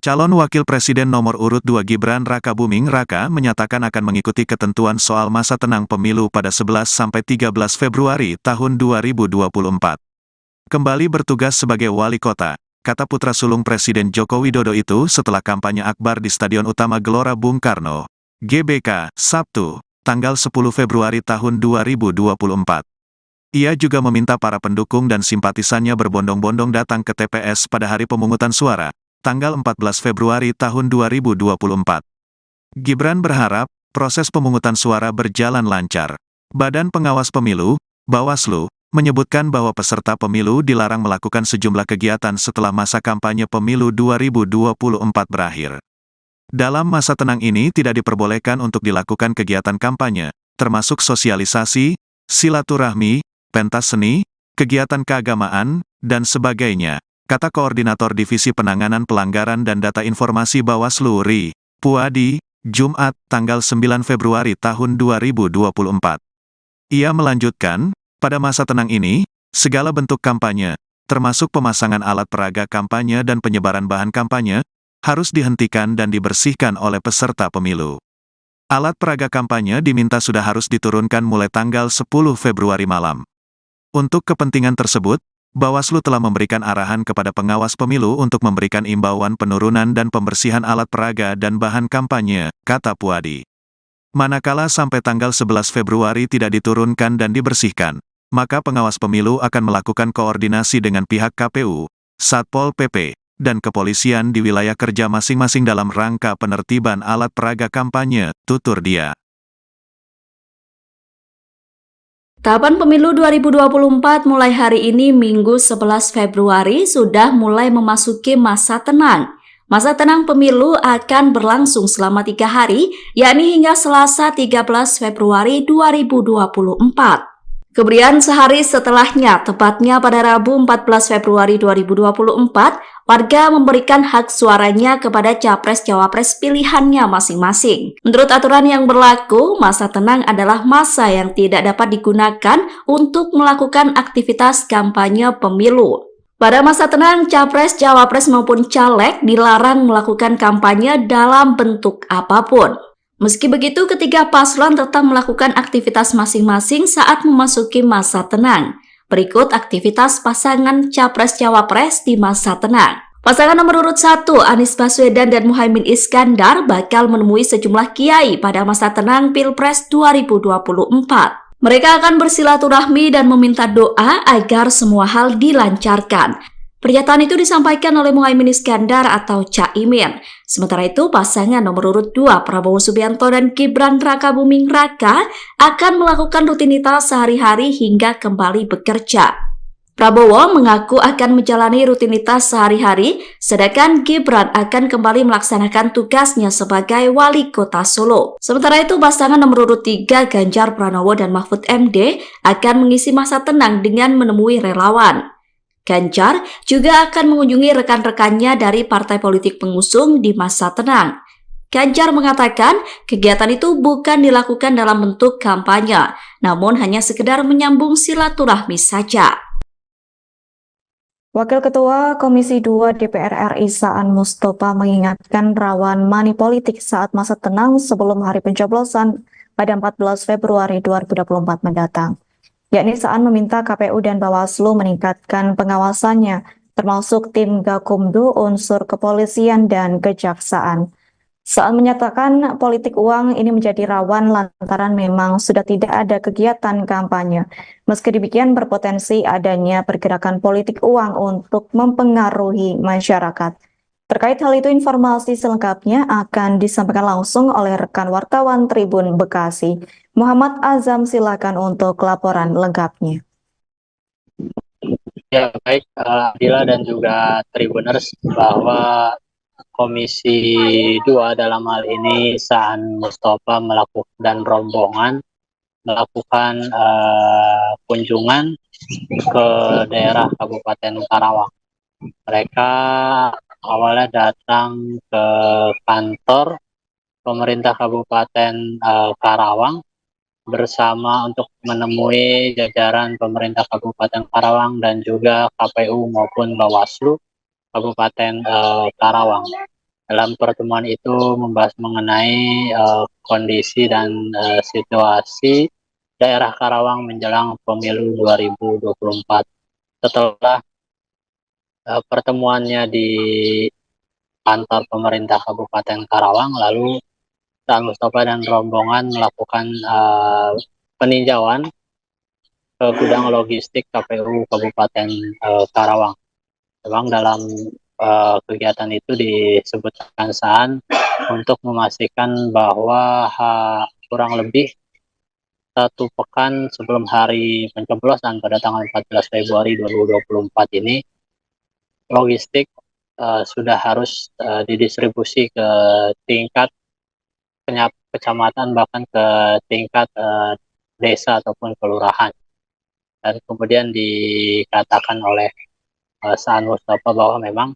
Calon Wakil Presiden nomor urut 2 Gibran Rakabuming Raka menyatakan akan mengikuti ketentuan soal masa tenang pemilu pada 11-13 Februari tahun 2024. Kembali bertugas sebagai wali kota, kata putra sulung Presiden Joko Widodo itu setelah kampanye akbar di Stadion Utama Gelora Bung Karno, GBK, Sabtu, tanggal 10 Februari tahun 2024. Ia juga meminta para pendukung dan simpatisannya berbondong-bondong datang ke TPS pada hari pemungutan suara, tanggal 14 Februari tahun 2024. Gibran berharap, proses pemungutan suara berjalan lancar. Badan Pengawas Pemilu, Bawaslu, menyebutkan bahwa peserta pemilu dilarang melakukan sejumlah kegiatan setelah masa kampanye pemilu 2024 berakhir. Dalam masa tenang ini tidak diperbolehkan untuk dilakukan kegiatan kampanye, termasuk sosialisasi, silaturahmi, pentas seni, kegiatan keagamaan, dan sebagainya, kata Koordinator Divisi Penanganan Pelanggaran dan Data Informasi Bawaslu Ri. Puadi, Jumat, tanggal 9 Februari tahun 2024. Ia melanjutkan, pada masa tenang ini, segala bentuk kampanye, termasuk pemasangan alat peraga kampanye dan penyebaran bahan kampanye, harus dihentikan dan dibersihkan oleh peserta pemilu. Alat peraga kampanye diminta sudah harus diturunkan mulai tanggal 10 Februari malam. Untuk kepentingan tersebut, Bawaslu telah memberikan arahan kepada pengawas pemilu untuk memberikan imbauan penurunan dan pembersihan alat peraga dan bahan kampanye, kata Puadi. Manakala sampai tanggal 11 Februari tidak diturunkan dan dibersihkan, maka pengawas pemilu akan melakukan koordinasi dengan pihak KPU, Satpol PP, dan kepolisian di wilayah kerja masing-masing dalam rangka penertiban alat peraga kampanye, tutur dia. Tahapan pemilu 2024 mulai hari ini Minggu 11 Februari sudah mulai memasuki masa tenang. Masa tenang pemilu akan berlangsung selama 3 hari, yakni hingga Selasa 13 Februari 2024. Kemudian sehari setelahnya, tepatnya pada Rabu 14 Februari 2024, warga memberikan hak suaranya kepada capres-cawapres pilihannya masing-masing. Menurut aturan yang berlaku, masa tenang adalah masa yang tidak dapat digunakan untuk melakukan aktivitas kampanye pemilu. Pada masa tenang, capres-cawapres maupun caleg dilarang melakukan kampanye dalam bentuk apapun. Meski begitu, ketiga paslon tetap melakukan aktivitas masing-masing saat memasuki masa tenang. Berikut aktivitas pasangan capres-cawapres di masa tenang. Pasangan nomor urut 1, Anies Baswedan dan Muhaimin Iskandar bakal menemui sejumlah kiai pada masa tenang Pilpres 2024. Mereka akan bersilaturahmi dan meminta doa agar semua hal dilancarkan. Pernyataan itu disampaikan oleh Muhaimin Iskandar atau Caimin. Sementara itu, pasangan nomor urut 2 Prabowo Subianto dan Gibran Rakabuming Raka akan melakukan rutinitas sehari-hari hingga kembali bekerja. Prabowo mengaku akan menjalani rutinitas sehari-hari, sedangkan Gibran akan kembali melaksanakan tugasnya sebagai wali kota Solo. Sementara itu, pasangan nomor urut 3 Ganjar Pranowo dan Mahfud MD akan mengisi masa tenang dengan menemui relawan. Ganjar juga akan mengunjungi rekan-rekannya dari partai politik pengusung di masa tenang. Ganjar mengatakan kegiatan itu bukan dilakukan dalam bentuk kampanye, namun hanya sekedar menyambung silaturahmi saja. Wakil Ketua Komisi 2 DPR RI Saan Mustafa mengingatkan rawan money politik saat masa tenang sebelum hari pencoblosan pada 14 Februari 2024 mendatang. Yakni Saan meminta KPU dan Bawaslu meningkatkan pengawasannya, termasuk tim Gakumdu, unsur kepolisian, dan kejaksaan. Saan menyatakan politik uang ini menjadi rawan lantaran memang sudah tidak ada kegiatan kampanye. Meski demikian berpotensi adanya pergerakan politik uang untuk mempengaruhi masyarakat. Terkait hal itu, informasi selengkapnya akan disampaikan langsung oleh rekan wartawan Tribun Bekasi. Muhammad Azam, silakan untuk laporan lengkapnya. Ya, baik Adila dan juga Tribuners, bahwa Komisi 2 dalam hal ini Saan Mustafa melakukan dan rombongan melakukan kunjungan ke daerah Kabupaten Karawang. Mereka awalnya datang ke kantor pemerintah Kabupaten Karawang bersama untuk menemui jajaran pemerintah Kabupaten Karawang dan juga KPU maupun Bawaslu Kabupaten Karawang. Dalam pertemuan itu membahas mengenai kondisi dan situasi daerah Karawang menjelang pemilu 2024. Setelah pertemuannya di kantor pemerintah Kabupaten Karawang, lalu Saan Mustafa dan rombongan melakukan peninjauan ke gudang logistik KPU Kabupaten Karawang. Memang dalam kegiatan itu disebutkan Saan untuk memastikan bahwa kurang lebih 1 pekan sebelum hari pencoblosan pada tanggal 14 Februari 2024 ini, logistik sudah harus didistribusi ke tingkat kecamatan, bahkan ke tingkat desa ataupun kelurahan. Dan kemudian dikatakan oleh Saan Mustafa bahwa memang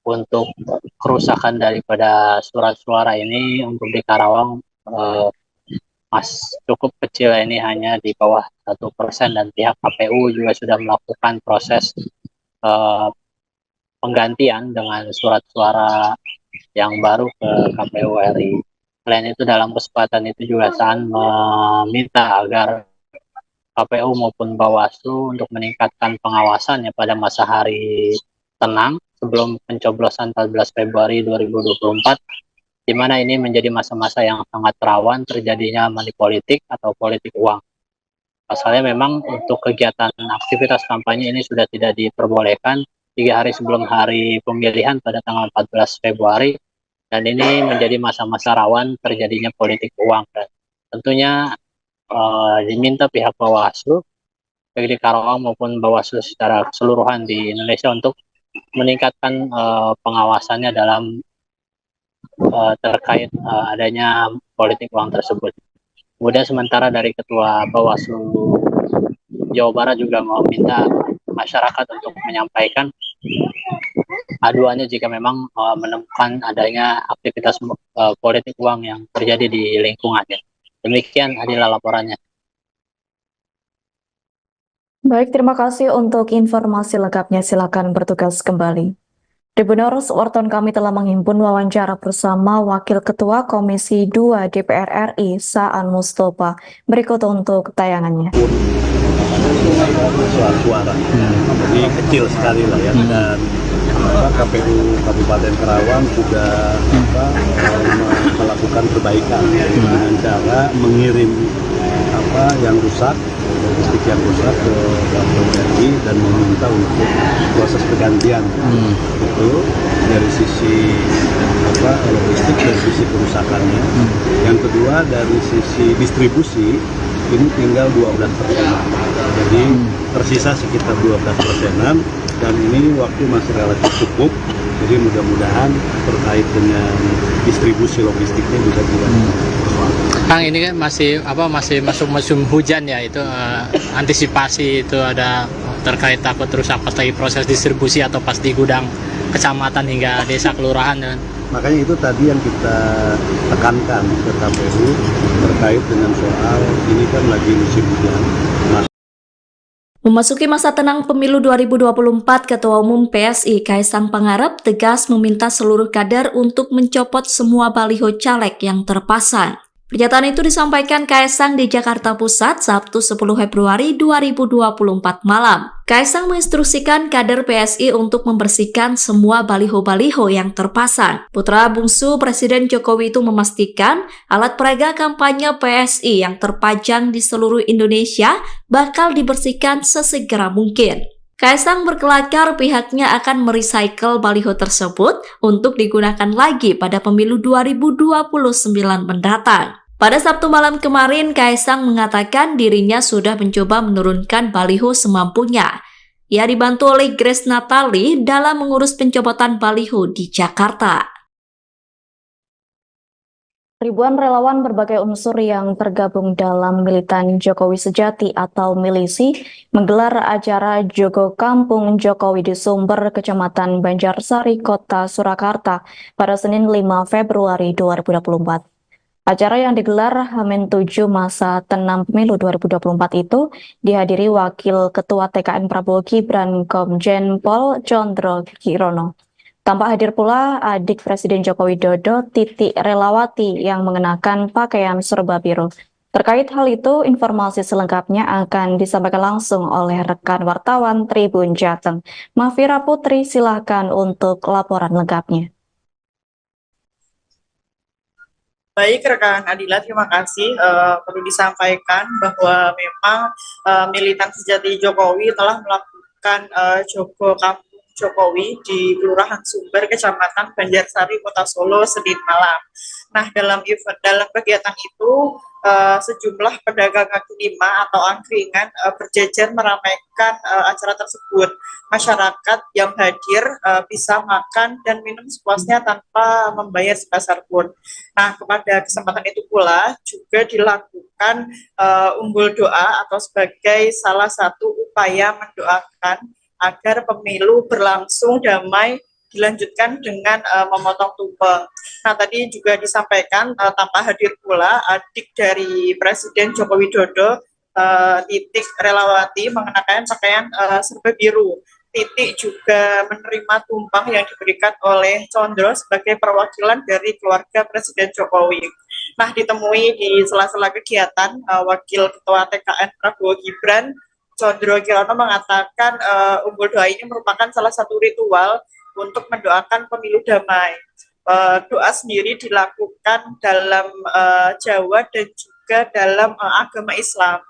untuk kerusakan daripada surat suara ini untuk di Karawang cukup kecil, ini hanya di bawah 1%, dan pihak KPU juga sudah melakukan proses penggantian dengan surat suara yang baru ke KPU RI. Selain itu, dalam kesempatan itu juga Saan meminta agar KPU maupun Bawaslu untuk meningkatkan pengawasannya pada masa hari tenang sebelum pencoblosan 14 Februari 2024, di mana ini menjadi masa-masa yang sangat rawan terjadinya money politik atau politik uang. Pasalnya memang untuk kegiatan aktivitas kampanye ini sudah tidak diperbolehkan 3 hari sebelum hari pemilihan pada tanggal 14 Februari, dan ini menjadi masa-masa rawan terjadinya politik uang. Dan tentunya diminta pihak Bawaslu, baik di Karawang maupun Bawaslu secara keseluruhan di Indonesia, untuk meningkatkan pengawasannya dalam terkait adanya politik uang tersebut. Kemudian sementara dari Ketua Bawaslu Jawa Barat juga meminta masyarakat untuk menyampaikan aduannya jika memang menemukan adanya aktivitas politik uang yang terjadi di lingkungannya. Demikian adalah laporannya. Baik, terima kasih untuk informasi lengkapnya. Silakan bertugas kembali. Tribuners, wartawan kami telah menghimpun wawancara bersama Wakil Ketua Komisi 2 DPR RI, Saan Mustafa. Berikut untuk tayangannya. Suara, jadi kecil sekali lah ya, dan KPU Kabupaten Karawang sudah melakukan perbaikan dengan cara mengirim yang rusak, logistik yang rusak ke KPU RI, dan meminta untuk proses pergantian. Itu dari sisi logistik, dari sisi kerusakannya. Yang kedua, dari sisi distribusi ini tinggal 12%. Jadi tersisa sekitar 12%, dan ini waktu masih relatif cukup. Jadi mudah-mudahan terkait dengan distribusi logistiknya juga tidak persoalan. Kang, ini kan masih masuk musim hujan ya, itu antisipasi itu ada terkait takut rusak pas lagi proses distribusi atau pas di gudang kecamatan hingga desa kelurahan ya. Makanya itu tadi yang kita tekankan ke KPU terkait dengan soal ini kan lagi musim hujan. Memasuki masa tenang pemilu 2024, Ketua Umum PSI Kaisang Pangarep tegas meminta seluruh kader untuk mencopot semua baliho caleg yang terpasang. Pernyataan itu disampaikan Kaisang di Jakarta Pusat Sabtu 10 Februari 2024 malam. Kaisang menginstruksikan kader PSI untuk membersihkan semua baliho-baliho yang terpasang. Putra bungsu Presiden Jokowi itu memastikan alat peraga kampanye PSI yang terpajang di seluruh Indonesia bakal dibersihkan sesegera mungkin. Kaisang berkelakar pihaknya akan merecycle baliho tersebut untuk digunakan lagi pada pemilu 2029 mendatang. Pada Sabtu malam kemarin, Kaisang mengatakan dirinya sudah mencoba menurunkan baliho semampunya. Ia dibantu oleh Grace Natali dalam mengurus pencopotan baliho di Jakarta. Ribuan relawan berbagai unsur yang tergabung dalam Militan Jokowi Sejati atau Milisi menggelar acara Jogo Kampung Jokowi di Sumber, Kecamatan Banjarsari, Kota Surakarta pada Senin 5 Februari 2024. Acara yang digelar H-7 masa tenang pemilu 2024 itu dihadiri Wakil Ketua TKN Prabowo Gibran, Komjen Pol Condro Kirono. Tampak hadir pula adik Presiden Joko Widodo, Titi Relawati, yang mengenakan pakaian serba biru. Terkait hal itu, informasi selengkapnya akan disampaikan langsung oleh rekan wartawan Tribun Jateng. Mafira Putri, silakan untuk laporan lengkapnya. Baik, rekan Adila, terima kasih. Perlu disampaikan bahwa memang militan sejati Jokowi telah melakukan Jogo Kampung Jokowi di Kelurahan Sumber, Kecamatan Banjarsari, Kota Solo, Senin malam. Nah, dalam kegiatan itu, sejumlah pedagang kaki lima atau angkringan berjejer meramaikan acara tersebut. Masyarakat yang hadir bisa makan dan minum sepuasnya tanpa membayar sebesar pun. Nah, kepada kesempatan itu pula juga dilakukan umbul doa atau sebagai salah satu upaya mendoakan agar pemilu berlangsung damai, dilanjutkan dengan memotong tumpeng. Nah, tadi juga disampaikan tanpa hadir pula adik dari Presiden Joko Widodo, Titi Relawati, mengenakan pakaian serba biru. Titi juga menerima tumpeng yang diberikan oleh Condro sebagai perwakilan dari keluarga Presiden Jokowi. Nah, ditemui di sela-sela kegiatan, Wakil Ketua TKN Prabowo Gibran, Condro Kirono, mengatakan umbul doa ini merupakan salah satu ritual untuk mendoakan pemilu damai. Doa sendiri dilakukan dalam Jawa dan juga dalam agama Islam,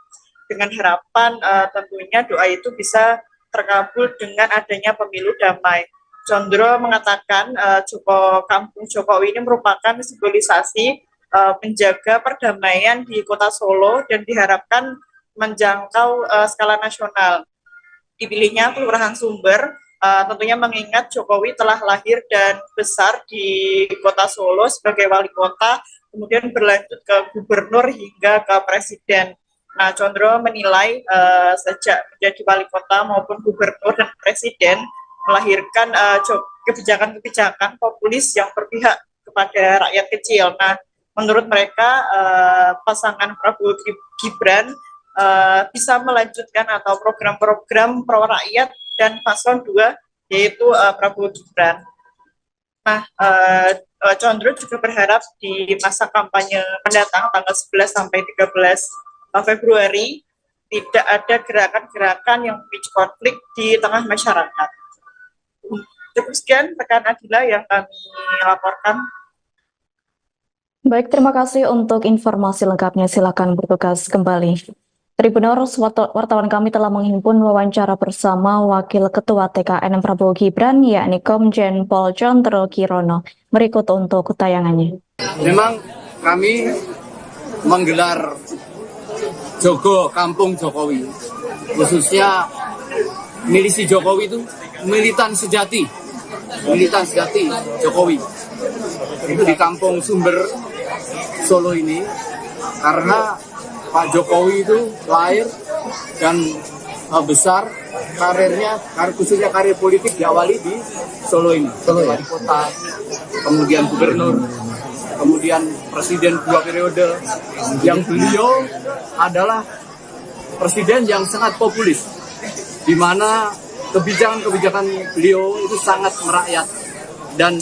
dengan harapan tentunya doa itu bisa terkabul dengan adanya pemilu damai. Condro mengatakan Kampung Jokowi ini merupakan simbolisasi menjaga perdamaian di Kota Solo dan diharapkan menjangkau skala nasional. Dipilihnya Kelurahan Sumber tentunya mengingat Jokowi telah lahir dan besar di Kota Solo sebagai wali kota, kemudian berlanjut ke gubernur hingga ke presiden. Nah, Condro menilai sejak menjadi wali kota maupun gubernur dan presiden melahirkan kebijakan-kebijakan populis yang berpihak kepada rakyat kecil. Nah, menurut mereka pasangan Prabowo Gibran bisa melanjutkan atau program-program pro rakyat dan paslon 2 yaitu Prabowo Gibran. Nah, Condro juga berharap di masa kampanye mendatang tanggal 11 sampai 13 Februari tidak ada gerakan-gerakan yang memicu konflik di tengah masyarakat. Cukup sekian rekan Adila yang kami laporkan. Baik, terima kasih untuk informasi lengkapnya. Silakan bertugas kembali. Tribuners, wartawan kami telah menghimpun wawancara bersama Wakil Ketua TKN Prabowo Gibran, yakni Komjen Pol Condro Kirono. Berikut untuk tayangannya. Memang kami menggelar Jogo Kampung Jokowi, khususnya milisi Jokowi itu militan sejati Jokowi. Itu di Kampung Sumber Solo ini, karena Pak Jokowi itu lahir dan besar karirnya, khususnya karir politik diawali di Solo ini. Wali kota, kemudian gubernur, kemudian presiden 2 periode, yang beliau adalah presiden yang sangat populis, di mana kebijakan-kebijakan beliau itu sangat merakyat, dan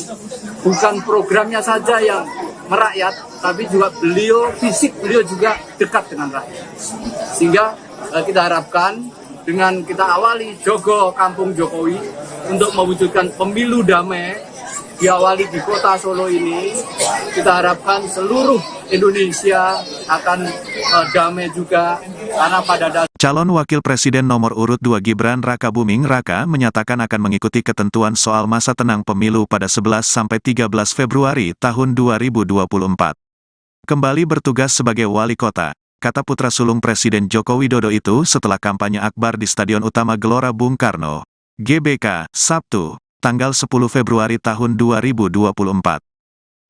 bukan programnya saja yang merakyat, tapi juga fisik beliau juga dekat dengan rakyat. Sehingga kita harapkan dengan kita awali Jogo Kampung Jokowi untuk mewujudkan pemilu damai, diawali di Kota Solo ini, kita harapkan seluruh Indonesia akan damai juga, karena pada dasarnya Calon Wakil Presiden nomor urut 2 Gibran Rakabuming Raka menyatakan akan mengikuti ketentuan soal masa tenang pemilu pada 11-13 Februari tahun 2024. Kembali bertugas sebagai wali kota, kata putra sulung Presiden Joko Widodo itu setelah kampanye akbar di Stadion Utama Gelora Bung Karno, GBK, Sabtu, tanggal 10 Februari tahun 2024.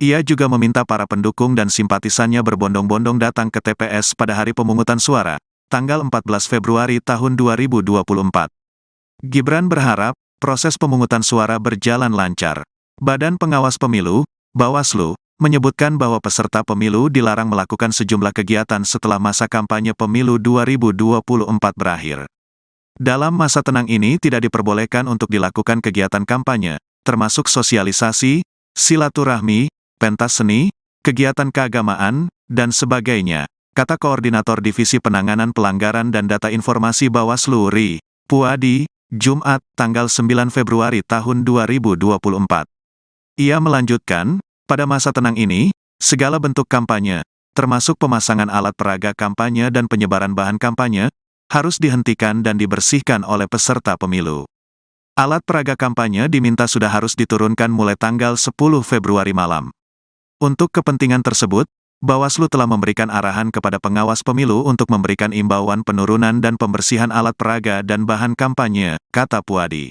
Ia juga meminta para pendukung dan simpatisannya berbondong-bondong datang ke TPS pada hari pemungutan suara, tanggal 14 Februari tahun 2024. Gibran berharap proses pemungutan suara berjalan lancar. Badan Pengawas Pemilu, Bawaslu, menyebutkan bahwa peserta pemilu dilarang melakukan sejumlah kegiatan setelah masa kampanye pemilu 2024 berakhir. Dalam masa tenang ini tidak diperbolehkan untuk dilakukan kegiatan kampanye, termasuk sosialisasi, silaturahmi, pentas seni, kegiatan keagamaan, dan sebagainya, kata Koordinator Divisi Penanganan Pelanggaran dan Data Informasi Bawaslu RI, Puadi, Jumat, tanggal 9 Februari tahun 2024. Ia melanjutkan, pada masa tenang ini, segala bentuk kampanye, termasuk pemasangan alat peraga kampanye dan penyebaran bahan kampanye, harus dihentikan dan dibersihkan oleh peserta pemilu. Alat peraga kampanye diminta sudah harus diturunkan mulai tanggal 10 Februari malam. Untuk kepentingan tersebut, Bawaslu telah memberikan arahan kepada pengawas pemilu untuk memberikan imbauan penurunan dan pembersihan alat peraga dan bahan kampanye, kata Puadi.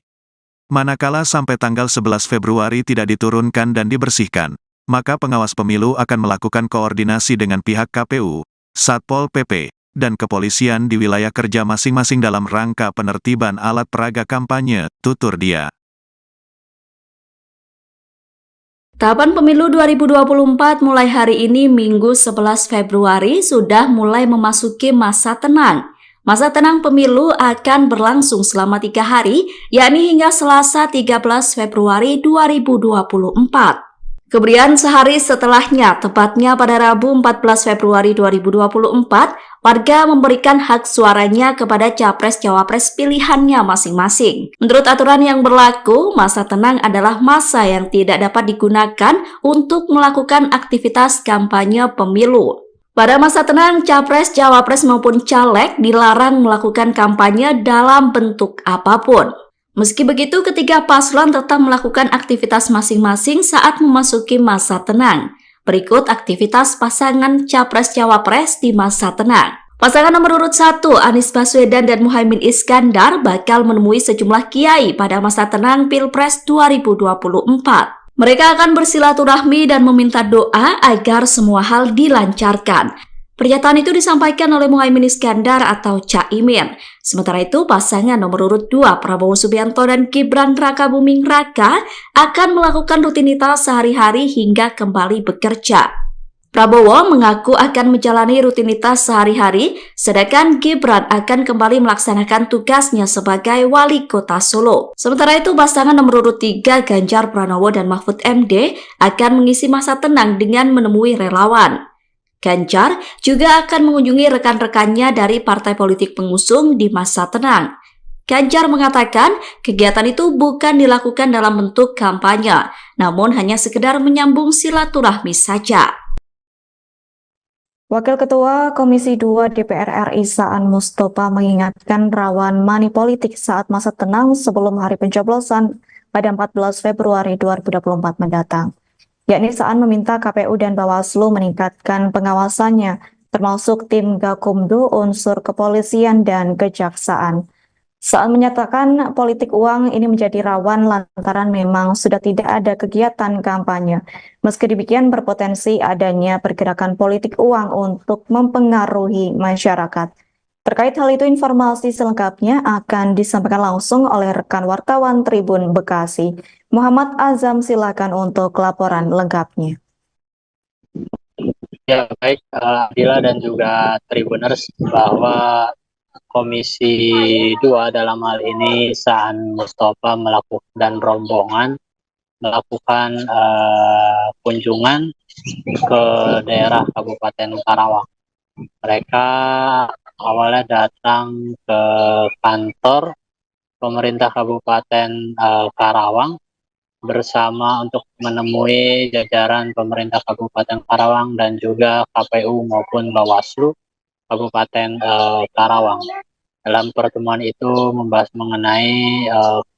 Manakala sampai tanggal 11 Februari tidak diturunkan dan dibersihkan, maka pengawas pemilu akan melakukan koordinasi dengan pihak KPU, Satpol PP, dan kepolisian di wilayah kerja masing-masing dalam rangka penertiban alat peraga kampanye, tutur dia. Tahapan pemilu 2024 mulai hari ini Minggu 11 Februari sudah mulai memasuki masa tenang. Masa tenang pemilu akan berlangsung selama 3 hari, yakni hingga Selasa 13 Februari 2024. Kemudian sehari setelahnya, tepatnya pada Rabu 14 Februari 2024, warga memberikan hak suaranya kepada capres-cawapres pilihannya masing-masing. Menurut aturan yang berlaku, masa tenang adalah masa yang tidak dapat digunakan untuk melakukan aktivitas kampanye pemilu. Pada masa tenang, capres, cawapres maupun caleg dilarang melakukan kampanye dalam bentuk apapun. Meski begitu, ketiga paslon tetap melakukan aktivitas masing-masing saat memasuki masa tenang. Berikut aktivitas pasangan capres-cawapres di masa tenang. Pasangan nomor urut 1, Anies Baswedan dan Muhaimin Iskandar bakal menemui sejumlah kiai pada masa tenang Pilpres 2024. Mereka akan bersilaturahmi dan meminta doa agar semua hal dilancarkan. Pernyataan itu disampaikan oleh Muhaimin Iskandar atau Caimin. Sementara itu, pasangan nomor urut 2 Prabowo Subianto dan Gibran Rakabuming Raka akan melakukan rutinitas sehari-hari hingga kembali bekerja. Prabowo mengaku akan menjalani rutinitas sehari-hari, sedangkan Gibran akan kembali melaksanakan tugasnya sebagai wali kota Solo. Sementara itu, pasangan nomor urut 3 Ganjar Pranowo dan Mahfud MD akan mengisi masa tenang dengan menemui relawan. Ganjar juga akan mengunjungi rekan-rekannya dari partai politik pengusung di masa tenang. Ganjar mengatakan kegiatan itu bukan dilakukan dalam bentuk kampanye, namun hanya sekedar menyambung silaturahmi saja. Wakil Ketua Komisi 2 DPR RI Saan Mustopha mengingatkan rawan money politik saat masa tenang sebelum hari pencoblosan pada 14 Februari 2024 mendatang. Yakni Saan meminta KPU dan Bawaslu meningkatkan pengawasannya, termasuk tim Gakumdu, unsur kepolisian, dan kejaksaan. Saan menyatakan politik uang ini menjadi rawan lantaran memang sudah tidak ada kegiatan kampanye. Meski demikian berpotensi adanya pergerakan politik uang untuk mempengaruhi masyarakat. Terkait hal itu, informasi selengkapnya akan disampaikan langsung oleh rekan wartawan Tribun Bekasi. Muhammad Azam, silakan untuk laporan lengkapnya. Ya, baik Adila dan juga Tribuners, bahwa Komisi 2 dalam hal ini Saan Mustopha melakukan dan rombongan melakukan kunjungan ke daerah Kabupaten Karawang. Mereka awalnya datang ke kantor pemerintah Kabupaten Karawang bersama untuk menemui jajaran pemerintah Kabupaten Karawang dan juga KPU maupun Bawaslu Kabupaten Karawang. Dalam pertemuan itu membahas mengenai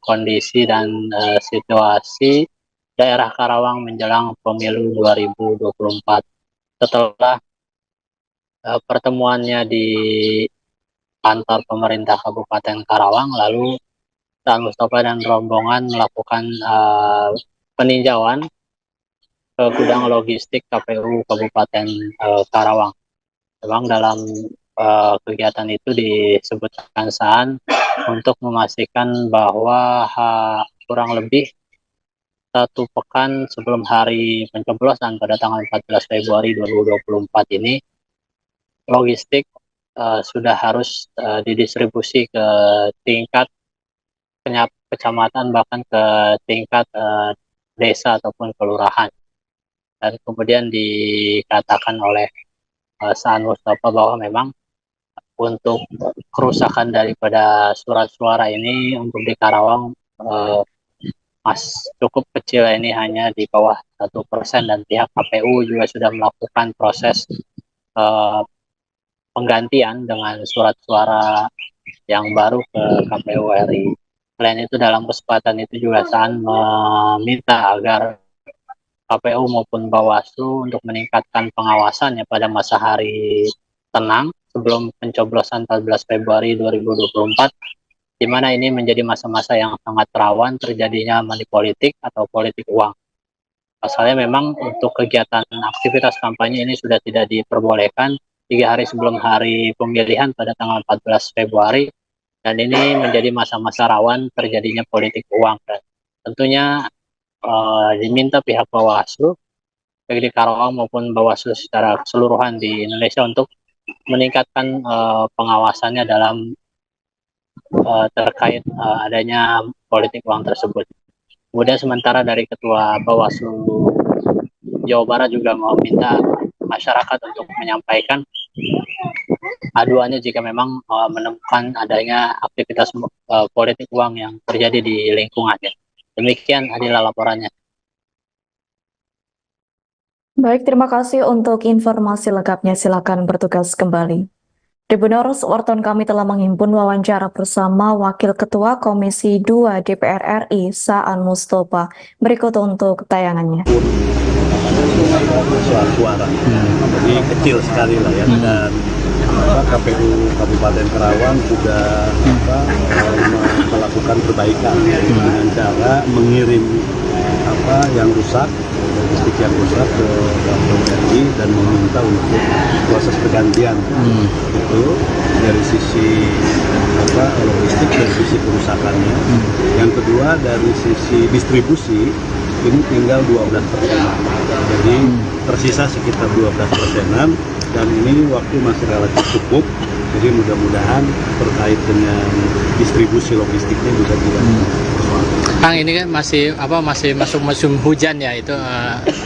kondisi dan situasi daerah Karawang menjelang pemilu 2024. Setelah pertemuannya di kantor pemerintah Kabupaten Karawang, lalu Saan Mustopha dan rombongan melakukan peninjauan ke gudang logistik KPU Kabupaten Karawang. Memang dalam kegiatan itu disebutkan Saan untuk memastikan bahwa kurang lebih 1 pekan sebelum hari pencoblosan pada tanggal 14 Februari 2024 ini, logistik sudah harus didistribusi ke tingkat kecamatan bahkan ke tingkat desa ataupun kelurahan. Dan kemudian dikatakan oleh Saan Mustafa bahwa memang untuk kerusakan daripada surat suara ini untuk di Karawang cukup kecil, ini hanya di bawah 1%, dan pihak KPU juga sudah melakukan proses penggantian dengan surat suara yang baru ke KPU RI. Selain itu dalam kesempatan itu juga Saan meminta agar KPU maupun Bawaslu untuk meningkatkan pengawasannya pada masa hari tenang sebelum pencoblosan 14 Februari 2024, di mana ini menjadi masa-masa yang sangat rawan terjadinya money politik atau politik uang. Pasalnya memang untuk kegiatan aktivitas kampanye ini sudah tidak diperbolehkan 3 hari sebelum hari pemilihan pada tanggal 14 Februari, dan ini menjadi masa-masa rawan terjadinya politik uang. Dan tentunya diminta pihak Bawaslu, baik di Karawang maupun Bawaslu secara keseluruhan di Indonesia, untuk meningkatkan pengawasannya dalam terkait adanya politik uang tersebut. Kemudian sementara dari Ketua Bawaslu Jawa Barat juga meminta masyarakat untuk menyampaikan aduannya jika memang menemukan adanya aktivitas politik uang yang terjadi di lingkungannya. Demikian adalah laporannya. Baik, terima kasih untuk informasi lengkapnya. Silakan bertugas kembali. Tribuners, wartawan kami telah menghimpun wawancara bersama Wakil Ketua Komisi 2 DPR RI, Saan Mustafa. Berikut untuk tayangannya. Suara, jadi kecil sekali lah ya. Dan KPU Kabupaten Karawang sudah melakukan perbaikan dengan cara mengirim yang rusak, logistik yang rusak ke KPU RI, dan meminta untuk proses pergantian. Itu dari sisi logistik, dari sisi kerusakannya. Yang kedua dari sisi distribusi, ini tinggal 12%. Jadi tersisa sekitar 12%, dan ini waktu masih relatif cukup. Jadi mudah-mudahan terkait dengan distribusi logistiknya juga tidak persoalan. Kang, ini kan masih masuk musim hujan ya, itu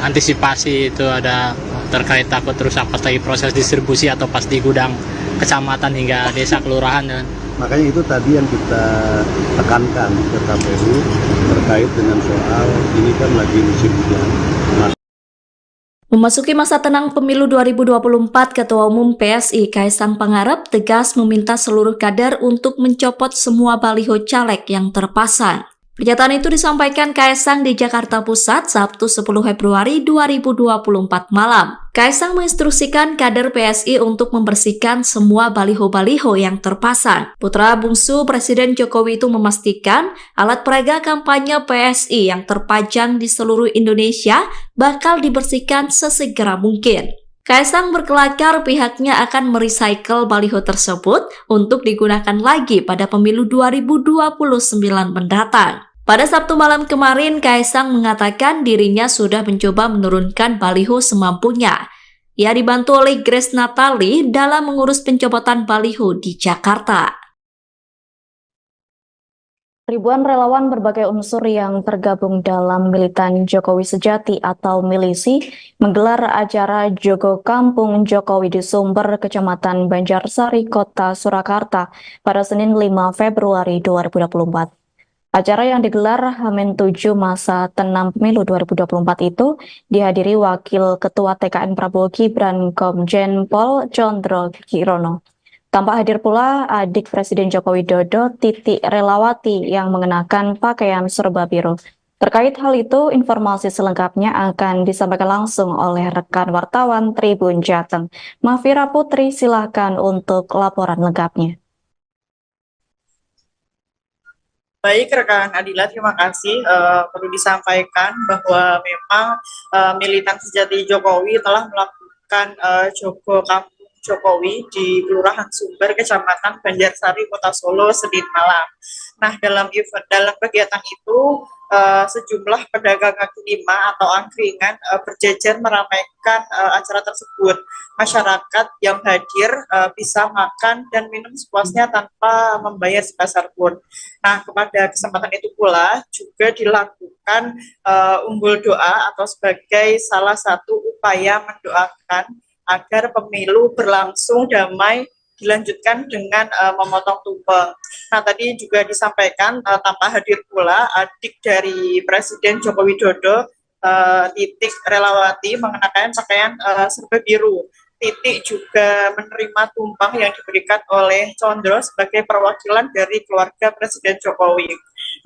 antisipasi itu ada terkait takut rusak pas lagi proses distribusi atau pas di gudang kecamatan hingga desa kelurahan ya. Makanya itu tadi yang kita tekankan ke KPU terkait dengan soal ini kan lagi musim hujan. Memasuki masa tenang pemilu 2024, Ketua Umum PSI Kaisang Pangarep tegas meminta seluruh kader untuk mencopot semua baliho caleg yang terpasang. Pernyataan itu disampaikan Kaisang di Jakarta Pusat Sabtu 10 Februari 2024 malam. Kaisang menginstruksikan kader PSI untuk membersihkan semua baliho-baliho yang terpasang. Putra bungsu Presiden Jokowi itu memastikan alat peraga kampanye PSI yang terpajang di seluruh Indonesia bakal dibersihkan sesegera mungkin. Kaisang berkelakar pihaknya akan merecycle baliho tersebut untuk digunakan lagi pada pemilu 2029 mendatang. Pada Sabtu malam kemarin, Kaisang mengatakan dirinya sudah mencoba menurunkan baliho semampunya. Ia dibantu oleh Grace Natali dalam mengurus pencopotan baliho di Jakarta. Ribuan relawan berbagai unsur yang tergabung dalam Militan Jokowi Sejati atau Milisi menggelar acara Jogo Kampung Jokowi di Sumber, Kecamatan Banjarsari, Kota Surakarta pada Senin 5 Februari 2024. Acara yang digelar H-7 masa tenang pemilu 2024 itu dihadiri Wakil Ketua TKN Prabowo Gibran Komjen Pol Condro Kirono. Tampak hadir pula adik Presiden Joko Widodo, Titi Relawati, yang mengenakan pakaian serba biru. Terkait hal itu, informasi selengkapnya akan disampaikan langsung oleh rekan wartawan Tribun Jateng. Mafira Putri, silakan untuk laporan lengkapnya. Baik, rekan Adila, terima kasih. Perlu disampaikan bahwa memang militan sejati Jokowi telah melakukan Jogo Kampung Jokowi di Kelurahan Sumber, Kecamatan Banjarsari, Kota Solo, Senin malam. Nah, dalam kegiatan itu sejumlah pedagang kaki lima atau angkringan berjejer meramaikan acara tersebut. Masyarakat yang hadir bisa makan dan minum sepuasnya tanpa membayar sebesar pun. Nah, pada kesempatan itu pula juga dilakukan umbul doa atau sebagai salah satu upaya mendoakan agar pemilu berlangsung damai, dilanjutkan dengan memotong tumpeng. Nah, tadi juga disampaikan tanpa hadir pula adik dari Presiden Joko Widodo, Titik Relawati, mengenakan pakaian serba biru. Titik juga menerima tumpeng yang diberikan oleh Condro sebagai perwakilan dari keluarga Presiden Jokowi.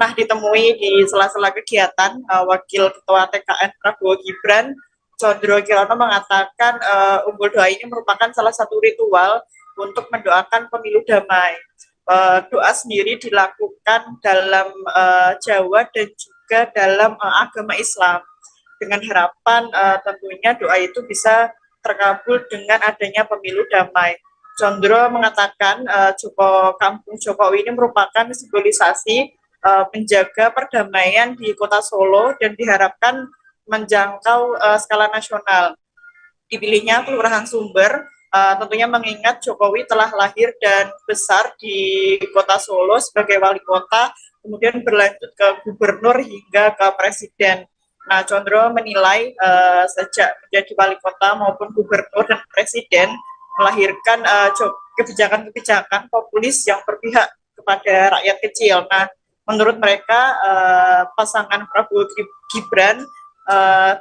Nah, ditemui di sela-sela kegiatan, Wakil Ketua TKN Prabowo Gibran, Condro Kirono, mengatakan umbul doa ini merupakan salah satu ritual untuk mendoakan pemilu damai. Doa sendiri dilakukan dalam Jawa dan juga dalam agama Islam, dengan harapan tentunya doa itu bisa terkabul dengan adanya pemilu damai. Condro mengatakan Kampung Jokowi ini merupakan simbolisasi menjaga perdamaian di kota Solo dan diharapkan menjangkau skala nasional. Dipilihnya Kelurahan Sumber tentunya mengingat Jokowi telah lahir dan besar di kota Solo sebagai wali kota, kemudian berlanjut ke gubernur hingga ke presiden. Nah, Condro menilai sejak menjadi wali kota maupun gubernur dan presiden melahirkan kebijakan-kebijakan populis yang berpihak kepada rakyat kecil. Nah, menurut mereka pasangan Prabowo Gibran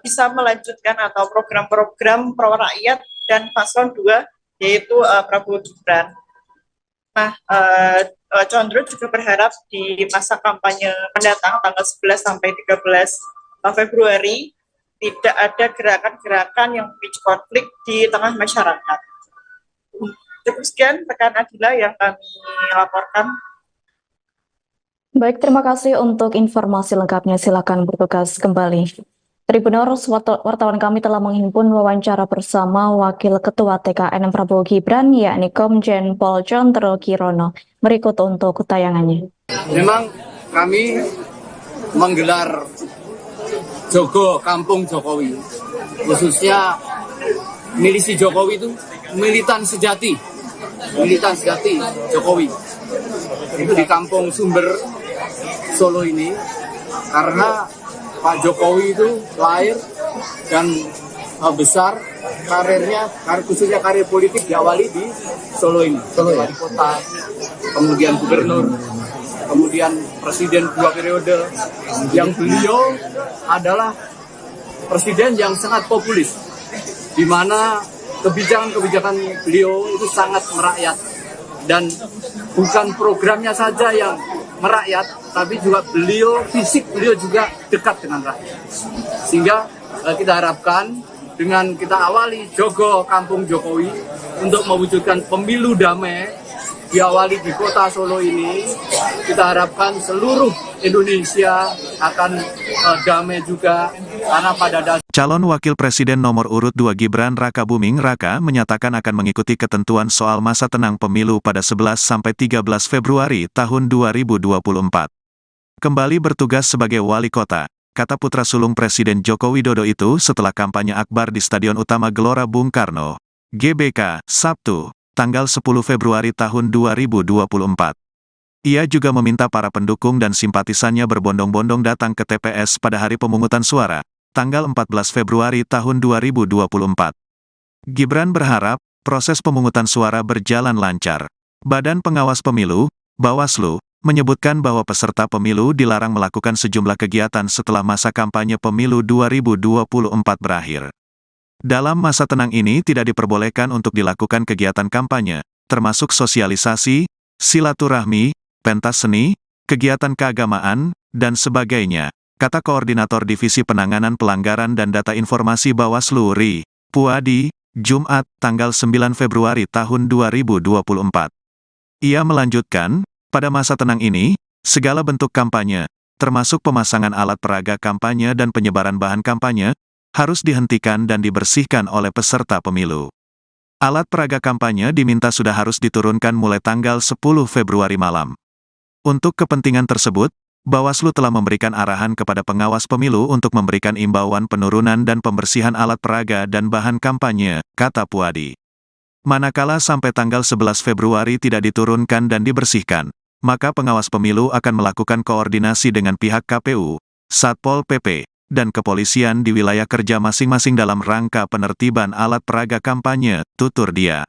bisa melanjutkan atau program-program pro rakyat dan paslon 2 yaitu Prabowo Gibran. Nah, Condro juga berharap di masa kampanye mendatang tanggal 11 sampai 13 Februari tidak ada gerakan-gerakan yang memicu konflik di tengah masyarakat. Cukup sekian rekan Adila yang kami laporkan. Baik, terima kasih untuk informasi lengkapnya. Silakan bertugas kembali. Tribuners, wartawan kami telah menghimpun wawancara bersama Wakil Ketua TKN Prabowo Gibran, yakni Komjen Pol Condro Kirono. Berikut untuk tayangannya. Memang kami menggelar Jogo Kampung Jokowi, khususnya milisi Jokowi itu militan sejati Jokowi. Itu di Kampung Sumber Solo ini, karena Pak Jokowi itu lahir dan besar karirnya, khususnya karir politik diawali di Solo ini. Wali kota, kemudian gubernur, kemudian presiden 2 periode, yang beliau adalah presiden yang sangat populis, di mana kebijakan-kebijakan beliau itu sangat merakyat, dan bukan programnya saja yang merakyat, tapi juga fisik beliau juga dekat dengan rakyat. Sehingga kita harapkan dengan kita awali Jogo Kampung Jokowi untuk mewujudkan pemilu damai, diawali di kota Solo ini, kita harapkan seluruh Indonesia akan damai juga, karena pada dasarnya Calon Wakil Presiden nomor urut 2 Gibran Rakabuming Raka menyatakan akan mengikuti ketentuan soal masa tenang pemilu pada 11 sampai 13 Februari tahun 2024. Kembali bertugas sebagai wali kota, kata putra sulung Presiden Joko Widodo itu setelah kampanye akbar di Stadion Utama Gelora Bung Karno, GBK, Sabtu, tanggal 10 Februari tahun 2024. Ia juga meminta para pendukung dan simpatisannya berbondong-bondong datang ke TPS pada hari pemungutan suara, tanggal 14 Februari tahun 2024. Gibran berharap proses pemungutan suara berjalan lancar. Badan Pengawas Pemilu, Bawaslu, menyebutkan bahwa peserta pemilu dilarang melakukan sejumlah kegiatan setelah masa kampanye pemilu 2024 berakhir. Dalam masa tenang ini tidak diperbolehkan untuk dilakukan kegiatan kampanye, termasuk sosialisasi, silaturahmi, pentas seni, kegiatan keagamaan, dan sebagainya, kata Koordinator Divisi Penanganan Pelanggaran dan Data Informasi Bawaslu Ri Puadi, Jumat, tanggal 9 Februari tahun 2024. Ia melanjutkan, pada masa tenang ini, segala bentuk kampanye, termasuk pemasangan alat peraga kampanye dan penyebaran bahan kampanye, harus dihentikan dan dibersihkan oleh peserta pemilu. Alat peraga kampanye diminta sudah harus diturunkan mulai tanggal 10 Februari malam. Untuk kepentingan tersebut, Bawaslu telah memberikan arahan kepada pengawas pemilu untuk memberikan imbauan penurunan dan pembersihan alat peraga dan bahan kampanye, kata Puadi. Manakala sampai tanggal 11 Februari tidak diturunkan dan dibersihkan, maka pengawas pemilu akan melakukan koordinasi dengan pihak KPU, Satpol PP, dan kepolisian di wilayah kerja masing-masing dalam rangka penertiban alat peraga kampanye, tutur dia.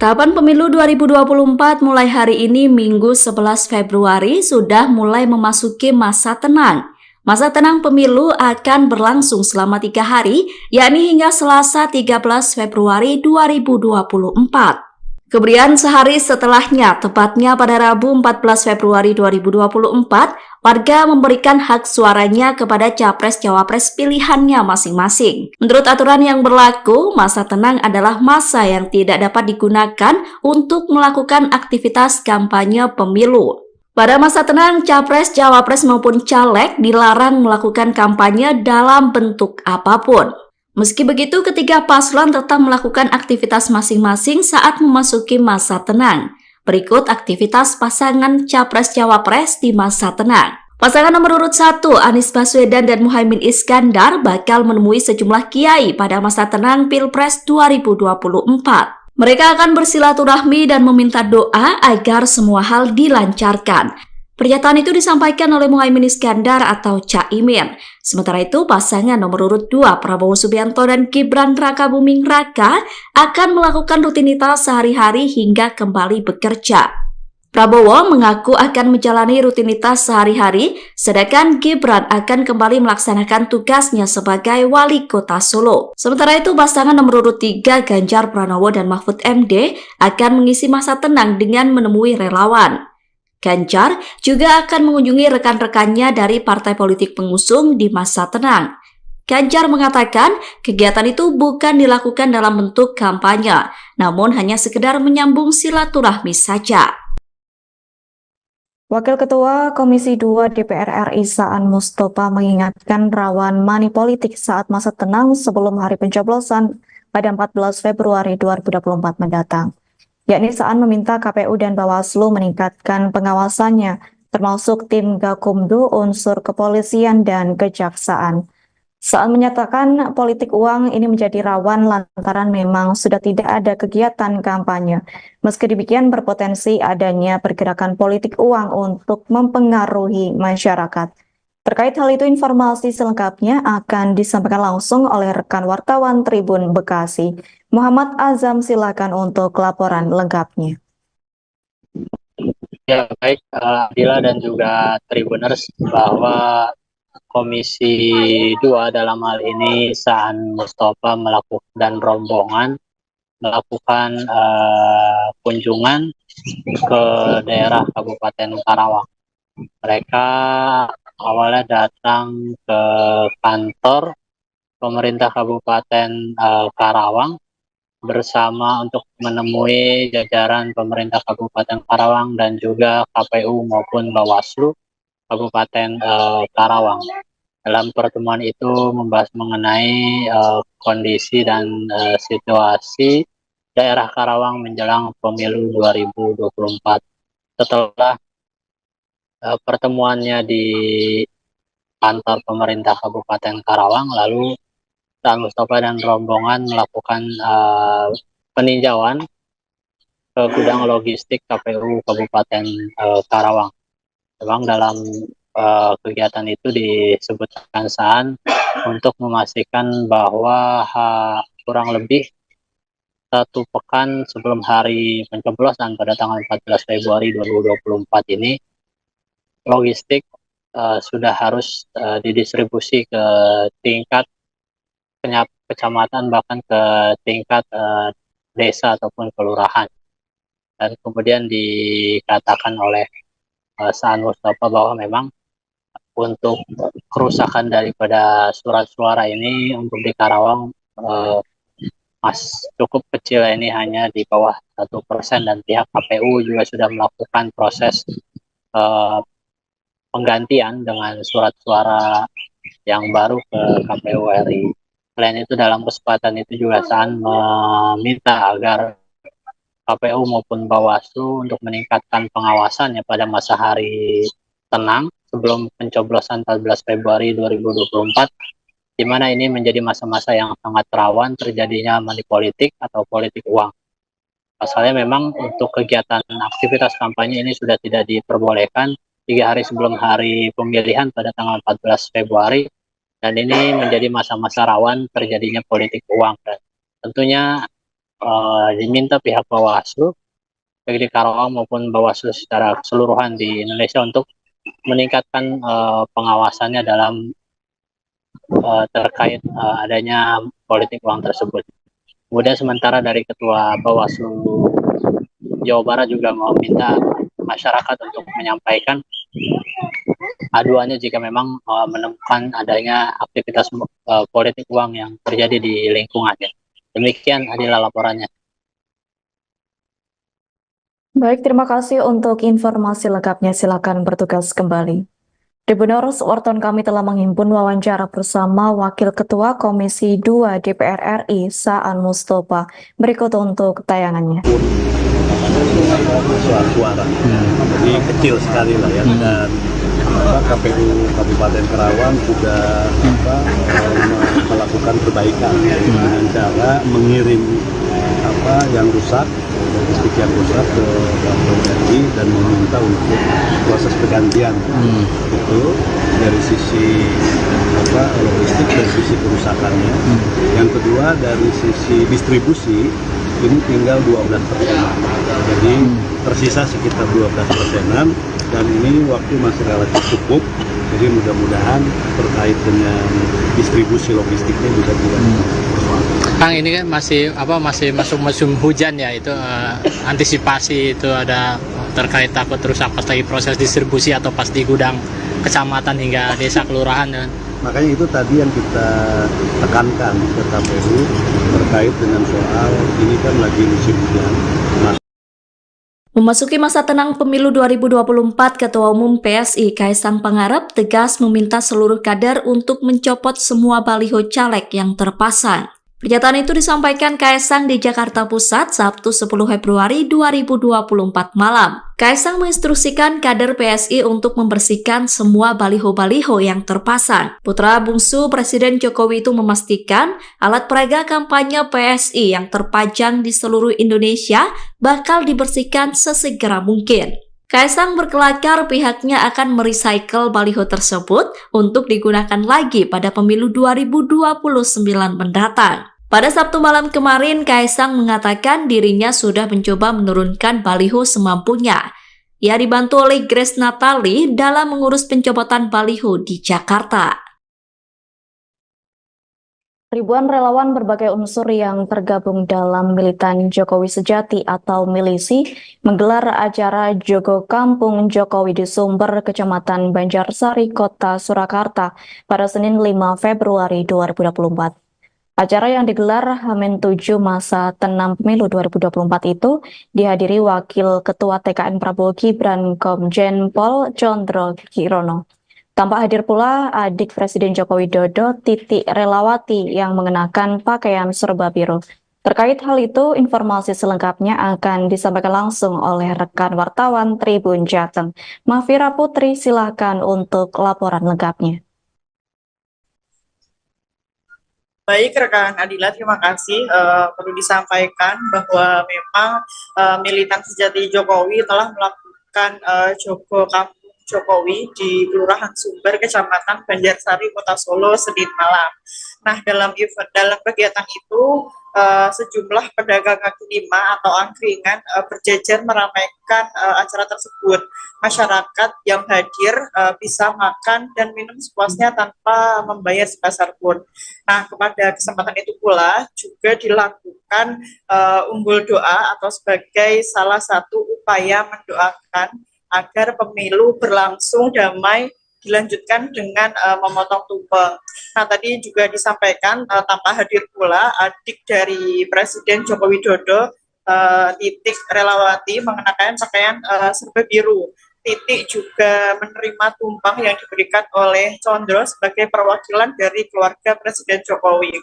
Tahapan pemilu 2024 mulai hari ini Minggu 11 Februari sudah mulai memasuki masa tenang. Masa tenang pemilu akan berlangsung selama 3 hari, yakni hingga Selasa 13 Februari 2024. Kemudian sehari setelahnya, tepatnya pada Rabu 14 Februari 2024, warga memberikan hak suaranya kepada capres-cawapres pilihannya masing-masing. Menurut aturan yang berlaku, masa tenang adalah masa yang tidak dapat digunakan untuk melakukan aktivitas kampanye pemilu. Pada masa tenang, capres-cawapres maupun caleg dilarang melakukan kampanye dalam bentuk apapun. Meski begitu, ketiga paslon tetap melakukan aktivitas masing-masing saat memasuki masa tenang. Berikut aktivitas pasangan capres-cawapres di masa tenang. Pasangan nomor urut 1, Anies Baswedan dan Muhaimin Iskandar bakal menemui sejumlah kiai pada masa tenang Pilpres 2024. Mereka akan bersilaturahmi dan meminta doa agar semua hal dilancarkan. Pernyataan itu disampaikan oleh Muhaimin Iskandar atau Caimin. Sementara itu, pasangan nomor urut 2 Prabowo Subianto dan Gibran Rakabuming Raka akan melakukan rutinitas sehari-hari hingga kembali bekerja. Prabowo mengaku akan menjalani rutinitas sehari-hari, sedangkan Gibran akan kembali melaksanakan tugasnya sebagai wali kota Solo. Sementara itu, pasangan nomor urut 3 Ganjar Pranowo dan Mahfud MD akan mengisi masa tenang dengan menemui relawan. Ganjar juga akan mengunjungi rekan-rekannya dari partai politik pengusung di masa tenang. Ganjar mengatakan kegiatan itu bukan dilakukan dalam bentuk kampanye, namun hanya sekedar menyambung silaturahmi saja. Wakil Ketua Komisi 2 DPR RI Saan Mustafa mengingatkan rawan money politik saat masa tenang sebelum hari pencoblosan pada 14 Februari 2024 mendatang. Yakni Saan meminta KPU dan Bawaslu meningkatkan pengawasannya, termasuk tim Gakumdu, unsur kepolisian, dan kejaksaan. Saan menyatakan politik uang ini menjadi rawan lantaran memang sudah tidak ada kegiatan kampanye. Meski demikian berpotensi adanya pergerakan politik uang untuk mempengaruhi masyarakat. Terkait hal itu, informasi selengkapnya akan disampaikan langsung oleh rekan wartawan Tribun Bekasi. Muhammad Azam, silakan untuk laporan lengkapnya. Ya, baik Adila dan juga Tribuners, bahwa Komisi 2 dalam hal ini Saan Mustafa melakukan dan rombongan melakukan kunjungan ke daerah Kabupaten Karawang. Mereka awalnya datang ke kantor pemerintah Kabupaten Karawang bersama untuk menemui jajaran pemerintah Kabupaten Karawang dan juga KPU maupun Bawaslu Kabupaten Karawang. Dalam pertemuan itu membahas mengenai kondisi dan situasi daerah Karawang menjelang pemilu 2024. Setelah pertemuannya di kantor pemerintah Kabupaten Karawang, lalu Saan Mustafa dan rombongan melakukan peninjauan ke gudang logistik KPU Kabupaten Karawang. Memang dalam kegiatan itu disebutkan Saan untuk memastikan bahwa kurang lebih 1 pekan sebelum hari pencoblosan pada tanggal 14 Februari 2024 ini, logistik sudah harus didistribusi ke tingkat kecamatan, bahkan ke tingkat desa ataupun kelurahan. Dan kemudian dikatakan oleh Saan Mustafa bahwa memang untuk kerusakan daripada surat suara ini untuk di Karawang cukup kecil, ini hanya di bawah 1%, dan pihak KPU juga sudah melakukan proses penggantian dengan surat suara yang baru ke KPU RI. Selain itu, dalam kesempatan itu juga Saan meminta agar KPU maupun Bawaslu untuk meningkatkan pengawasannya pada masa hari tenang sebelum pencoblosan 14 Februari 2024, di mana ini menjadi masa-masa yang sangat rawan terjadinya money politik atau politik uang. Pasalnya memang untuk kegiatan aktivitas kampanye ini sudah tidak diperbolehkan 3 hari sebelum hari pemilihan pada tanggal 14 Februari, dan ini menjadi masa-masa rawan terjadinya politik uang. Dan tentunya diminta pihak Bawaslu, baik di Karawang maupun Bawaslu secara keseluruhan di Indonesia untuk meningkatkan pengawasannya dalam terkait adanya politik uang tersebut. Kemudian sementara dari Ketua Bawaslu Jawa Barat juga meminta masyarakat untuk menyampaikan aduannya jika memang menemukan adanya aktivitas politik uang yang terjadi di lingkungannya. Demikian adalah laporannya. Baik, terima kasih untuk informasi lengkapnya. Silakan bertugas kembali. Tribuners, wartawan kami telah menghimpun wawancara bersama Wakil Ketua Komisi 2 DPR RI, Saan Mustopa. Berikut untuk tayangannya. Suara. Jadi kecil sekali lah ya. Dan KPU Kabupaten Karawang juga melakukan perbaikan dengan cara mengirim yang rusak, logistik yang rusak ke KPU RI dan meminta untuk proses pergantian. Itu dari sisi logistik, dari sisi kerusakannya. Yang kedua dari sisi distribusi ini tinggal 12%. Jadi tersisa sekitar 12%, dan ini waktu masih relatif cukup. Jadi mudah-mudahan terkait dengan distribusi logistiknya juga tidak persoalan. Kang, ini kan masih masuk musim hujan ya, itu antisipasi itu ada terkait takut rusak pas lagi proses distribusi atau pas di gudang kecamatan hingga desa kelurahan ya. Makanya itu tadi yang kita tekankan ke KPU terkait dengan soal ini kan lagi musim hujan. Memasuki masa tenang pemilu 2024, Ketua Umum PSI Kaisang Pangarep tegas meminta seluruh kader untuk mencopot semua baliho caleg yang terpasang. Pernyataan itu disampaikan Kaisang di Jakarta Pusat Sabtu 10 Februari 2024 malam. Kaisang menginstruksikan kader PSI untuk membersihkan semua baliho-baliho yang terpasang. Putra bungsu Presiden Jokowi itu memastikan alat peraga kampanye PSI yang terpajang di seluruh Indonesia bakal dibersihkan sesegera mungkin. Kaisang berkelakar pihaknya akan merecycle baliho tersebut untuk digunakan lagi pada pemilu 2029 mendatang. Pada Sabtu malam kemarin, Kaisang mengatakan dirinya sudah mencoba menurunkan baliho semampunya. Ia dibantu oleh Grace Natali dalam mengurus pencopotan baliho di Jakarta. Ribuan relawan berbagai unsur yang tergabung dalam Militan Jokowi Sejati atau Milisi menggelar acara Jogo Kampung Jokowi di Sumber, Kecamatan Banjarsari, Kota Surakarta pada Senin 5 Februari 2024. Acara yang digelar H-7 masa tenang pemilu 2024 itu dihadiri Wakil Ketua TKN Prabowo Gibran Komjen Pol Condro Kirono. Tampak hadir pula adik Presiden Joko Widodo, Titi Relawati, yang mengenakan pakaian serba biru. Terkait hal itu, informasi selengkapnya akan disampaikan langsung oleh rekan wartawan Tribun Jateng. Mafira Putri, silakan untuk laporan lengkapnya. Baik, rekan Adila, terima kasih. Perlu disampaikan bahwa memang militan sejati Jokowi telah melakukan Jogo Kampung Jokowi di Kelurahan Sumber, Kecamatan Banjarsari, Kota Solo, Senin malam. Nah, dalam kegiatan itu, sejumlah pedagang kaki lima atau angkringan berjejer meramaikan acara tersebut. Masyarakat yang hadir bisa makan dan minum sepuasnya tanpa membayar sebesar pun. Nah, kepada kesempatan itu pula juga dilakukan umbul doa atau sebagai salah satu upaya mendoakan agar pemilu berlangsung damai, dilanjutkan dengan memotong tumpeng. Nah, tadi juga disampaikan tanpa hadir pula adik dari Presiden Joko Widodo, Titik Relawati, mengenakan pakaian serba biru. Titik juga menerima tumpang yang diberikan oleh Condro sebagai perwakilan dari keluarga Presiden Jokowi.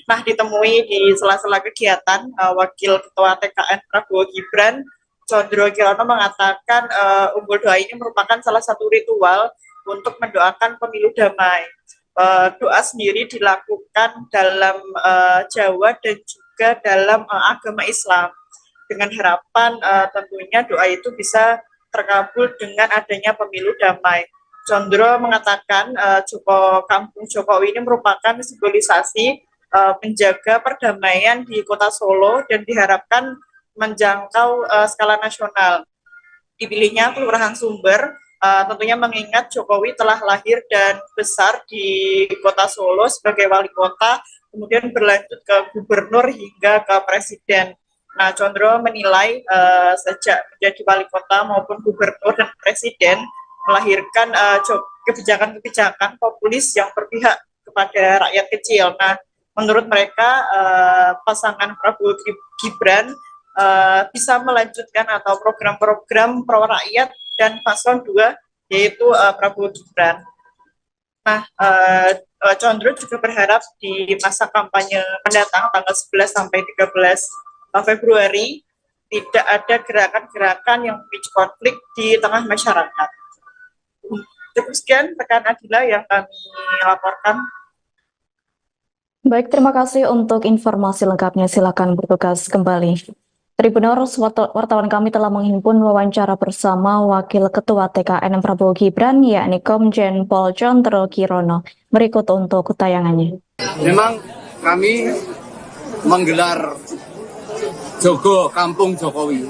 Nah, ditemui di sela-sela kegiatan, Wakil Ketua TKN Prabowo Gibran, Condro Kirono mengatakan Umbul Doa ini merupakan salah satu ritual untuk mendoakan pemilu damai. Doa sendiri dilakukan dalam Jawa dan juga dalam agama Islam, dengan harapan tentunya doa itu bisa terkabul dengan adanya pemilu damai. Condro mengatakan Kampung Jokowi ini merupakan simbolisasi menjaga perdamaian di kota Solo dan diharapkan menjangkau skala nasional. Dipilihnya Kelurahan Sumber tentunya mengingat Jokowi telah lahir dan besar di kota Solo sebagai wali kota, kemudian berlanjut ke gubernur hingga ke presiden. Nah, Condro menilai sejak menjadi wali kota maupun gubernur dan presiden melahirkan kebijakan-kebijakan populis yang berpihak kepada rakyat kecil. Nah, menurut mereka pasangan Prabowo Gibran bisa melanjutkan atau program-program pro rakyat dan paslon 2 yaitu Prabowo Gibran. Nah, Condro juga berharap di masa kampanye mendatang tanggal 11 sampai 13 Februari tidak ada gerakan-gerakan yang memicu konflik di tengah masyarakat. Cukup sekian rekan Adila yang kami laporkan. Baik, terima kasih untuk informasi lengkapnya. Silakan bertugas kembali. Tribuners, wartawan kami telah menghimpun wawancara bersama Wakil Ketua TKN Prabowo Gibran, yakni Komjen Pol Condro Kirono. Berikut untuk tayangannya. Memang kami menggelar Jogo Kampung Jokowi,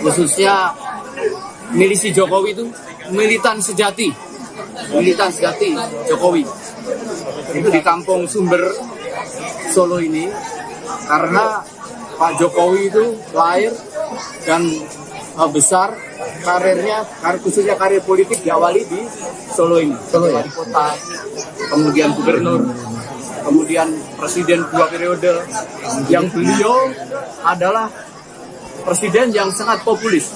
khususnya milisi Jokowi itu militan sejati Jokowi. Itu di Kampung Sumber Solo ini, karena Pak Jokowi itu lahir dan besar karirnya, khususnya karir politik diawali di Solo ini. Wali kota, kemudian gubernur, kemudian presiden 2 periode, yang beliau adalah presiden yang sangat populis,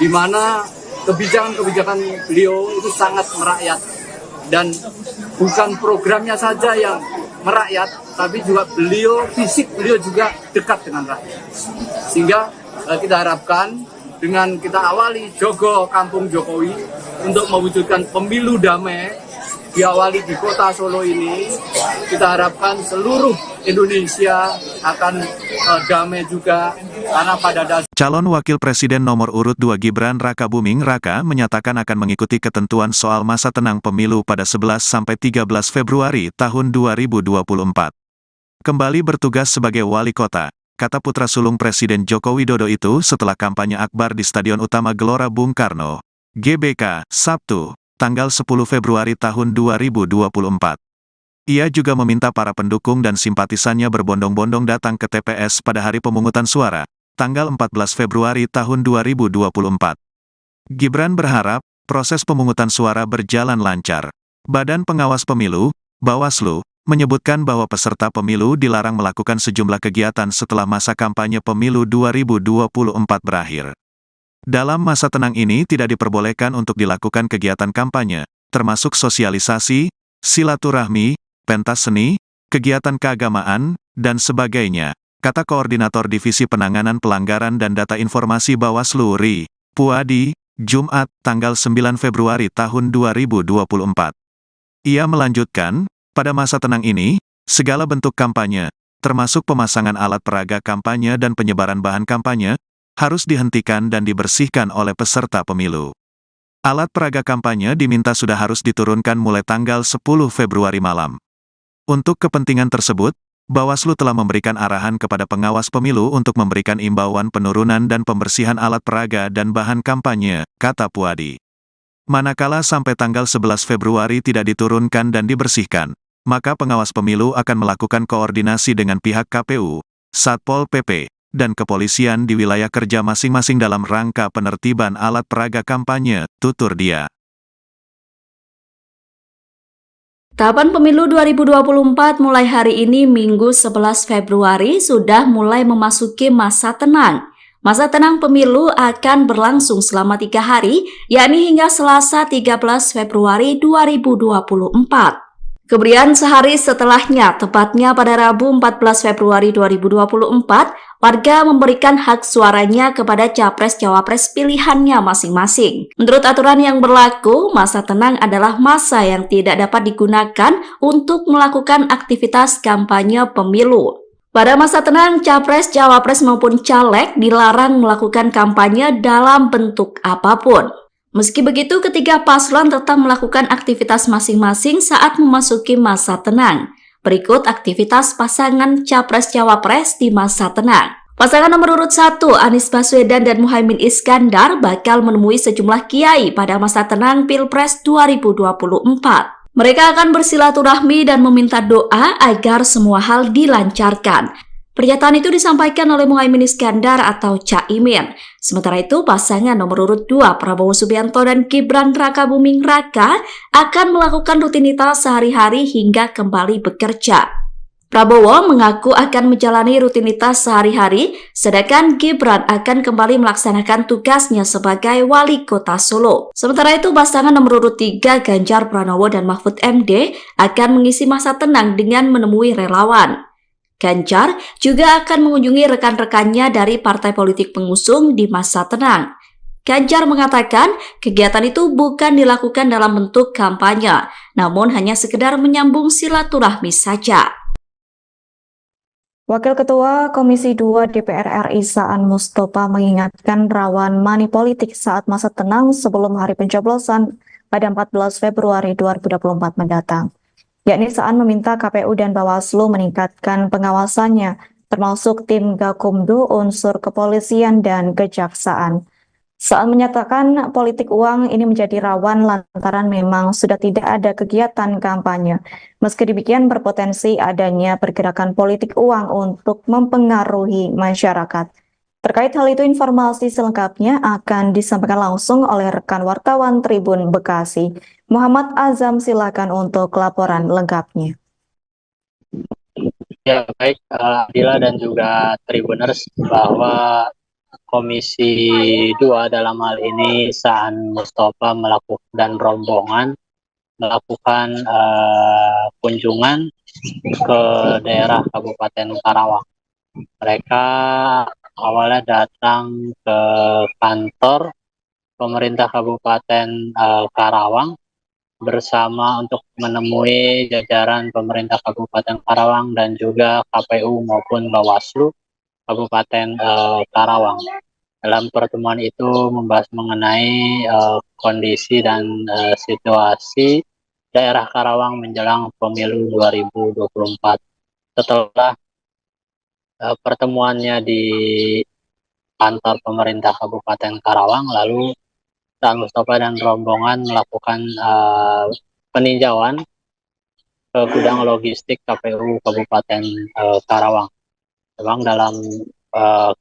di mana kebijakan-kebijakan beliau itu sangat merakyat, dan bukan programnya saja yang merakyat, tapi juga fisik beliau juga dekat dengan rakyat. Sehingga kita harapkan dengan kita awali Jogo Kampung Jokowi untuk mewujudkan pemilu damai, diawali di kota Solo ini, kita harapkan seluruh Indonesia akan damai juga, karena pada dasarnya Calon Wakil Presiden nomor urut 2 Gibran Rakabuming Raka menyatakan akan mengikuti ketentuan soal masa tenang pemilu pada 11-13 Februari tahun 2024. Kembali bertugas sebagai wali kota, kata putra sulung Presiden Joko Widodo itu setelah kampanye akbar di Stadion Utama Gelora Bung Karno, GBK, Sabtu, tanggal 10 Februari tahun 2024. Ia juga meminta para pendukung dan simpatisannya berbondong-bondong datang ke TPS pada hari pemungutan suara, tanggal 14 Februari tahun 2024. Gibran berharap proses pemungutan suara berjalan lancar. Badan Pengawas Pemilu, Bawaslu, menyebutkan bahwa peserta pemilu dilarang melakukan sejumlah kegiatan setelah masa kampanye pemilu 2024 berakhir. Dalam masa tenang ini tidak diperbolehkan untuk dilakukan kegiatan kampanye, termasuk sosialisasi, silaturahmi, pentas seni, kegiatan keagamaan, dan sebagainya, kata Koordinator Divisi Penanganan Pelanggaran dan Data Informasi Bawaslu Ri Puadi, Jumat, tanggal 9 Februari tahun 2024. Ia melanjutkan, pada masa tenang ini, segala bentuk kampanye, termasuk pemasangan alat peraga kampanye dan penyebaran bahan kampanye, harus dihentikan dan dibersihkan oleh peserta pemilu. Alat peraga kampanye diminta sudah harus diturunkan mulai tanggal 10 Februari malam. Untuk kepentingan tersebut, Bawaslu telah memberikan arahan kepada pengawas pemilu untuk memberikan imbauan penurunan dan pembersihan alat peraga dan bahan kampanye, kata Puadi. Manakala sampai tanggal 11 Februari tidak diturunkan dan dibersihkan, maka pengawas pemilu akan melakukan koordinasi dengan pihak KPU, Satpol PP, dan kepolisian di wilayah kerja masing-masing dalam rangka penertiban alat peraga kampanye, tutur dia. Tahapan pemilu 2024 mulai hari ini Minggu 11 Februari sudah mulai memasuki masa tenang. Masa tenang pemilu akan berlangsung selama 3 hari, yakni hingga Selasa 13 Februari 2024. Kemudian sehari setelahnya, tepatnya pada Rabu 14 Februari 2024, warga memberikan hak suaranya kepada capres-cawapres pilihannya masing-masing. Menurut aturan yang berlaku, masa tenang adalah masa yang tidak dapat digunakan untuk melakukan aktivitas kampanye pemilu. Pada masa tenang, capres, cawapres maupun caleg dilarang melakukan kampanye dalam bentuk apapun. Meski begitu, ketiga paslon tetap melakukan aktivitas masing-masing saat memasuki masa tenang. Berikut aktivitas pasangan capres-cawapres di masa tenang. Pasangan nomor urut 1, Anies Baswedan dan Muhaimin Iskandar bakal menemui sejumlah kiai pada masa tenang Pilpres 2024. Mereka akan bersilaturahmi dan meminta doa agar semua hal dilancarkan. Pernyataan itu disampaikan oleh Muhaimin Iskandar atau Caimin. Sementara itu, pasangan nomor urut 2 Prabowo Subianto dan Gibran Rakabuming Raka akan melakukan rutinitas sehari-hari hingga kembali bekerja. Prabowo mengaku akan menjalani rutinitas sehari-hari, sedangkan Gibran akan kembali melaksanakan tugasnya sebagai wali kota Solo. Sementara itu, pasangan nomor urut 3 Ganjar Pranowo dan Mahfud MD akan mengisi masa tenang dengan menemui relawan. Ganjar juga akan mengunjungi rekan-rekannya dari partai politik pengusung di masa tenang. Ganjar mengatakan kegiatan itu bukan dilakukan dalam bentuk kampanye, namun hanya sekedar menyambung silaturahmi saja. Wakil Ketua Komisi 2 DPR RI Saan Mustopha mengingatkan rawan money politik saat masa tenang sebelum hari pencoblosan pada 14 Februari 2024 mendatang. Yakni Saan meminta KPU dan Bawaslu meningkatkan pengawasannya, termasuk tim Gakumdu, unsur kepolisian, dan kejaksaan. Saan menyatakan politik uang ini menjadi rawan lantaran memang sudah tidak ada kegiatan kampanye. Meski demikian berpotensi adanya pergerakan politik uang untuk mempengaruhi masyarakat. Terkait hal itu, informasi selengkapnya akan disampaikan langsung oleh rekan wartawan Tribun Bekasi. Muhammad Azam, silakan untuk laporan lengkapnya. Ya, baik Adila dan juga Tribuners, bahwa Komisi 2 dalam hal ini Saan Mustopha dan rombongan melakukan kunjungan ke daerah Kabupaten Karawang. Mereka awalnya datang ke kantor pemerintah Kabupaten Karawang bersama untuk menemui jajaran pemerintah Kabupaten Karawang dan juga KPU maupun Bawaslu Kabupaten Karawang. Dalam pertemuan itu membahas mengenai kondisi dan situasi daerah Karawang menjelang pemilu 2024. Setelah pertemuannya di kantor pemerintah Kabupaten Karawang, lalu Saan Mustopha dan rombongan melakukan peninjauan ke gudang logistik KPU Kabupaten Karawang. Memang dalam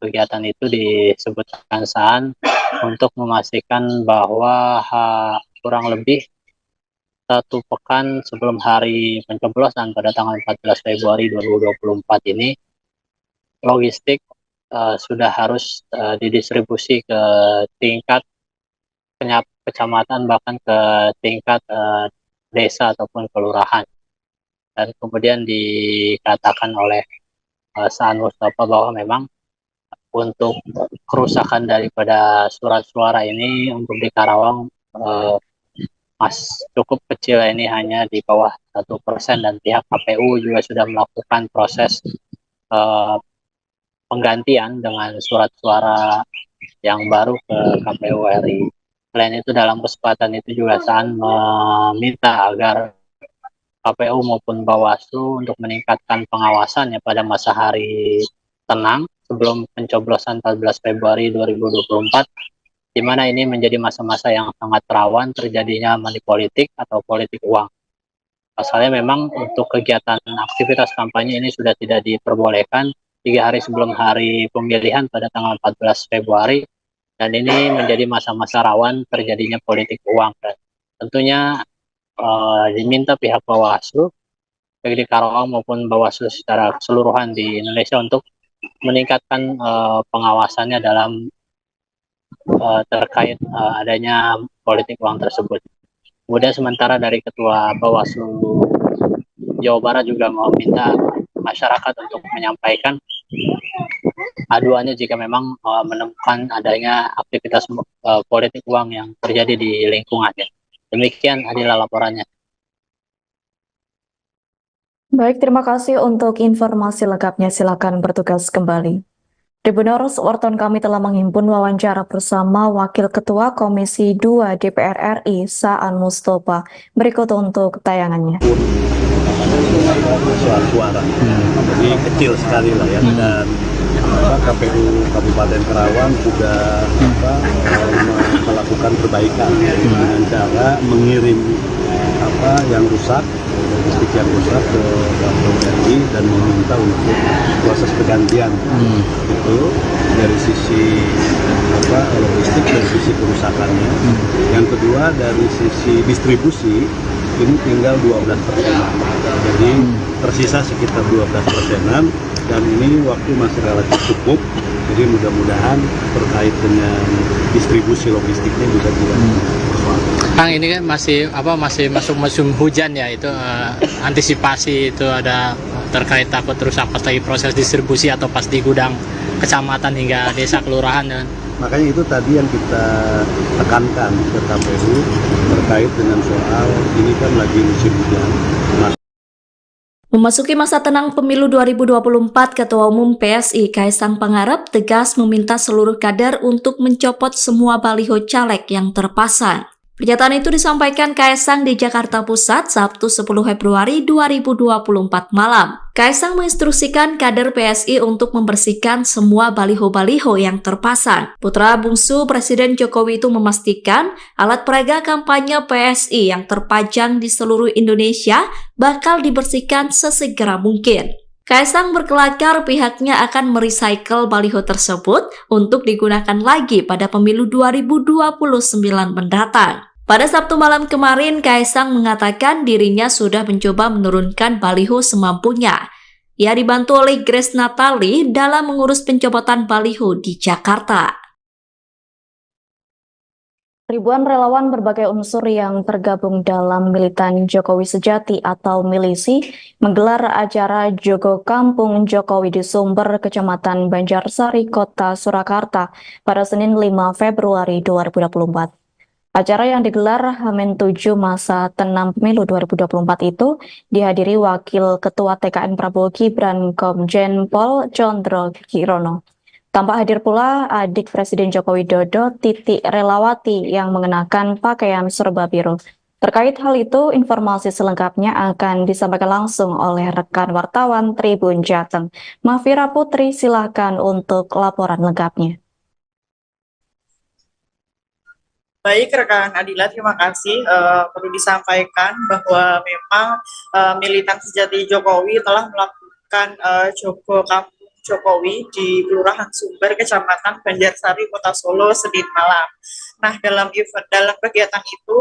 kegiatan itu disebutkan Saan untuk memastikan bahwa kurang lebih 1 pekan sebelum hari pencoblosan pada tanggal 14 Februari 2024 ini, logistik sudah harus didistribusi ke tingkat kecamatan, bahkan ke tingkat desa ataupun kelurahan. Dan kemudian dikatakan oleh Saan Mustopha bahwa memang untuk kerusakan daripada surat suara ini untuk di Karawang cukup kecil, ini hanya di bawah 1%, dan pihak KPU juga sudah melakukan proses penggantian dengan surat suara yang baru ke KPU RI. Selain itu, dalam kesempatan itu juga Saan meminta agar KPU maupun Bawaslu untuk meningkatkan pengawasannya pada masa hari tenang sebelum pencoblosan 14 Februari 2024, di mana ini menjadi masa-masa yang sangat rawan terjadinya money politik atau politik uang. Pasalnya memang untuk kegiatan aktivitas kampanye ini sudah tidak diperbolehkan 3 hari sebelum hari pemilihan pada tanggal 14 Februari, dan ini menjadi masa-masa rawan terjadinya politik uang. Dan tentunya diminta pihak Bawaslu, baik di Karawang maupun Bawaslu secara keseluruhan di Indonesia, untuk meningkatkan pengawasannya dalam terkait adanya politik uang tersebut. Kemudian sementara dari Ketua Bawaslu Jawa Barat juga meminta masyarakat untuk menyampaikan aduannya jika memang menemukan adanya aktivitas politik uang yang terjadi di lingkungannya. Demikian adalah laporannya. Baik, terima kasih untuk informasi lengkapnya. Silakan bertugas kembali. Tribuners, wartawan kami telah menghimpun wawancara bersama Wakil Ketua Komisi 2 DPR RI, Saan Mustafa. Berikut untuk tayangannya. Suara, jadi kecil sekali lah ya. Dan KPU Kabupaten Karawang juga melakukan perbaikan dengan cara mengirim yang rusak, logistik yang rusak ke KPU RI dan meminta untuk proses pergantian. Itu dari sisi logistik, dari sisi kerusakannya. Yang kedua dari sisi distribusi ini tinggal 12%. Jadi tersisa sekitar 12%, dan ini waktu masih relatif cukup. Jadi mudah-mudahan terkait dengan distribusi logistiknya juga tidak bersoal. Kang, ini kan masih masuk musim hujan ya, itu antisipasi itu ada terkait takut rusak pas lagi proses distribusi atau pas di gudang kecamatan hingga desa kelurahan ya. Makanya itu tadi yang kita tekankan ke KPU terkait dengan soal ini kan lagi musim hujan. Memasuki masa tenang pemilu 2024, Ketua Umum PSI Kaisang Pangarep tegas meminta seluruh kader untuk mencopot semua baliho caleg yang terpasang. Pernyataan itu disampaikan Kaisang di Jakarta Pusat Sabtu 10 Februari 2024 malam. Kaisang menginstruksikan kader PSI untuk membersihkan semua baliho-baliho yang terpasang. Putra bungsu Presiden Jokowi itu memastikan alat peraga kampanye PSI yang terpajang di seluruh Indonesia bakal dibersihkan sesegera mungkin. Kaisang berkelakar pihaknya akan merecycle baliho tersebut untuk digunakan lagi pada pemilu 2029 mendatang. Pada Sabtu malam kemarin, Kaisang mengatakan dirinya sudah mencoba menurunkan baliho semampunya. Ia dibantu oleh Grace Natali dalam mengurus pencopotan baliho di Jakarta. Ribuan relawan berbagai unsur yang tergabung dalam militan Jokowi Sejati atau milisi menggelar acara Jogo Kampung Jokowi di Sumber, Kecamatan Banjarsari, Kota Surakarta pada Senin 5 Februari 2024. Acara yang digelar H-7 masa tenang pemilu 2024 itu dihadiri Wakil Ketua TKN Prabowo Gibran Komjen Pol Condro Kirono. Tampak hadir pula adik Presiden Joko Widodo, Titi Relawati, yang mengenakan pakaian serba biru. Terkait hal itu, informasi selengkapnya akan disampaikan langsung oleh rekan wartawan Tribun Jateng. Mafira Putri, silakan untuk laporan lengkapnya. Baik, rekan Adila, terima kasih. Perlu disampaikan bahwa memang militan sejati Jokowi telah melakukan Jogo Kampung Jokowi di Kelurahan Sumber, Kecamatan Banjarsari, Kota Solo, Senin malam. Nah, dalam kegiatan itu,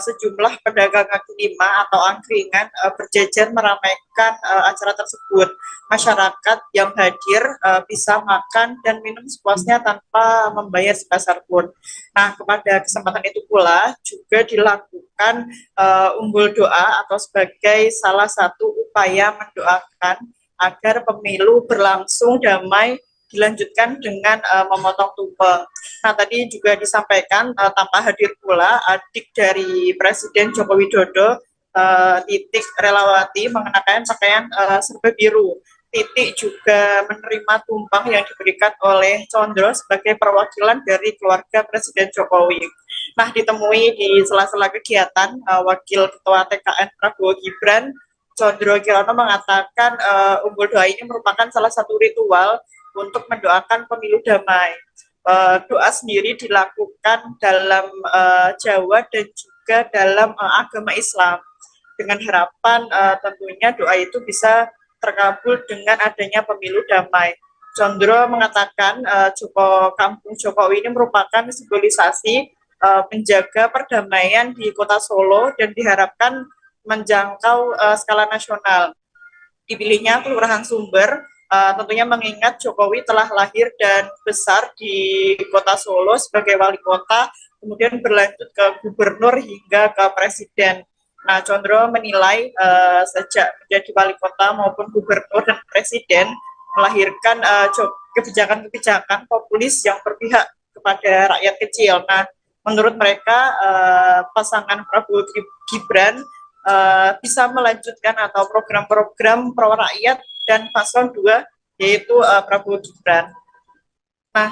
sejumlah pedagang kaki lima atau angkringan berjajar meramaikan acara tersebut. Masyarakat yang hadir bisa makan dan minum sepuasnya tanpa membayar sebesar pun. Nah, pada kesempatan itu pula juga dilakukan umbul doa atau sebagai salah satu upaya mendoakan agar pemilu berlangsung damai, dilanjutkan dengan memotong tumpeng. Nah, tadi juga disampaikan tanpa hadir pula adik dari Presiden Joko Widodo, Titik Relawati, mengenakan pakaian serba biru. Titik juga menerima tumpeng yang diberikan oleh Condro sebagai perwakilan dari keluarga Presiden Jokowi. Nah, ditemui di sela-sela kegiatan, Wakil Ketua TKN Prabowo Gibran Condro Kirono mengatakan umbul doa ini merupakan salah satu ritual untuk mendoakan pemilu damai. Doa sendiri dilakukan dalam Jawa dan juga dalam agama Islam, dengan harapan tentunya doa itu bisa terkabul dengan adanya pemilu damai. Condro mengatakan Jogo Kampung Jokowi ini merupakan simbolisasi menjaga perdamaian di Kota Solo dan diharapkan menjangkau skala nasional. Dipilihnya Kelurahan Sumber tentunya mengingat Jokowi telah lahir dan besar di kota Solo sebagai wali kota, kemudian berlanjut ke gubernur hingga ke presiden. Nah, Condro menilai sejak menjadi wali kota maupun gubernur dan presiden melahirkan kebijakan-kebijakan populis yang berpihak kepada rakyat kecil. Nah, menurut mereka pasangan Prabowo Gibran bisa melanjutkan atau program-program pro rakyat dan paslon 2 yaitu Prabowo Gibran. Nah,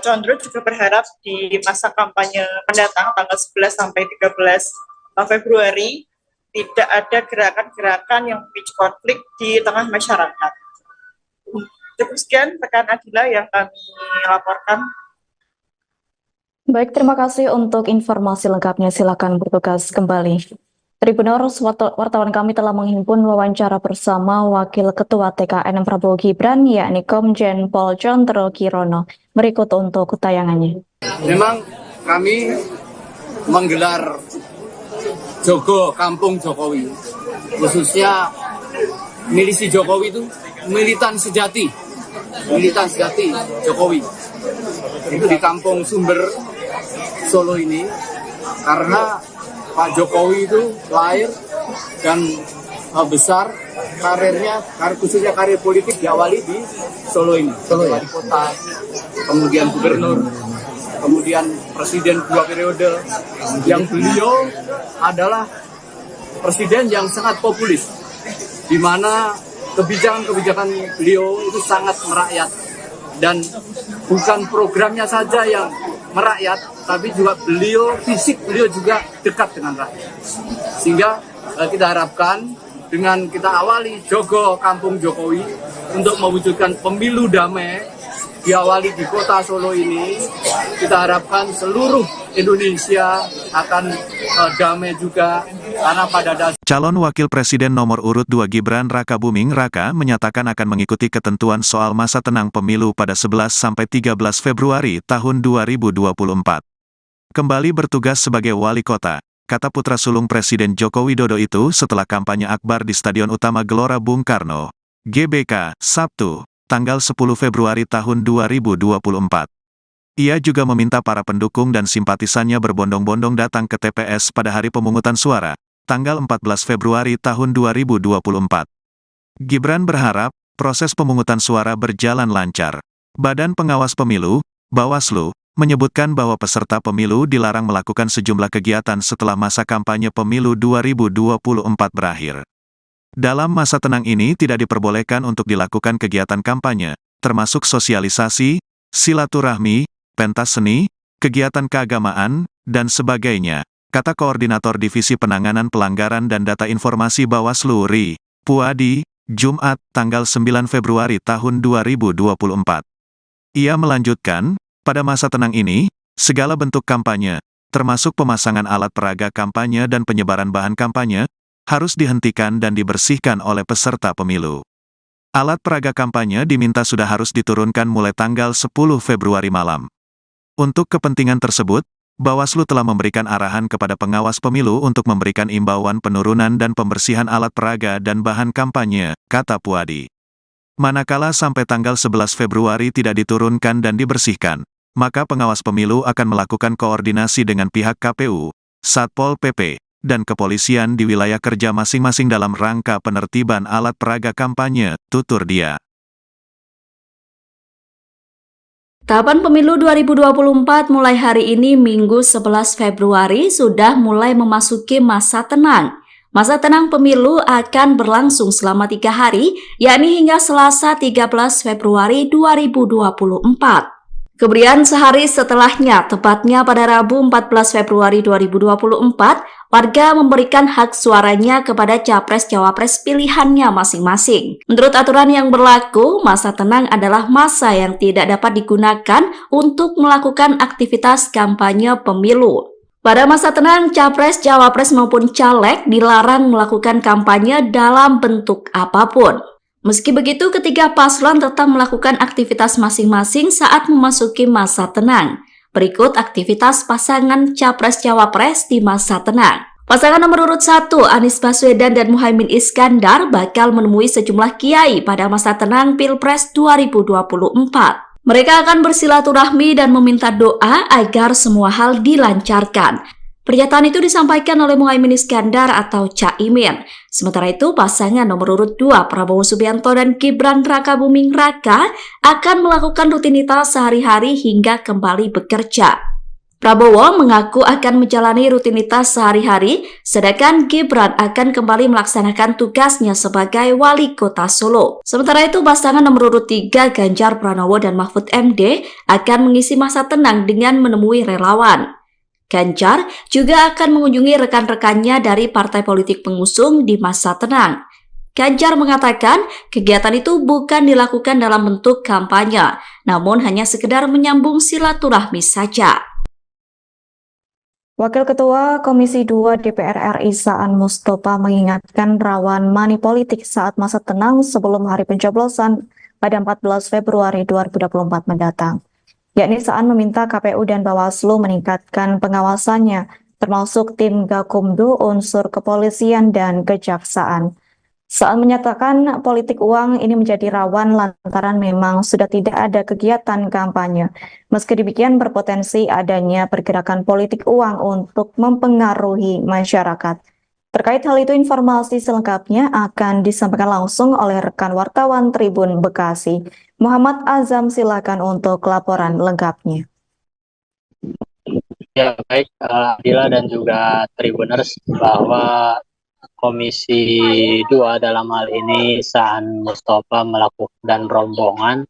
Condro juga berharap di masa kampanye mendatang tanggal 11 sampai 13 Februari tidak ada gerakan-gerakan yang memicu konflik di tengah masyarakat. Cukup sekian rekan Adila yang kami laporkan. Baik, terima kasih untuk informasi lengkapnya. Silakan bertugas kembali. Tribuners, wartawan kami telah menghimpun wawancara bersama Wakil Ketua TKN Prabowo Gibran, yakni Komjen Pol Condro Kirono. Berikut untuk tayangannya. Memang kami menggelar Jogo Kampung Jokowi, khususnya milisi Jokowi itu militan sejati Jokowi. Itu di Kampung Sumber Solo ini, karena Pak Jokowi itu lahir dan besar karirnya, khususnya karir politik diawali di Solo ini. Wali kota, kemudian gubernur, kemudian presiden 2 periode, yang beliau adalah presiden yang sangat populis, di mana kebijakan-kebijakan beliau itu sangat merakyat, dan bukan programnya saja yang merakyat, tapi juga fisik beliau juga dekat dengan rakyat. Sehingga kita harapkan dengan kita awali Jogo Kampung Jokowi untuk mewujudkan pemilu damai, diawali di kota Solo ini, kita harapkan seluruh Indonesia akan damai juga, karena pada dasarnya Calon Wakil Presiden nomor urut 2 Gibran Rakabuming Raka menyatakan akan mengikuti ketentuan soal masa tenang pemilu pada 11 sampai 13 Februari tahun 2024. Kembali bertugas sebagai wali kota, kata putra sulung Presiden Joko Widodo itu setelah kampanye akbar di Stadion Utama Gelora Bung Karno, GBK, Sabtu, tanggal 10 Februari tahun 2024. Ia juga meminta para pendukung dan simpatisannya berbondong-bondong datang ke TPS pada hari pemungutan suara, tanggal 14 Februari tahun 2024. Gibran berharap proses pemungutan suara berjalan lancar. Badan Pengawas Pemilu, Bawaslu, menyebutkan bahwa peserta pemilu dilarang melakukan sejumlah kegiatan setelah masa kampanye pemilu 2024 berakhir. Dalam masa tenang ini tidak diperbolehkan untuk dilakukan kegiatan kampanye, termasuk sosialisasi, silaturahmi, pentas seni, kegiatan keagamaan, dan sebagainya, kata Koordinator Divisi Penanganan Pelanggaran dan Data Informasi Bawaslu Ri Puadi, Jumat, tanggal 9 Februari tahun 2024. Ia melanjutkan, pada masa tenang ini, segala bentuk kampanye, termasuk pemasangan alat peraga kampanye dan penyebaran bahan kampanye, harus dihentikan dan dibersihkan oleh peserta pemilu. Alat peraga kampanye diminta sudah harus diturunkan mulai tanggal 10 Februari malam. Untuk kepentingan tersebut, Bawaslu telah memberikan arahan kepada pengawas pemilu untuk memberikan imbauan penurunan dan pembersihan alat peraga dan bahan kampanye, kata Puadi. Manakala sampai tanggal 11 Februari tidak diturunkan dan dibersihkan, maka pengawas pemilu akan melakukan koordinasi dengan pihak KPU, Satpol PP, dan kepolisian di wilayah kerja masing-masing dalam rangka penertiban alat peraga kampanye, tutur dia. Tahapan pemilu 2024 mulai hari ini Minggu 11 Februari sudah mulai memasuki masa tenang. Masa tenang pemilu akan berlangsung selama 3 hari, yakni hingga Selasa 13 Februari 2024. Kemudian sehari setelahnya, tepatnya pada Rabu 14 Februari 2024, warga memberikan hak suaranya kepada capres-cawapres pilihannya masing-masing. Menurut aturan yang berlaku, masa tenang adalah masa yang tidak dapat digunakan untuk melakukan aktivitas kampanye pemilu. Pada masa tenang, capres-cawapres maupun caleg dilarang melakukan kampanye dalam bentuk apapun. Meski begitu, ketiga paslon tetap melakukan aktivitas masing-masing saat memasuki masa tenang. Berikut aktivitas pasangan capres-cawapres di masa tenang. Pasangan nomor urut 1, Anies Baswedan dan Muhaimin Iskandar bakal menemui sejumlah kiai pada masa tenang Pilpres 2024. Mereka akan bersilaturahmi dan meminta doa agar semua hal dilancarkan. Pernyataan itu disampaikan oleh Muhaimin Iskandar atau Caimin. Sementara itu, pasangan nomor urut 2, Prabowo Subianto dan Gibran Rakabuming Raka akan melakukan rutinitas sehari-hari hingga kembali bekerja. Prabowo mengaku akan menjalani rutinitas sehari-hari, sedangkan Gibran akan kembali melaksanakan tugasnya sebagai wali kota Solo. Sementara itu, pasangan nomor urut 3, Ganjar Pranowo dan Mahfud MD akan mengisi masa tenang dengan menemui relawan. Ganjar juga akan mengunjungi rekan-rekannya dari partai politik pengusung di masa tenang. Ganjar mengatakan kegiatan itu bukan dilakukan dalam bentuk kampanye, namun hanya sekedar menyambung silaturahmi saja. Wakil Ketua Komisi 2 DPR RI Saan Mustopha mengingatkan rawan money politik saat masa tenang sebelum hari pencoblosan pada 14 Februari 2024 mendatang. Yakni Saan meminta KPU dan Bawaslu meningkatkan pengawasannya, termasuk tim Gakumdu, unsur kepolisian, dan kejaksaan. Saan menyatakan politik uang ini menjadi rawan lantaran memang sudah tidak ada kegiatan kampanye. Meski demikian berpotensi adanya pergerakan politik uang untuk mempengaruhi masyarakat. Terkait hal itu, informasi selengkapnya akan disampaikan langsung oleh rekan wartawan Tribun Bekasi. Muhammad Azam, silakan untuk laporan lengkapnya. Ya, baik Adila dan juga Tribuners, bahwa Komisi 2 dalam hal ini Saan Mustopha melakukan dan rombongan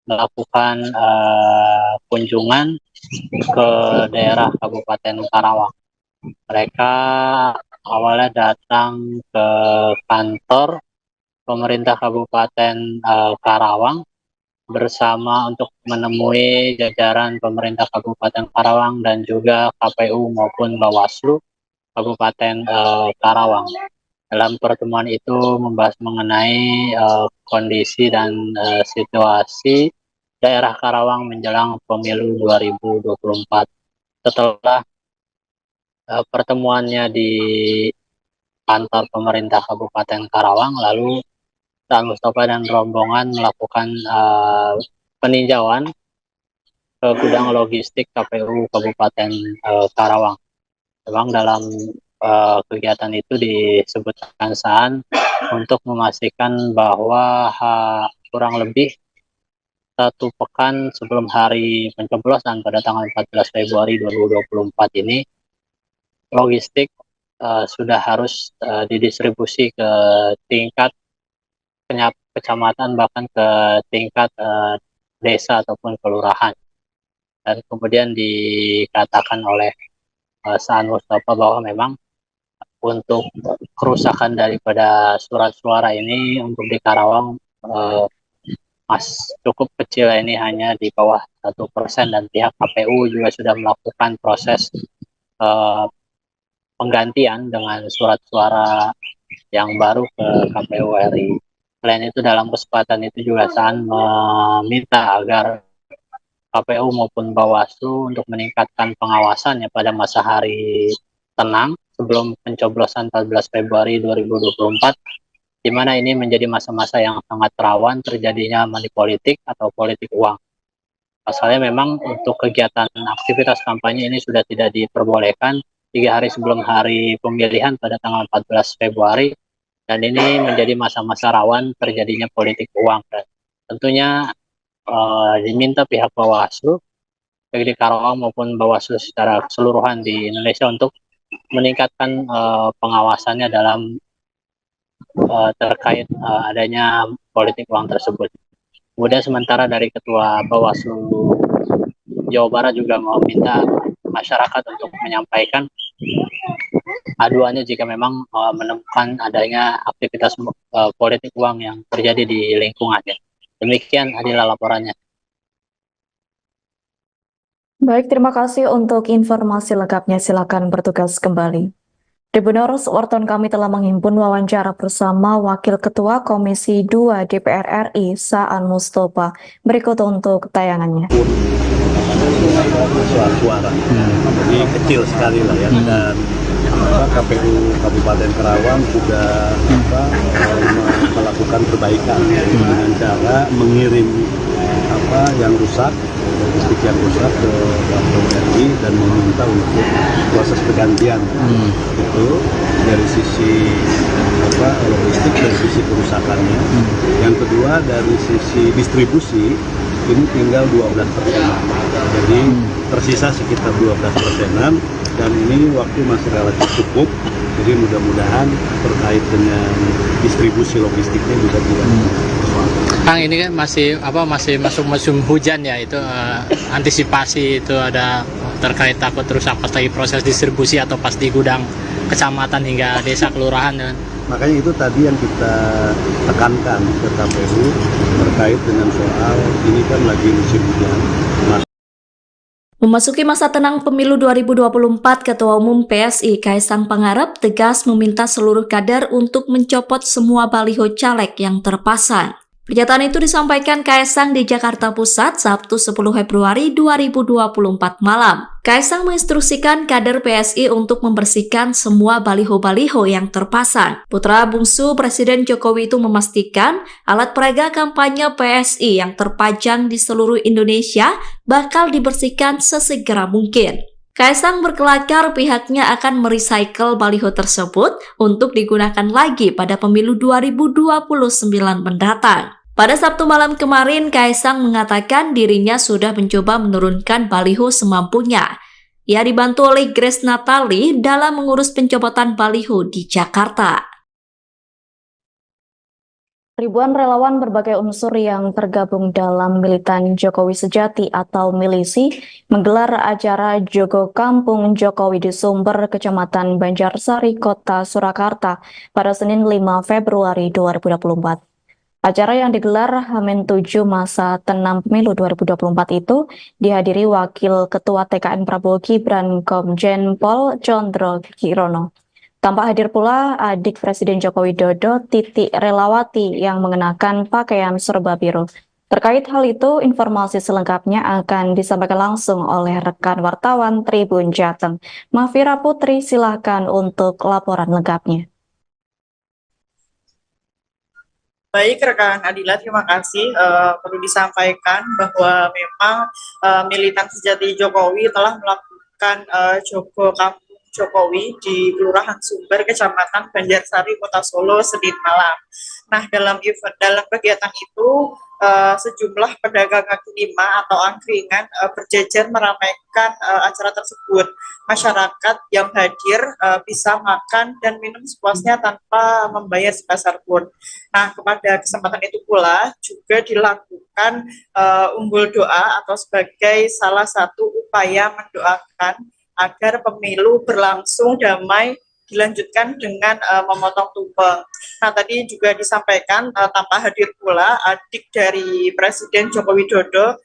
melakukan kunjungan ke daerah Kabupaten Karawang. Mereka awalnya datang ke kantor pemerintah Kabupaten Karawang bersama untuk menemui jajaran pemerintah Kabupaten Karawang dan juga KPU maupun Bawaslu Kabupaten Karawang. Dalam pertemuan itu membahas mengenai kondisi dan situasi daerah Karawang menjelang pemilu 2024. Setelah pertemuannya di kantor pemerintah Kabupaten Karawang, lalu Saan Mustopha dan rombongan melakukan peninjauan ke gudang logistik KPU Kabupaten Karawang. Memang dalam kegiatan itu disebutkan Saan untuk memastikan bahwa kurang lebih 1 pekan sebelum hari pencoblosan pada tanggal 14 Februari 2024 ini, logistik sudah harus didistribusi ke tingkat kecamatan, bahkan ke tingkat desa ataupun kelurahan. Dan kemudian dikatakan oleh Saan Mustopha bahwa memang untuk kerusakan daripada surat suara ini untuk di Karawang cukup kecil, ini hanya di bawah 1%, dan pihak KPU juga sudah melakukan proses penggantian dengan surat suara yang baru ke KPU RI. Selain itu, dalam kesempatan itu juga Saan meminta agar KPU maupun Bawaslu untuk meningkatkan pengawasannya pada masa hari tenang sebelum pencoblosan 14 Februari 2024, di mana ini menjadi masa-masa yang sangat rawan terjadinya money politik atau politik uang. Pasalnya memang untuk kegiatan aktivitas kampanye ini sudah tidak diperbolehkan 3 hari sebelum hari pemilihan pada tanggal 14 Februari, dan ini menjadi masa-masa rawan terjadinya politik uang. Dan tentunya diminta pihak Bawaslu, baik di Karawang maupun Bawaslu secara keseluruhan di Indonesia, untuk meningkatkan pengawasannya dalam terkait adanya politik uang tersebut. Kemudian sementara dari Ketua Bawaslu Jawa Barat juga meminta masyarakat untuk menyampaikan aduannya jika memang menemukan adanya aktivitas politik uang yang terjadi di lingkungannya. Demikian adalah laporannya. Baik, terima kasih untuk informasi lengkapnya. Silakan bertugas kembali. Tribuners, wartawan kami telah menghimpun wawancara bersama Wakil Ketua Komisi 2 DPR RI Saan Mustopha. Berikut untuk tayangannya. Suara, jadi kecil sekali lah ya, dan KPU Kabupaten Karawang sudah melakukan perbaikan dengan cara mengirim yang rusak, logistik yang rusak ke KPU RI dan meminta untuk proses pergantian. Itu dari sisi logistik, dari sisi kerusakannya. Yang kedua dari sisi distribusi ini tinggal 12%. Jadi tersisa sekitar 12%, dan ini waktu masih relatif cukup. Jadi mudah-mudahan terkait dengan distribusi logistiknya juga tidak soal. Kang, ini kan masih masuk musim hujan ya, itu antisipasi itu ada terkait takut rusak pas lagi proses distribusi atau pas di gudang kecamatan hingga desa kelurahan ya. Makanya itu tadi yang kita tekankan ke KPU terkait dengan soal ini kan lagi musim hujan. Memasuki masa tenang pemilu 2024, Ketua Umum PSI Kaisang Pangarep tegas meminta seluruh kader untuk mencopot semua baliho caleg yang terpasang. Pernyataan itu disampaikan Kaisang di Jakarta Pusat Sabtu 10 Februari 2024 malam. Kaisang menginstruksikan kader PSI untuk membersihkan semua baliho-baliho yang terpasang. Putra bungsu Presiden Jokowi itu memastikan alat peraga kampanye PSI yang terpajang di seluruh Indonesia bakal dibersihkan sesegera mungkin. Kaisang berkelakar pihaknya akan merecycle baliho tersebut untuk digunakan lagi pada pemilu 2029 mendatang. Pada Sabtu malam kemarin, Kaisang mengatakan dirinya sudah mencoba menurunkan baliho semampunya. Ia dibantu oleh Grace Natali dalam mengurus pencopotan baliho di Jakarta. Ribuan relawan berbagai unsur yang tergabung dalam Militan Jokowi Sejati atau Milisi menggelar acara Jogo Kampung Jokowi di Sumber, Kecamatan Banjarsari, Kota Surakarta pada Senin 5 Februari 2024. Acara yang digelar H-7 masa tenang pemilu 2024 itu dihadiri Wakil Ketua TKN Prabowo Gibran Komjen Pol Condro Kirono. Tampak hadir pula adik Presiden Joko Widodo, Titi Relawati, yang mengenakan pakaian serba biru. Terkait hal itu, informasi selengkapnya akan disampaikan langsung oleh rekan wartawan Tribun Jateng. Mafira Putri, silakan untuk laporan lengkapnya. Baik, rekan Adila, terima kasih. Perlu disampaikan bahwa memang militan sejati Jokowi telah melakukan Jogo Kampung Jokowi di Kelurahan Sumber, Kecamatan Banjarsari, Kota Solo, Senin malam. Nah, dalam kegiatan itu, sejumlah pedagang kaki lima atau angkringan berjejer meramaikan acara tersebut. Masyarakat yang hadir bisa makan dan minum sepuasnya tanpa membayar sebesar pun. Nah, pada kesempatan itu pula juga dilakukan umbul doa atau sebagai salah satu upaya mendoakan agar pemilu berlangsung damai dilanjutkan dengan memotong tumpeng. Nah, tadi juga disampaikan tanpa hadir pula adik dari Presiden Joko Widodo,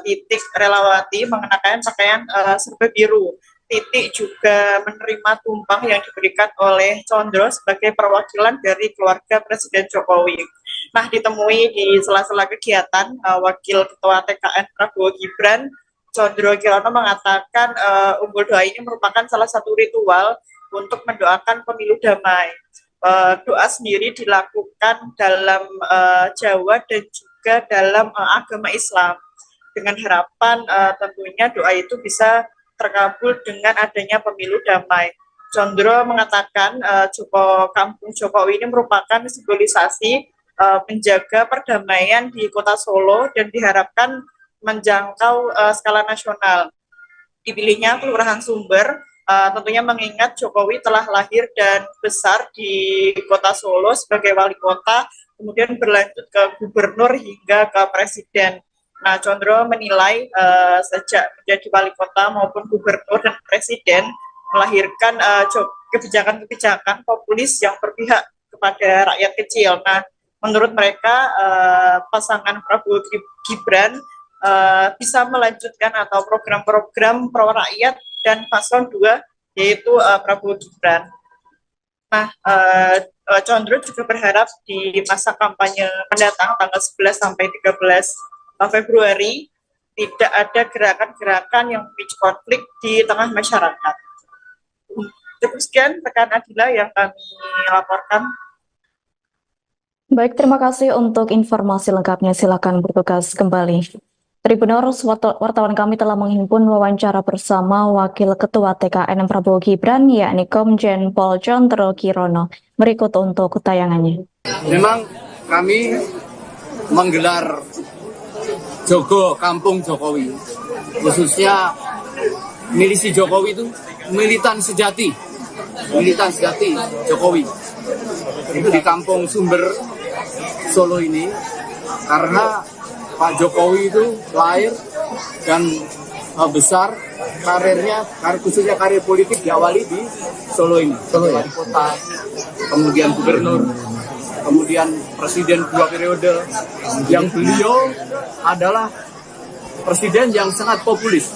Titik Relawati, mengenakan pakaian serba biru. Titik juga menerima tumpeng yang diberikan oleh Condro sebagai perwakilan dari keluarga Presiden Jokowi. Nah, ditemui di sela-sela kegiatan, Wakil Ketua TKN Prabowo Gibran Condro Kirono mengatakan umbul doa ini merupakan salah satu ritual untuk mendoakan pemilu damai. Doa sendiri dilakukan dalam Jawa dan juga dalam agama Islam, dengan harapan tentunya doa itu bisa terkabul dengan adanya pemilu damai. Condro mengatakan Jogo Kampung Jokowi ini merupakan simbolisasi menjaga perdamaian di Kota Solo dan diharapkan menjangkau skala nasional. Dipilihnya Kelurahan Sumber tentunya mengingat Jokowi telah lahir dan besar di Kota Solo sebagai wali kota, kemudian berlanjut ke gubernur hingga ke presiden. Nah, Condro menilai sejak menjadi wali kota maupun gubernur dan presiden melahirkan kebijakan-kebijakan populis yang berpihak kepada rakyat kecil. Nah, menurut mereka pasangan Prabowo Gibran bisa melanjutkan atau program-program pro rakyat dan paslon 2 yaitu Prabowo Gibran. Nah, Condro juga berharap di masa kampanye mendatang tanggal 11 sampai 13 Februari tidak ada gerakan-gerakan yang memicu konflik di tengah masyarakat. Cukup sekian rekan Adila yang kami laporkan. Baik, terima kasih untuk informasi lengkapnya. Silakan bertugas kembali. Tribuners, wartawan kami telah menghimpun wawancara bersama Wakil Ketua TKN Prabowo Gibran, yakni Komjen Pol Chondro Kirono. Berikut untuk tayangannya. Memang kami menggelar Jogo Kampung Jokowi, khususnya milisi Jokowi itu militan sejati Jokowi. Itu di Kampung Sumber Solo ini, karena Pak Jokowi itu lahir dan besar karirnya, khususnya karir politik diawali di Solo ini. Wali kota, kemudian gubernur, kemudian presiden 2 periode, yang beliau adalah presiden yang sangat populis,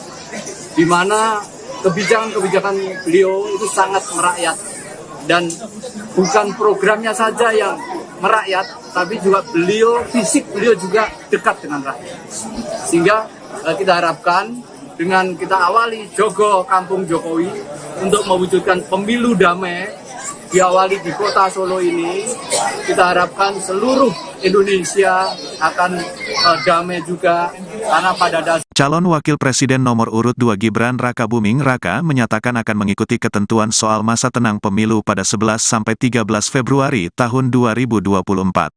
di mana kebijakan-kebijakan beliau itu sangat merakyat, dan bukan programnya saja yang merakyat, tapi juga fisik beliau juga dekat dengan rakyat. Sehingga kita harapkan dengan kita awali Jogo Kampung Jokowi untuk mewujudkan pemilu damai, diawali di kota Solo ini, kita harapkan seluruh Indonesia akan damai juga, karena pada dasarnya Calon Wakil Presiden nomor urut 2 Gibran Rakabuming Raka menyatakan akan mengikuti ketentuan soal masa tenang pemilu pada 11-13 Februari tahun 2024.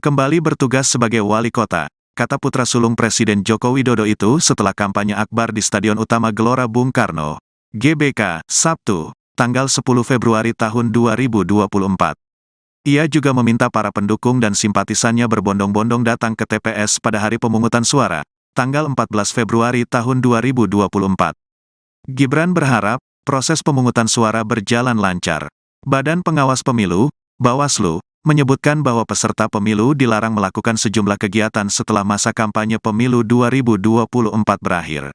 Kembali bertugas sebagai wali kota, kata putra sulung Presiden Joko Widodo itu setelah kampanye akbar di Stadion Utama Gelora Bung Karno, GBK, Sabtu, tanggal 10 Februari tahun 2024. Ia juga meminta para pendukung dan simpatisannya berbondong-bondong datang ke TPS pada hari pemungutan suara, tanggal 14 Februari tahun 2024. Gibran berharap proses pemungutan suara berjalan lancar. Badan Pengawas Pemilu, Bawaslu, menyebutkan bahwa peserta pemilu dilarang melakukan sejumlah kegiatan setelah masa kampanye pemilu 2024 berakhir.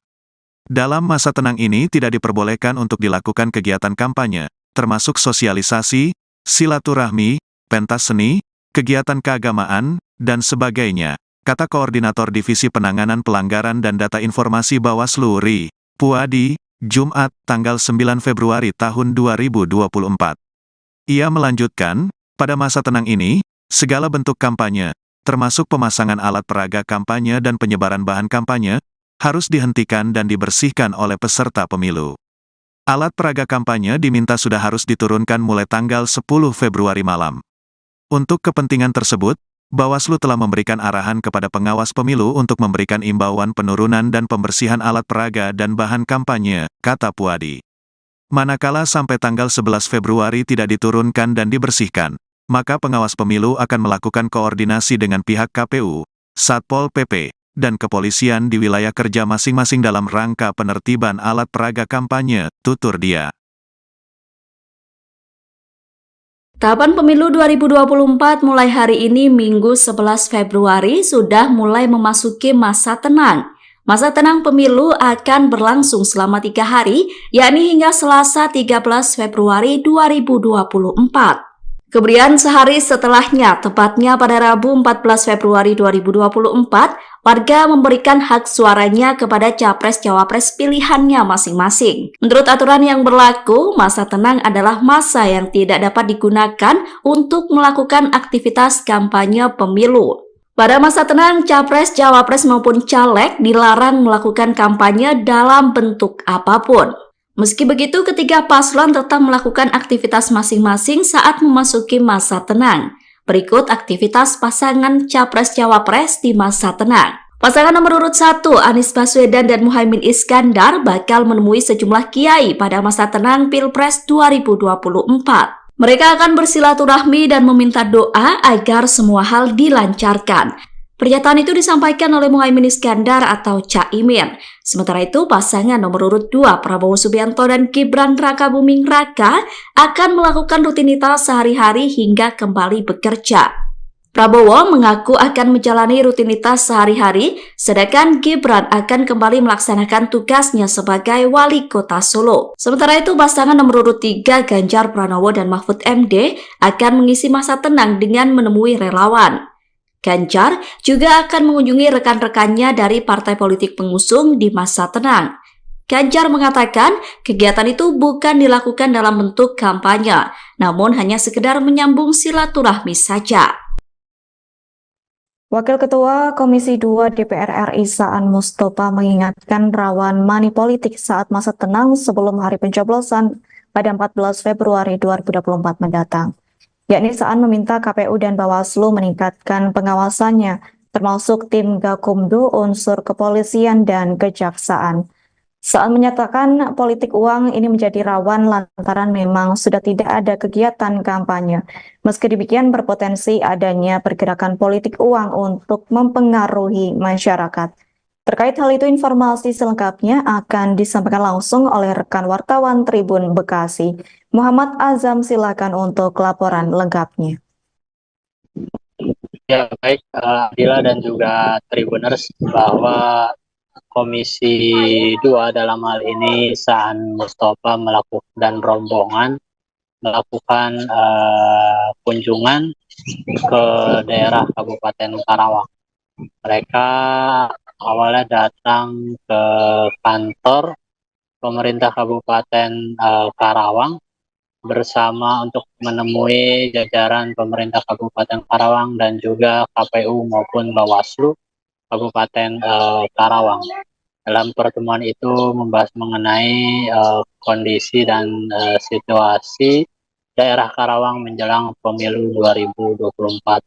Dalam masa tenang ini tidak diperbolehkan untuk dilakukan kegiatan kampanye, termasuk sosialisasi, silaturahmi, pentas seni, kegiatan keagamaan, dan sebagainya, kata Koordinator Divisi Penanganan Pelanggaran dan Data Informasi Bawaslu Ri Puadi, Jumat, tanggal 9 Februari tahun 2024. Ia melanjutkan, pada masa tenang ini, segala bentuk kampanye, termasuk pemasangan alat peraga kampanye dan penyebaran bahan kampanye, harus dihentikan dan dibersihkan oleh peserta pemilu. Alat peraga kampanye diminta sudah harus diturunkan mulai tanggal 10 Februari malam. Untuk kepentingan tersebut, Bawaslu telah memberikan arahan kepada pengawas pemilu untuk memberikan imbauan penurunan dan pembersihan alat peraga dan bahan kampanye, kata Puadi. Manakala sampai tanggal 11 Februari tidak diturunkan dan dibersihkan, maka pengawas pemilu akan melakukan koordinasi dengan pihak KPU, Satpol PP, dan kepolisian di wilayah kerja masing-masing dalam rangka penertiban alat peraga kampanye, tutur dia. Tahapan pemilu 2024 mulai hari ini Minggu 11 Februari sudah mulai memasuki masa tenang. Masa tenang pemilu akan berlangsung selama 3 hari, yakni hingga Selasa 13 Februari 2024. Kemudian sehari setelahnya, tepatnya pada Rabu 14 Februari 2024, warga memberikan hak suaranya kepada capres-cawapres pilihannya masing-masing. Menurut aturan yang berlaku, masa tenang adalah masa yang tidak dapat digunakan untuk melakukan aktivitas kampanye pemilu. Pada masa tenang, capres-cawapres maupun caleg dilarang melakukan kampanye dalam bentuk apapun. Meski begitu, ketiga paslon tetap melakukan aktivitas masing-masing saat memasuki masa tenang. Berikut aktivitas pasangan capres-cawapres di masa tenang. Pasangan nomor urut 1, Anies Baswedan dan Muhaimin Iskandar bakal menemui sejumlah kiai pada masa tenang Pilpres 2024. Mereka akan bersilaturahmi dan meminta doa agar semua hal dilancarkan. Pernyataan itu disampaikan oleh Muhaimin Iskandar atau Caimin. Sementara itu, pasangan nomor urut 2 Prabowo Subianto dan Gibran Rakabuming Raka akan melakukan rutinitas sehari-hari hingga kembali bekerja. Prabowo mengaku akan menjalani rutinitas sehari-hari, sedangkan Gibran akan kembali melaksanakan tugasnya sebagai wali kota Solo. Sementara itu, pasangan nomor urut 3 Ganjar Pranowo dan Mahfud MD akan mengisi masa tenang dengan menemui relawan. Ganjar juga akan mengunjungi rekan-rekannya dari partai politik pengusung di masa tenang. Ganjar mengatakan kegiatan itu bukan dilakukan dalam bentuk kampanye, namun hanya sekedar menyambung silaturahmi saja. Wakil Ketua Komisi 2 DPR RI Saan Mustopha mengingatkan rawan money politik saat masa tenang sebelum hari pencoblosan pada 14 Februari 2024 mendatang. Yakni Saan meminta KPU dan Bawaslu meningkatkan pengawasannya, termasuk tim Gakumdu, unsur kepolisian, dan kejaksaan. Saan menyatakan politik uang ini menjadi rawan lantaran memang sudah tidak ada kegiatan kampanye. Meski demikian berpotensi adanya pergerakan politik uang untuk mempengaruhi masyarakat. Terkait hal itu informasi selengkapnya akan disampaikan langsung oleh rekan wartawan Tribun Bekasi. Muhammad Azam, silakan untuk laporan lengkapnya. Ya baik, Adila dan juga Tribuners, bahwa Komisi 2 dalam hal ini Saan Mustopha dan rombongan melakukan kunjungan ke daerah Kabupaten Karawang. Mereka awalnya datang ke kantor pemerintah Kabupaten Karawang bersama untuk menemui jajaran pemerintah Kabupaten Karawang dan juga KPU maupun Bawaslu Kabupaten Karawang. Dalam pertemuan itu membahas mengenai kondisi dan situasi daerah Karawang menjelang pemilu 2024.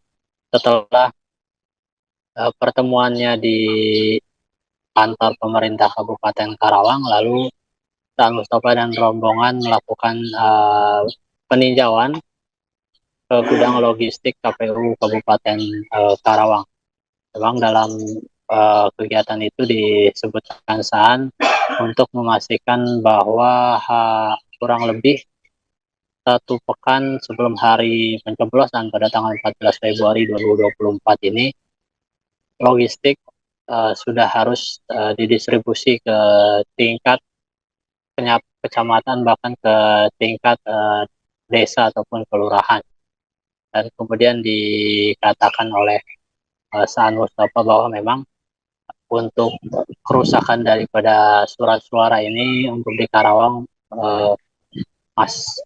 Setelah pertemuannya di kantor pemerintah Kabupaten Karawang, lalu Saan Mustopha dan rombongan melakukan peninjauan ke gudang logistik KPU Kabupaten Karawang. Memang dalam kegiatan itu disebutkan Saan untuk memastikan bahwa kurang lebih 1 pekan sebelum hari pencoblosan pada tanggal 14 Februari 2024 ini, logistik sudah harus didistribusi ke tingkat kecamatan, bahkan ke tingkat desa ataupun kelurahan. Dan kemudian dikatakan oleh Saan Mustopha bahwa memang untuk kerusakan daripada surat suara ini untuk di Karawang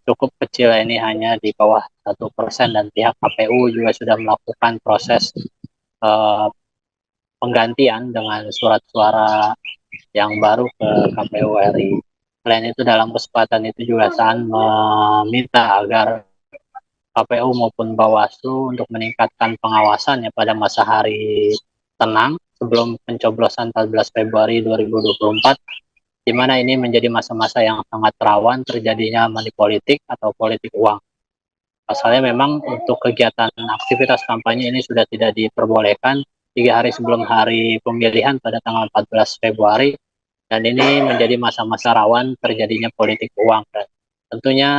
cukup kecil, ini hanya di bawah 1%, dan pihak KPU juga sudah melakukan proses penggantian dengan surat suara yang baru ke KPU RI. Selain itu, dalam kesempatan itu juga Saan meminta agar KPU maupun Bawaslu untuk meningkatkan pengawasannya pada masa hari tenang sebelum pencoblosan 14 Februari 2024, di mana ini menjadi masa-masa yang sangat rawan terjadinya money politik atau politik uang. Pasalnya memang untuk kegiatan aktivitas kampanye ini sudah tidak diperbolehkan 3 hari sebelum hari pemilihan pada tanggal 14 Februari, dan ini menjadi masa-masa rawan terjadinya politik uang. Dan tentunya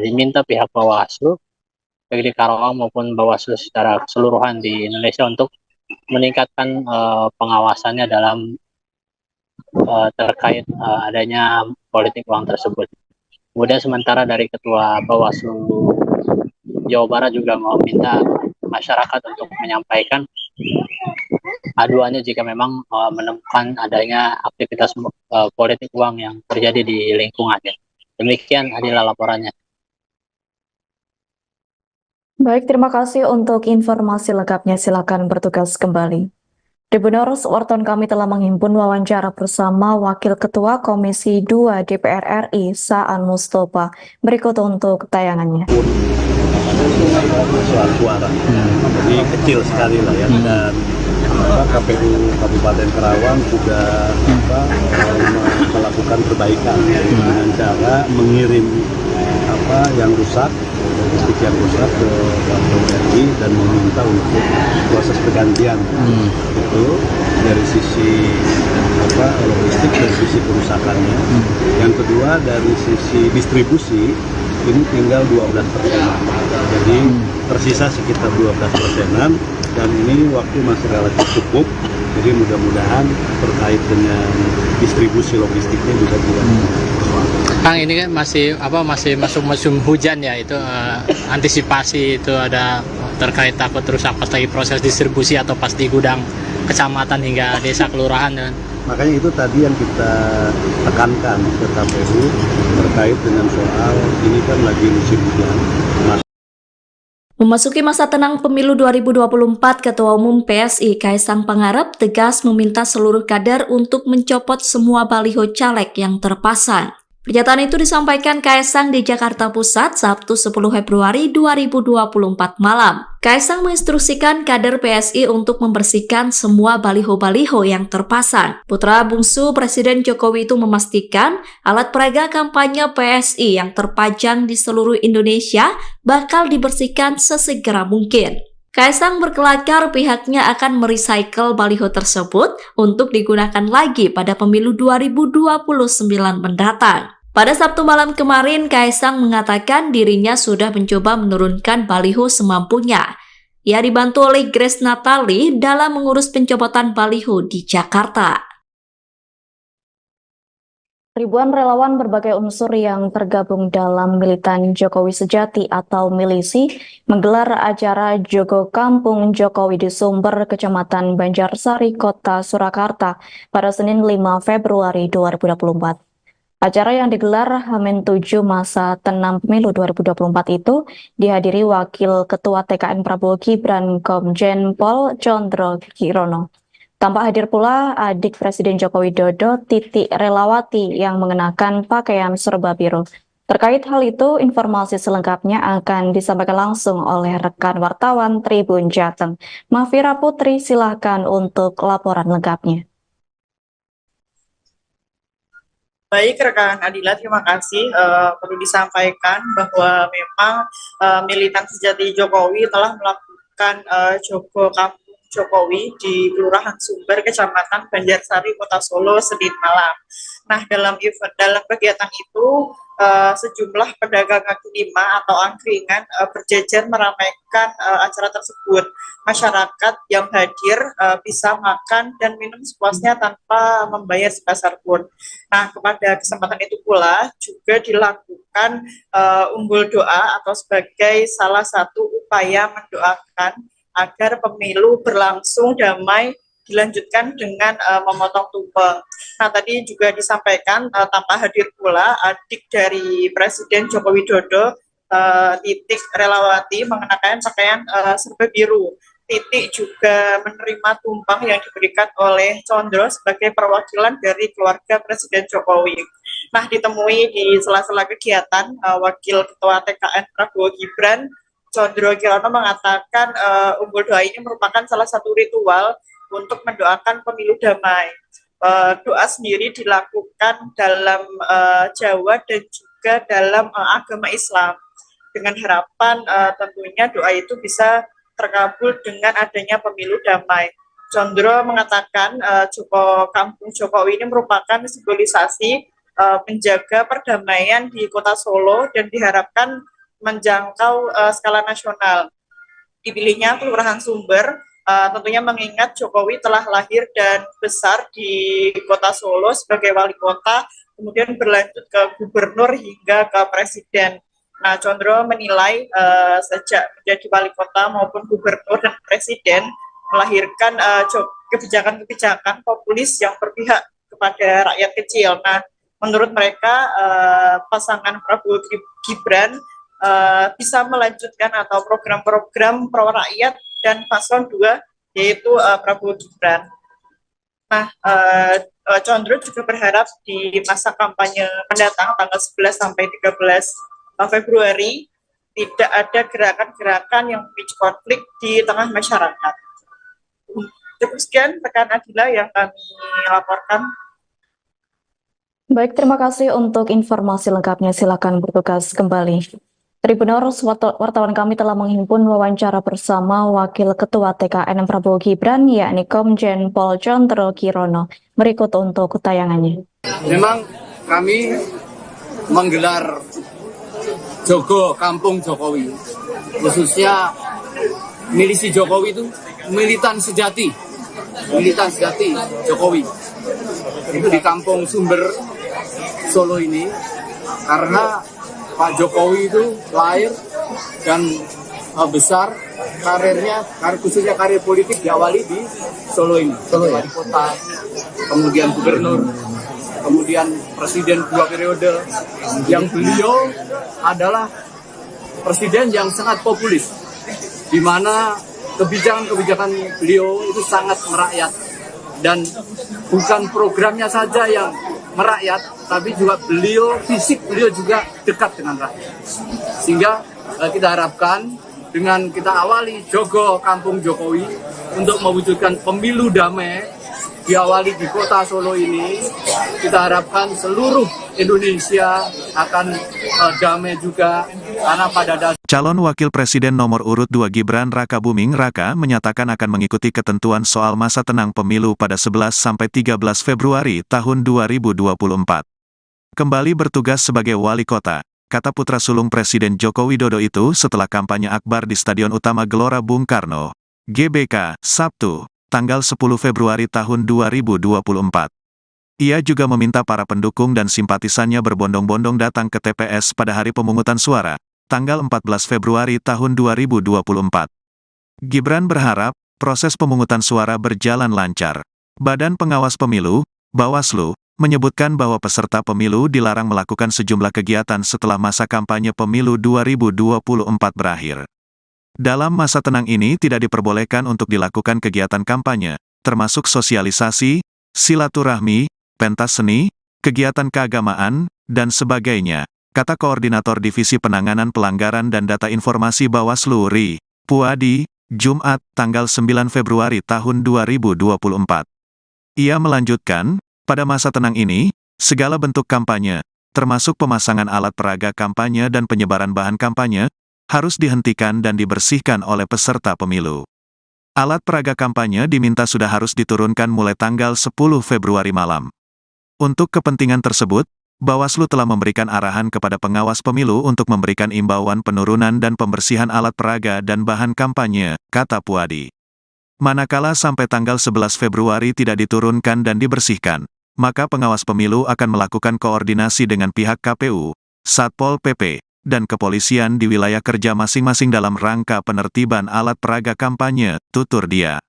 diminta pihak Bawaslu, baik di Karawang maupun Bawaslu secara keseluruhan di Indonesia, untuk meningkatkan pengawasannya dalam terkait adanya politik uang tersebut. Kemudian sementara dari Ketua Bawaslu Jawa Barat juga meminta masyarakat untuk menyampaikan aduannya jika memang menemukan adanya aktivitas politik uang yang terjadi di lingkungannya. Demikian adalah laporannya. Baik, terima kasih untuk informasi lengkapnya. Silakan bertugas kembali. Tribuners, wartawan kami telah menghimpun wawancara bersama Wakil Ketua Komisi 2 DPR RI Saan Mustopha. Berikut untuk tayangannya. Soal suara, jadi kecil sekali lah ya, dan KPU Kabupaten Karawang juga melakukan perbaikan dengan cara mengirim yang rusak, logistik yang rusak ke KPU RI dan meminta untuk proses pergantian. Itu dari sisi logistik, dari sisi kerusakannya. Yang kedua, dari sisi distribusi ini tinggal 12%. Jadi tersisa sekitar 12%, dan ini waktu masih relatif cukup. Jadi mudah-mudahan terkait dengan distribusi logistiknya juga tidak Kang, ini kan masih masuk musim hujan ya, itu antisipasi itu ada terkait takut rusak pas lagi proses distribusi atau pas di gudang kecamatan hingga desa kelurahan, dan Makanya itu tadi yang kita tekankan ke KPU terkait dengan soal ini kan lagi musim hujan. Memasuki masa tenang pemilu 2024, Ketua Umum PSI Kaisang Pangarep tegas meminta seluruh kader untuk mencopot semua baliho caleg yang terpasang. Pernyataan itu disampaikan Kaisang di Jakarta Pusat Sabtu 10 Februari 2024 malam. Kaisang menginstruksikan kader PSI untuk membersihkan semua baliho-baliho yang terpasang. Putra bungsu Presiden Jokowi itu memastikan alat peraga kampanye PSI yang terpajang di seluruh Indonesia bakal dibersihkan sesegera mungkin. Kaisang berkelakar pihaknya akan merecycle baliho tersebut untuk digunakan lagi pada pemilu 2029 mendatang. Pada Sabtu malam kemarin, Kaisang mengatakan dirinya sudah mencoba menurunkan baliho semampunya. Ia dibantu oleh Grace Natali dalam mengurus pencopotan baliho di Jakarta. Ribuan relawan berbagai unsur yang tergabung dalam Militan Jokowi Sejati atau Milisi menggelar acara Jogo Kampung Jokowi di Sumber, Kecamatan Banjarsari, Kota Surakarta pada Senin 5 Februari 2024. Acara yang digelar H-7 masa tenang pemilu 2024 itu dihadiri Wakil Ketua TKN Prabowo Gibran Komjen Pol Chondro Kirono. Tampak hadir pula adik Presiden Joko Widodo, Titi Relawati, yang mengenakan pakaian serba biru. Terkait hal itu, informasi selengkapnya akan disampaikan langsung oleh rekan wartawan Tribun Jateng. Mafira Putri, silakan untuk laporan lengkapnya. Baik, rekan Adila, terima kasih. Perlu disampaikan bahwa memang militan sejati Jokowi telah melakukan Jogo Kampung Jokowi di Kelurahan Sumber, Kecamatan Banjarsari, Kota Solo, Senin malam. Nah, dalam kegiatan itu, sejumlah pedagang kaki lima atau angkringan berjejer meramaikan acara tersebut. Masyarakat yang hadir bisa makan dan minum sepuasnya tanpa membayar sebesar pun. Nah, kepada kesempatan itu pula juga dilakukan umbul doa atau sebagai salah satu upaya mendoakan agar pemilu berlangsung damai, dilanjutkan dengan memotong tumpeng. Nah, tadi juga disampaikan tanpa hadir pula adik dari Presiden Joko Widodo, Titik Relawati, mengenakan pakaian serba biru. Titik juga menerima tumpeng yang diberikan oleh Chondro sebagai perwakilan dari keluarga Presiden Jokowi. Nah, ditemui di sela-sela kegiatan, Wakil Ketua TKN Prabowo Gibran Chondro Kirono mengatakan umbul doa ini merupakan salah satu ritual untuk mendoakan pemilu damai. Doa sendiri dilakukan dalam Jawa dan juga dalam agama Islam, dengan harapan tentunya doa itu bisa terkabul dengan adanya pemilu damai. Chondro mengatakan Jogo Kampung Jokowi ini merupakan simbolisasi menjaga perdamaian di Kota Solo dan diharapkan menjangkau skala nasional. Dipilihnya Kelurahan Sumber tentunya mengingat Jokowi telah lahir dan besar di Kota Solo sebagai wali kota, kemudian berlanjut ke gubernur hingga ke presiden. Nah, Chondro menilai sejak menjadi wali kota maupun gubernur dan presiden melahirkan kebijakan-kebijakan populis yang berpihak kepada rakyat kecil. Nah, menurut mereka pasangan Prabowo Gibran bisa melanjutkan atau program-program pro rakyat dan paslon 2 yaitu Prabowo Gibran. Nah, Chondro juga berharap di masa kampanye mendatang tanggal 11 sampai 13 Februari tidak ada gerakan-gerakan yang memicu konflik di tengah masyarakat. Cukup sekian rekan Adila yang kami laporkan. Baik, terima kasih untuk informasi lengkapnya. Silakan bertugas kembali. Tribuners, wartawan kami telah menghimpun wawancara bersama Wakil Ketua TKN Prabowo Gibran, yakni Komjen Pol Chondro Kirono. Berikut untuk tayangannya. Memang kami menggelar Jogo Kampung Jokowi, khususnya milisi Jokowi itu militan sejati Jokowi. Itu di Kampung Sumber Solo ini karena Pak Jokowi itu lahir dan besar khususnya karir politik diawali di Solo ini. Wali kota, kemudian gubernur, kemudian presiden 2 periode, yang beliau adalah presiden yang sangat populis, di mana kebijakan-kebijakan beliau itu sangat merakyat, dan bukan programnya saja yang merakyat, tapi juga fisik beliau juga dekat dengan rakyat. Sehingga kita harapkan dengan kita awali Jogo Kampung Jokowi untuk mewujudkan pemilu damai, diawali di kota Solo ini, kita harapkan seluruh Indonesia akan damai juga, karena pada dasarnya Calon Wakil Presiden nomor urut 2 Gibran Rakabuming Raka menyatakan akan mengikuti ketentuan soal masa tenang pemilu pada 11-13 Februari tahun 2024. Kembali bertugas sebagai wali kota, kata putra sulung Presiden Joko Widodo itu setelah kampanye akbar di Stadion Utama Gelora Bung Karno, GBK, Sabtu, tanggal 10 Februari tahun 2024. Ia juga meminta para pendukung dan simpatisannya berbondong-bondong datang ke TPS pada hari pemungutan suara, tanggal 14 Februari tahun 2024. Gibran berharap proses pemungutan suara berjalan lancar. Badan Pengawas Pemilu, Bawaslu, menyebutkan bahwa peserta pemilu dilarang melakukan sejumlah kegiatan setelah masa kampanye pemilu 2024 berakhir. Dalam masa tenang ini tidak diperbolehkan untuk dilakukan kegiatan kampanye, termasuk sosialisasi, silaturahmi, pentas seni, kegiatan keagamaan, dan sebagainya, kata Koordinator Divisi Penanganan Pelanggaran dan Data Informasi Bawaslu Ri Puadi, Jumat, tanggal 9 Februari tahun 2024. Ia melanjutkan, pada masa tenang ini, segala bentuk kampanye, termasuk pemasangan alat peraga kampanye dan penyebaran bahan kampanye, harus dihentikan dan dibersihkan oleh peserta pemilu. Alat peraga kampanye diminta sudah harus diturunkan mulai tanggal 10 Februari malam. Untuk kepentingan tersebut, Bawaslu telah memberikan arahan kepada pengawas pemilu untuk memberikan imbauan penurunan dan pembersihan alat peraga dan bahan kampanye, kata Puadi. Manakala sampai tanggal 11 Februari tidak diturunkan dan dibersihkan, maka pengawas pemilu akan melakukan koordinasi dengan pihak KPU, Satpol PP, dan kepolisian di wilayah kerja masing-masing dalam rangka penertiban alat peraga kampanye, tutur dia.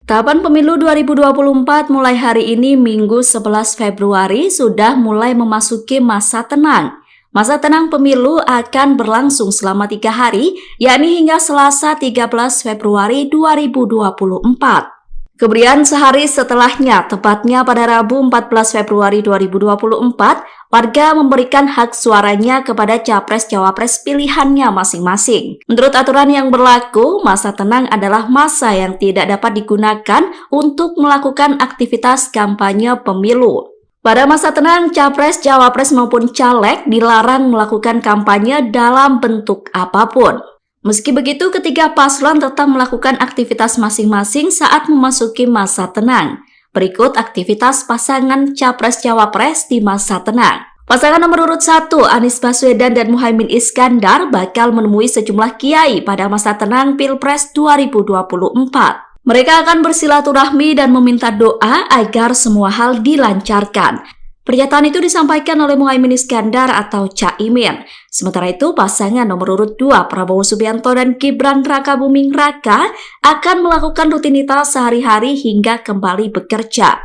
Tahapan pemilu 2024 mulai hari ini Minggu 11 Februari sudah mulai memasuki masa tenang. Masa tenang pemilu akan berlangsung selama 3 hari, yakni hingga Selasa 13 Februari 2024. Kemudian sehari setelahnya, tepatnya pada Rabu 14 Februari 2024, warga memberikan hak suaranya kepada capres-cawapres pilihannya masing-masing. Menurut aturan yang berlaku, masa tenang adalah masa yang tidak dapat digunakan untuk melakukan aktivitas kampanye pemilu. Pada masa tenang, capres-cawapres maupun caleg dilarang melakukan kampanye dalam bentuk apapun. Meski begitu, ketiga paslon tetap melakukan aktivitas masing-masing saat memasuki masa tenang. Berikut aktivitas pasangan capres-cawapres di masa tenang. Pasangan nomor urut 1, Anies Baswedan dan Muhaimin Iskandar bakal menemui sejumlah kiai pada masa tenang Pilpres 2024. Mereka akan bersilaturahmi dan meminta doa agar semua hal dilancarkan. Pernyataan itu disampaikan oleh Muhaimin Iskandar atau Caimin. Sementara itu, pasangan nomor urut 2 Prabowo Subianto dan Gibran Rakabuming Raka akan melakukan rutinitas sehari-hari hingga kembali bekerja.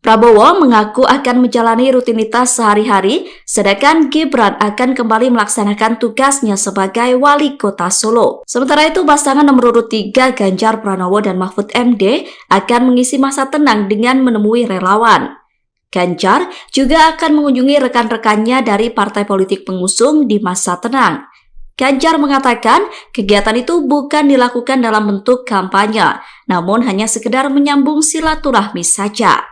Prabowo mengaku akan menjalani rutinitas sehari-hari, sedangkan Gibran akan kembali melaksanakan tugasnya sebagai wali kota Solo. Sementara itu, pasangan nomor urut 3 Ganjar Pranowo dan Mahfud MD akan mengisi masa tenang dengan menemui relawan. Ganjar juga akan mengunjungi rekan-rekannya dari partai politik pengusung di masa tenang. Ganjar mengatakan kegiatan itu bukan dilakukan dalam bentuk kampanye, namun hanya sekedar menyambung silaturahmi saja.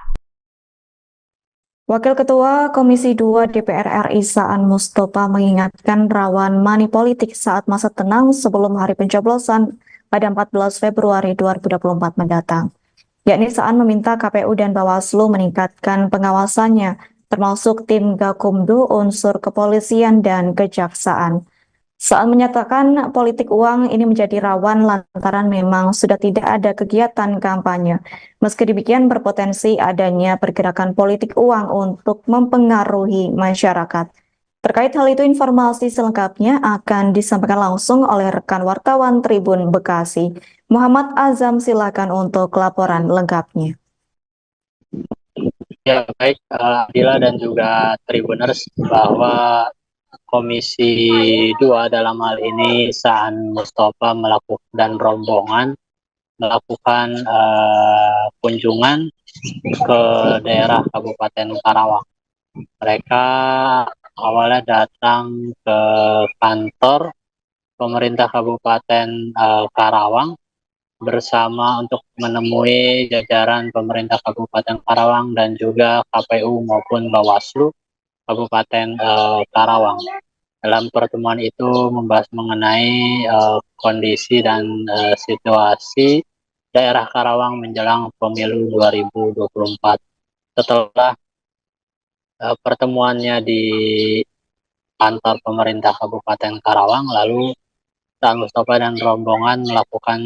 Wakil Ketua Komisi 2 DPR RI Saan Mustopha mengingatkan rawan money politik saat masa tenang sebelum hari pencoblosan pada 14 Februari 2024 mendatang. Yakni Saan meminta KPU dan Bawaslu meningkatkan pengawasannya, termasuk tim Gakumdu, unsur kepolisian, dan kejaksaan. Saan menyatakan politik uang ini menjadi rawan lantaran memang sudah tidak ada kegiatan kampanye. Meski demikian berpotensi adanya pergerakan politik uang untuk mempengaruhi masyarakat. Terkait hal itu, informasi selengkapnya akan disampaikan langsung oleh rekan wartawan Tribun Bekasi. Muhammad Azam, silakan untuk laporan lengkapnya. Ya, baik Adila dan juga Tribuners, bahwa Komisi 2 dalam hal ini Saan Mustafa dan rombongan melakukan kunjungan ke daerah Kabupaten Karawang. Mereka awalnya datang ke kantor pemerintah Kabupaten Karawang bersama untuk menemui jajaran pemerintah Kabupaten Karawang dan juga KPU maupun Bawaslu Kabupaten Karawang. Dalam pertemuan itu membahas mengenai kondisi dan situasi daerah Karawang menjelang pemilu 2024. Setelah pertemuannya di kantor pemerintah Kabupaten Karawang, lalu Saan Mustafa dan rombongan melakukan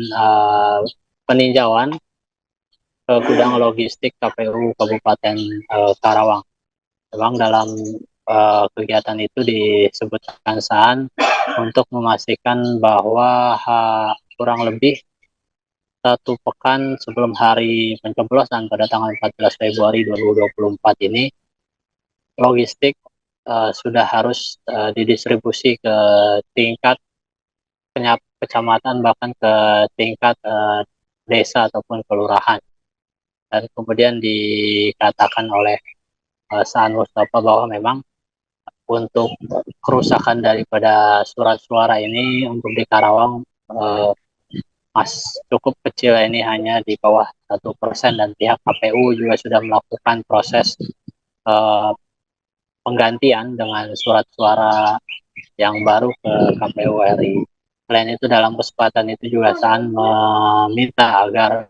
peninjauan ke gudang logistik KPU Kabupaten Karawang. Memang dalam kegiatan itu disebutkan Saan untuk memastikan bahwa kurang lebih 1 pekan sebelum hari pencoblosan pada tanggal 14 Februari 2024 ini, logistik sudah harus didistribusi ke tingkat kecamatan, bahkan ke tingkat desa ataupun kelurahan. Dan kemudian dikatakan oleh Saan Mustafa bahwa memang untuk kerusakan daripada surat suara ini untuk di Karawang cukup kecil, ini hanya di bawah 1%, dan pihak KPU juga sudah melakukan proses penggantian dengan surat suara yang baru ke KPU RI. Selain itu, dalam kesempatan itu juga Saan meminta agar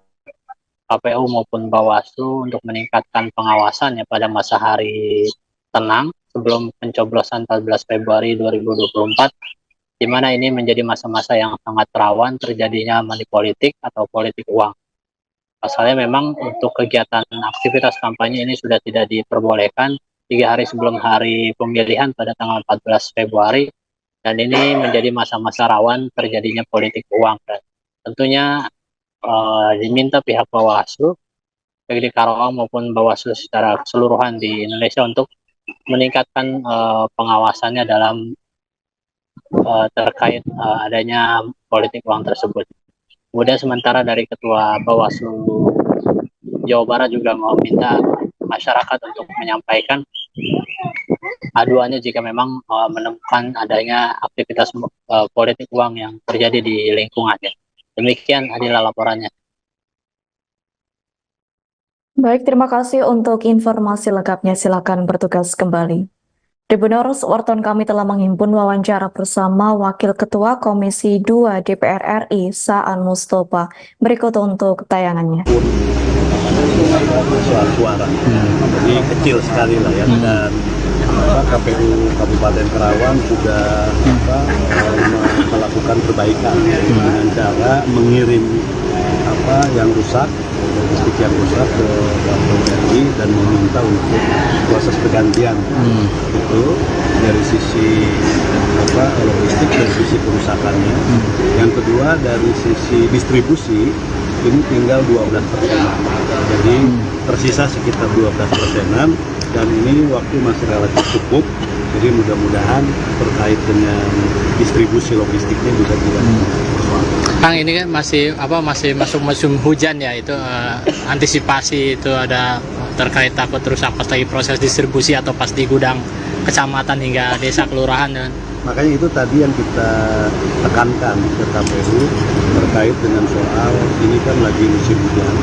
KPU maupun Bawaslu untuk meningkatkan pengawasannya pada masa hari tenang sebelum pencoblosan 14 Februari 2024, di mana ini menjadi masa-masa yang sangat rawan terjadinya money politik atau politik uang. Pasalnya memang untuk kegiatan aktivitas kampanye ini sudah tidak diperbolehkan 3 hari sebelum hari pemilihan pada tanggal 14 Februari, dan ini menjadi masa-masa rawan terjadinya politik uang. Dan tentunya diminta pihak Bawaslu, baik di Karawang maupun Bawaslu secara keseluruhan di Indonesia, untuk meningkatkan pengawasannya dalam terkait adanya politik uang tersebut. Kemudian sementara dari Ketua Bawaslu Jawa Barat juga meminta masyarakat untuk menyampaikan aduannya jika memang menemukan adanya aktivitas politik uang yang terjadi di lingkungannya. Demikian adalah laporannya. Baik, terima kasih untuk informasi lengkapnya. Silakan bertugas kembali. Tribuners, wartawan kami telah menghimpun wawancara bersama Wakil Ketua Komisi 2 DPR RI, Saan Mustafa. Berikut untuk tayangannya. Suara, jadi kecil sekali lah ya, dan KPU Kabupaten Karawang juga melakukan perbaikan dengan cara mengirim yang rusak, logistik yang rusak ke KPU RI dan meminta untuk proses pergantian. Itu dari sisi logistik, dari sisi kerusakannya. Yang kedua dari sisi distribusi, ini tinggal 12%. Jadi tersisa sekitar 12%, dan ini waktu masih relatif cukup. Jadi mudah-mudahan terkait dengan distribusi logistiknya juga tidak persoalan. Kang, ini kan masih masuk musim hujan ya, itu antisipasi itu ada terkait takut rusak pas lagi proses distribusi atau pas di gudang kecamatan hingga desa kelurahan ya. Makanya itu tadi yang kita tekankan ke KPU terkait dengan soal ini kan lagi musim hujan.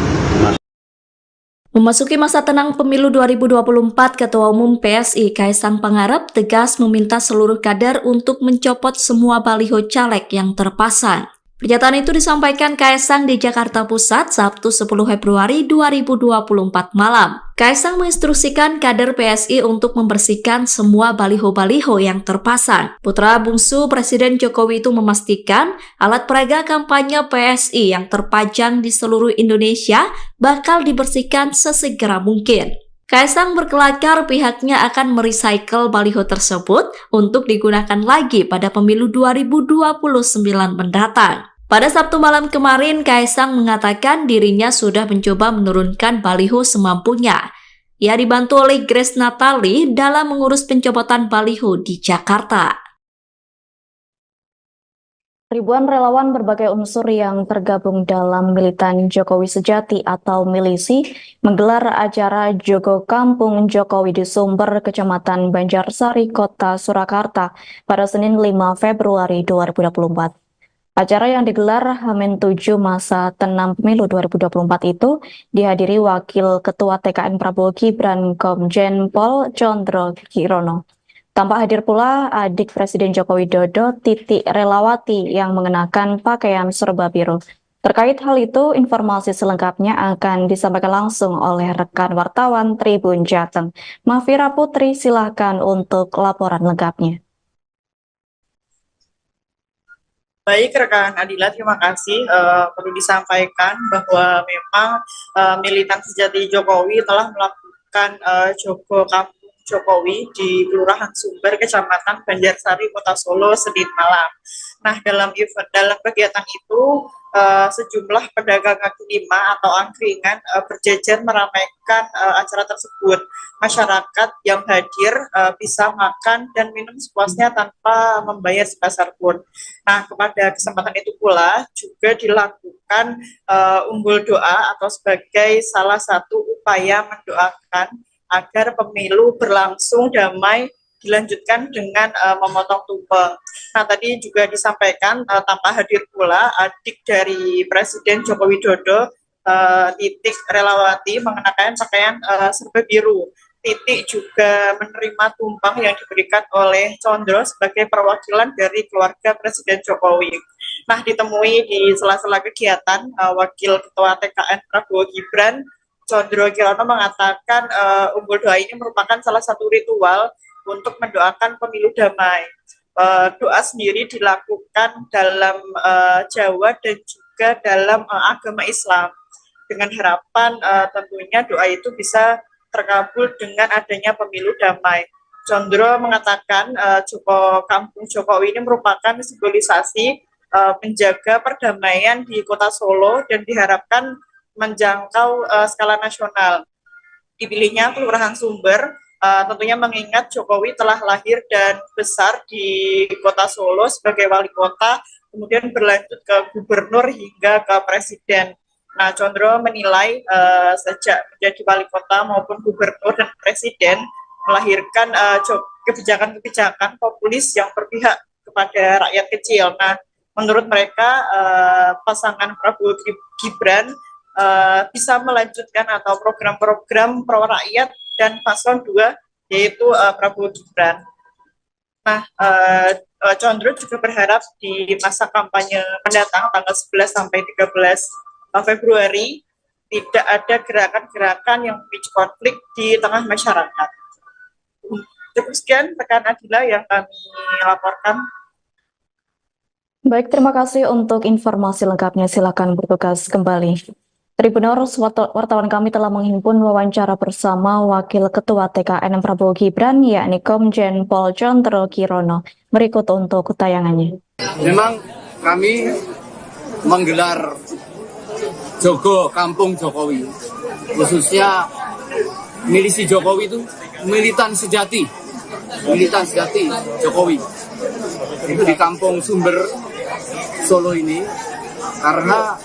Memasuki masa tenang pemilu 2024, Ketua Umum PSI Kaisang Pangarep tegas meminta seluruh kader untuk mencopot semua baliho caleg yang terpasang. Pernyataan itu disampaikan Kaisang di Jakarta Pusat Sabtu 10 Februari 2024 malam. Kaisang menginstruksikan kader PSI untuk membersihkan semua baliho-baliho yang terpasang. Putra bungsu Presiden Jokowi itu memastikan alat peraga kampanye PSI yang terpajang di seluruh Indonesia bakal dibersihkan sesegera mungkin. Kaisang berkelakar pihaknya akan merecycle baliho tersebut untuk digunakan lagi pada pemilu 2029 mendatang. Pada Sabtu malam kemarin, Kaisang mengatakan dirinya sudah mencoba menurunkan baliho semampunya. Ia dibantu oleh Grace Natali dalam mengurus pencopotan baliho di Jakarta. Ribuan relawan berbagai unsur yang tergabung dalam Militan Jokowi Sejati atau milisi menggelar acara Jogo Kampung Jokowi di Sumber, Kecamatan Banjarsari, Kota Surakarta pada Senin 5 Februari 2024. Acara yang digelar H-7 masa tenang pemilu 2024 itu dihadiri Wakil Ketua TKN Prabowo Gibran Komjen Pol Condro Kirono. Tampak hadir pula adik Presiden Joko Widodo, Titi Relawati, yang mengenakan pakaian serba biru. Terkait hal itu, informasi selengkapnya akan disampaikan langsung oleh rekan wartawan Tribun Jateng. Mafira Putri, silakan untuk laporan lengkapnya. Baik rekan Adila, terima kasih. Perlu disampaikan bahwa memang militan sejati Jokowi telah melakukan Jogo Kampung Jokowi di Kelurahan Sumber, Kecamatan Banjarsari, Kota Solo, Senin malam. Nah, dalam kegiatan itu sejumlah pedagang kaki lima atau angkringan berjejer meramaikan acara tersebut. Masyarakat yang hadir bisa makan dan minum sepuasnya tanpa membayar sebesar pun. Nah, kepada kesempatan itu pula juga dilakukan umbul doa atau sebagai salah satu upaya mendoakan agar pemilu berlangsung damai, dilanjutkan dengan memotong tumpeng. Nah, tadi juga disampaikan tanpa hadir pula adik dari Presiden Joko Widodo, Titi Relawati, mengenakan pakaian serba biru. Titi juga menerima tumpeng yang diberikan oleh Condro sebagai perwakilan dari keluarga Presiden Jokowi. Nah, ditemui di sela-sela kegiatan, Wakil Ketua TKN Prabowo Gibran Condro Kirono mengatakan umbul doa ini merupakan salah satu ritual untuk mendoakan pemilu damai. Doa sendiri dilakukan dalam Jawa dan juga dalam agama Islam, dengan harapan tentunya doa itu bisa terkabul dengan adanya pemilu damai. Condro mengatakan Jogo Kampung Jokowi ini merupakan simbolisasi menjaga perdamaian di Kota Solo dan diharapkan menjangkau skala nasional. Dipilihnya Kelurahan Sumber tentunya mengingat Jokowi telah lahir dan besar di Kota Solo sebagai wali kota, kemudian berlanjut ke gubernur hingga ke presiden. Nah, Condro menilai sejak menjadi wali kota maupun gubernur dan presiden melahirkan kebijakan-kebijakan populis yang berpihak kepada rakyat kecil. Nah, menurut mereka pasangan Prabowo Gibran bisa melanjutkan atau program-program pro rakyat dan paslon 2 yaitu Prabowo Gibran. Nah, Condro juga berharap di masa kampanye mendatang tanggal 11 sampai 13 Februari tidak ada gerakan-gerakan yang memicu konflik di tengah masyarakat. Cukup sekian rekan Adila yang kami laporkan. Baik, terima kasih untuk informasi lengkapnya. Silakan bertugas kembali. Tribuners, wartawan kami telah menghimpun wawancara bersama Wakil Ketua TKN Prabowo Gibran, yakni Komjen Pol Condro Kirono. Berikut untuk tayangannya. Memang kami menggelar Jogo Kampung Jokowi, khususnya milisi Jokowi itu militan sejati Jokowi. Itu di Kampung Sumber, Solo ini, karena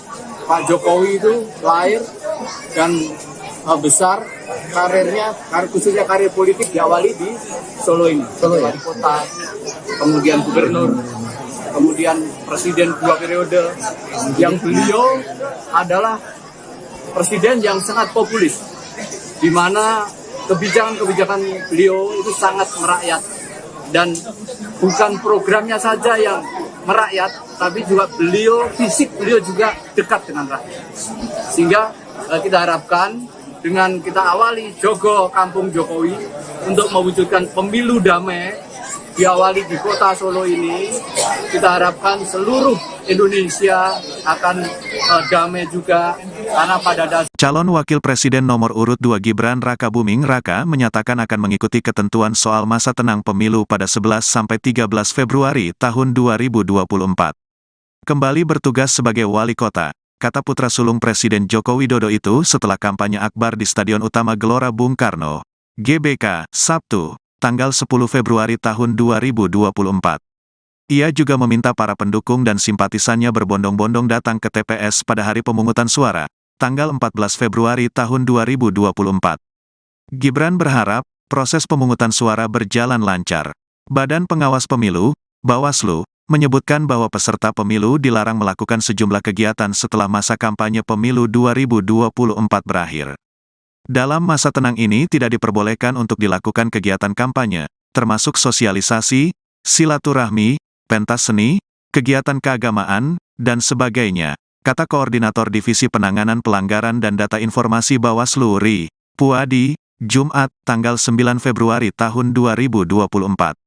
Pak Jokowi itu lahir dan besar karirnya, khususnya karir politik diawali di Solo ini. Wali kota, kemudian gubernur, kemudian presiden 2 periode, yang beliau adalah presiden yang sangat populis, di mana kebijakan-kebijakan beliau itu sangat merakyat, dan bukan programnya saja yang merakyat, tapi juga fisik beliau juga dekat dengan rakyat. Sehingga kita harapkan dengan kita awali Jogo Kampung Jokowi untuk mewujudkan pemilu damai, diawali di Kota Solo ini, kita harapkan seluruh Indonesia akan damai juga, Karena pada dasarnya Calon Wakil Presiden nomor urut 2 Gibran Rakabuming Raka menyatakan akan mengikuti ketentuan soal masa tenang pemilu pada 11-13 Februari tahun 2024. Kembali bertugas sebagai wali kota, kata putra sulung Presiden Joko Widodo itu setelah kampanye akbar di Stadion Utama Gelora Bung Karno, GBK, Sabtu, tanggal 10 Februari tahun 2024. Ia juga meminta para pendukung dan simpatisannya berbondong-bondong datang ke TPS pada hari pemungutan suara, tanggal 14 Februari tahun 2024. Gibran berharap proses pemungutan suara berjalan lancar. Badan Pengawas Pemilu, Bawaslu, menyebutkan bahwa peserta pemilu dilarang melakukan sejumlah kegiatan setelah masa kampanye pemilu 2024 berakhir. Dalam masa tenang ini tidak diperbolehkan untuk dilakukan kegiatan kampanye, termasuk sosialisasi, silaturahmi, pentas seni, kegiatan keagamaan, dan sebagainya, kata Koordinator Divisi Penanganan Pelanggaran dan Data Informasi Bawaslu RI, Puadi, Jumat, tanggal 9 Februari tahun 2024.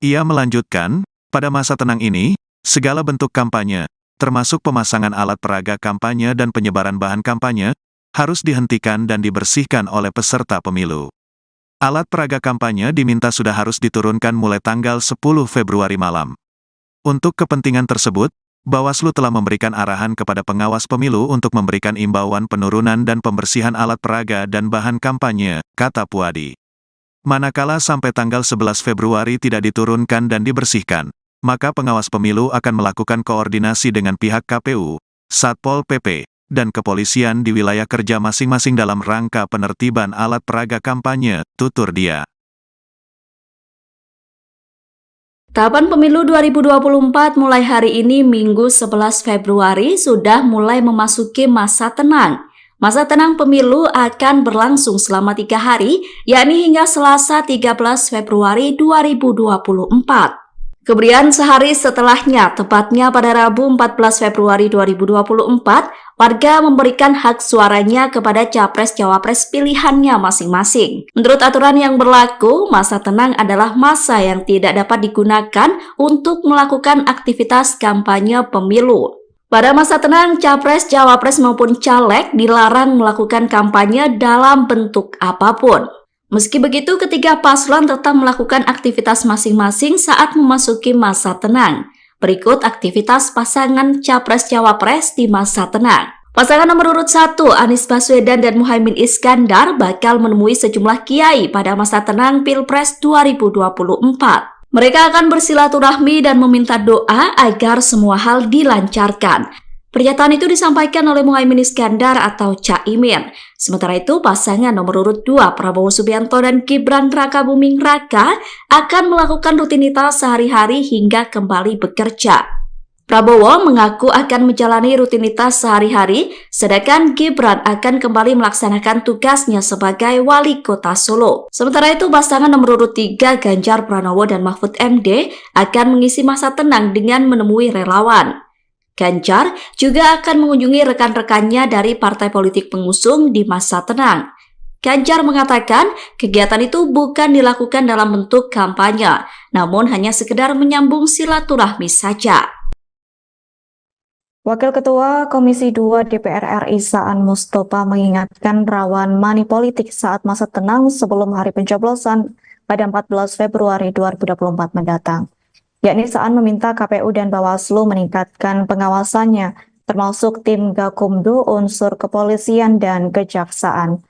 Ia melanjutkan, pada masa tenang ini, segala bentuk kampanye, termasuk pemasangan alat peraga kampanye dan penyebaran bahan kampanye, harus dihentikan dan dibersihkan oleh peserta pemilu. Alat peraga kampanye diminta sudah harus diturunkan mulai tanggal 10 Februari malam. Untuk kepentingan tersebut, Bawaslu telah memberikan arahan kepada pengawas pemilu untuk memberikan imbauan penurunan dan pembersihan alat peraga dan bahan kampanye, kata Puadi. Manakala sampai tanggal 11 Februari tidak diturunkan dan dibersihkan, maka pengawas pemilu akan melakukan koordinasi dengan pihak KPU, Satpol PP, dan kepolisian di wilayah kerja masing-masing dalam rangka penertiban alat peraga kampanye, tutur dia. Tahapan pemilu 2024 mulai hari ini Minggu 11 Februari sudah mulai memasuki masa tenang. Masa tenang pemilu akan berlangsung selama 3 hari, yakni hingga Selasa 13 Februari 2024. Kemudian sehari setelahnya, tepatnya pada Rabu 14 Februari 2024, warga memberikan hak suaranya kepada capres-cawapres pilihannya masing-masing. Menurut aturan yang berlaku, masa tenang adalah masa yang tidak dapat digunakan untuk melakukan aktivitas kampanye pemilu. Pada masa tenang, capres, cawapres maupun caleg dilarang melakukan kampanye dalam bentuk apapun. Meski begitu, ketiga paslon tetap melakukan aktivitas masing-masing saat memasuki masa tenang. Berikut aktivitas pasangan capres-cawapres di masa tenang. Pasangan nomor urut 1, Anies Baswedan dan Muhaimin Iskandar bakal menemui sejumlah kiai pada masa tenang Pilpres 2024. Mereka akan bersilaturahmi dan meminta doa agar semua hal dilancarkan. Pernyataan itu disampaikan oleh Muhaimin Iskandar atau Caimin. Sementara itu, pasangan nomor urut 2 Prabowo Subianto dan Gibran Rakabuming Raka akan melakukan rutinitas sehari-hari hingga kembali bekerja. Prabowo mengaku akan menjalani rutinitas sehari-hari, sedangkan Gibran akan kembali melaksanakan tugasnya sebagai wali kota Solo. Sementara itu, pasangan nomor urut 3 Ganjar Pranowo dan Mahfud MD akan mengisi masa tenang dengan menemui relawan. Ganjar juga akan mengunjungi rekan-rekannya dari partai politik pengusung di masa tenang. Ganjar mengatakan kegiatan itu bukan dilakukan dalam bentuk kampanye, namun hanya sekedar menyambung silaturahmi saja. Wakil Ketua Komisi 2 DPR RI Saan Mustopa mengingatkan rawan money politik saat masa tenang sebelum hari pencoblosan pada 14 Februari 2024 mendatang. Yakni Saan meminta KPU dan Bawaslu meningkatkan pengawasannya, termasuk tim Gakumdu, unsur kepolisian, dan kejaksaan.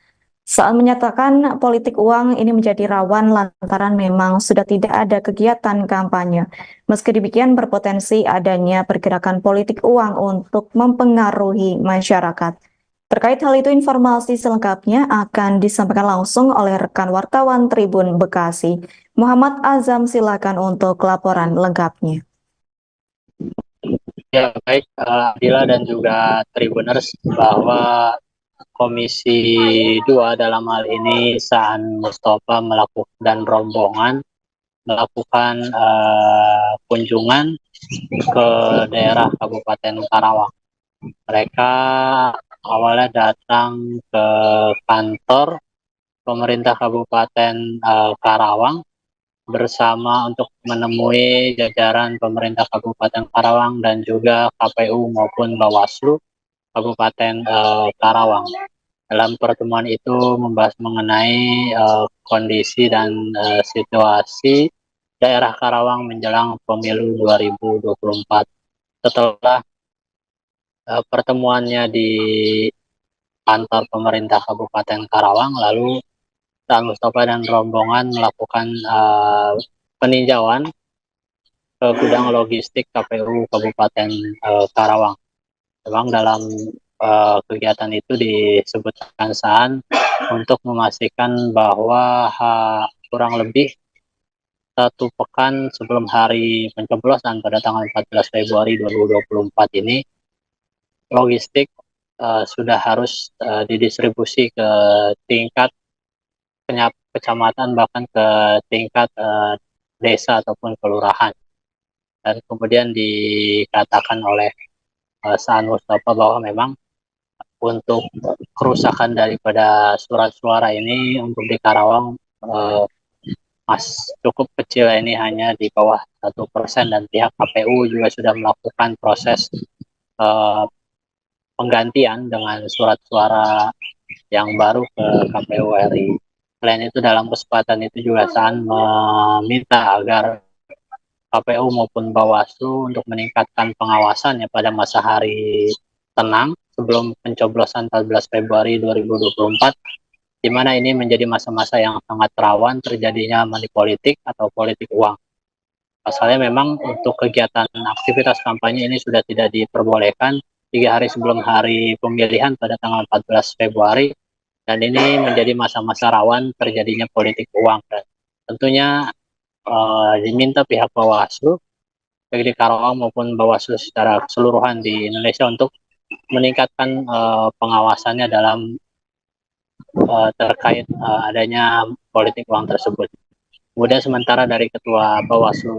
Saan menyatakan politik uang ini menjadi rawan lantaran memang sudah tidak ada kegiatan kampanye. Meski demikian berpotensi adanya pergerakan politik uang untuk mempengaruhi masyarakat. Terkait hal itu, informasi selengkapnya akan disampaikan langsung oleh rekan wartawan Tribun Bekasi. Muhammad Azam, silakan untuk laporan lengkapnya. Ya, baik Adila dan juga Tribuners, bahwa Komisi 2 dalam hal ini Saan Mustopa melakukan dan rombongan melakukan kunjungan ke daerah Kabupaten Karawang. Mereka awalnya datang ke kantor pemerintah Kabupaten Karawang bersama untuk menemui jajaran pemerintah Kabupaten Karawang dan juga KPU maupun Bawaslu Kabupaten Karawang. Dalam pertemuan itu membahas mengenai kondisi dan situasi daerah Karawang menjelang pemilu 2024. Setelah pertemuannya di kantor pemerintah Kabupaten Karawang, lalu Saan Mustafa dan rombongan melakukan peninjauan ke gudang logistik KPU Kabupaten Karawang. Memang dalam kegiatan itu disebutkan Saan untuk memastikan bahwa kurang lebih 1 pekan sebelum hari pencoblosan pada tanggal 14 Februari 2024 ini, logistik sudah harus didistribusi ke tingkat kecamatan, bahkan ke tingkat desa ataupun kelurahan. Dan kemudian dikatakan oleh Saan Mustafa bahwa memang untuk kerusakan daripada surat suara ini untuk di Karawang cukup kecil, ini hanya di bawah 1%, dan pihak KPU juga sudah melakukan proses penggantian dengan surat suara yang baru ke KPU RI. Selain itu, dalam kesempatan itu juga Saan meminta agar KPU maupun Bawaslu untuk meningkatkan pengawasannya pada masa hari tenang sebelum pencoblosan 14 Februari 2024, di mana ini menjadi masa-masa yang sangat rawan terjadinya money politik atau politik uang. Pasalnya memang untuk kegiatan aktivitas kampanye ini sudah tidak diperbolehkan 3 hari sebelum hari pemilihan pada tanggal 14 Februari, dan ini menjadi masa-masa rawan terjadinya politik uang. Dan tentunya diminta pihak Bawaslu, baik di Karawang maupun Bawaslu secara keseluruhan di Indonesia, untuk meningkatkan pengawasannya dalam terkait adanya politik uang tersebut. Kemudian sementara dari Ketua Bawaslu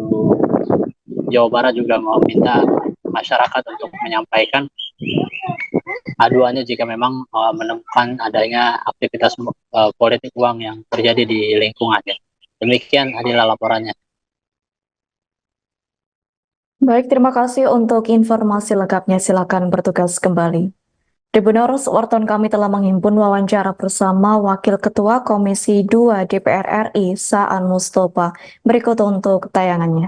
Jawa Barat juga meminta masyarakat untuk menyampaikan aduannya jika memang menemukan adanya aktivitas politik uang yang terjadi di lingkungannya. Demikian adalah laporannya. Baik, terima kasih untuk informasi lengkapnya. Silakan bertugas kembali. Tribuners, wartawan kami telah menghimpun wawancara bersama Wakil Ketua Komisi 2 DPR RI, Saan Mustafa. Berikut untuk tayangannya.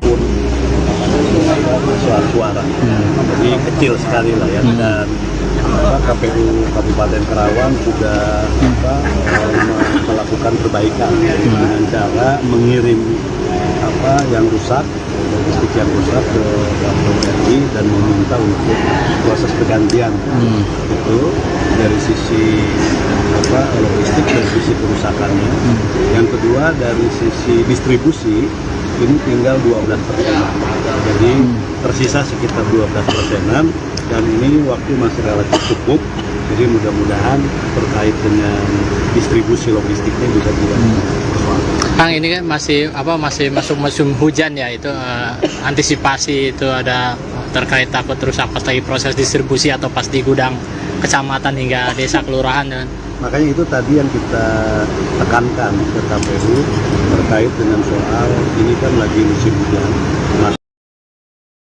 Suara, jadi kecil sekali lah ya. Dan KPU Kabupaten Karawang sudah melakukan perbaikan dengan cara mengirim yang rusak, logistik yang rusak ke KPU RI, dan meminta untuk proses pergantian. Itu dari sisi logistik, dari sisi kerusakannya. Yang kedua, dari sisi distribusi ini tinggal 12%. Jadi tersisa sekitar 12%, dan ini waktu masih relatif cukup. Jadi mudah-mudahan terkait dengan distribusi logistiknya juga tidak persoalan. Kang, ini kan masih masuk musim hujan ya, itu antisipasi itu ada terkait takut rusak pas lagi proses distribusi atau pas di gudang kecamatan hingga desa kelurahan kan? Makanya itu tadi yang kita tekankan ke KPU terkait dengan soal ini kan lagi musim hujan.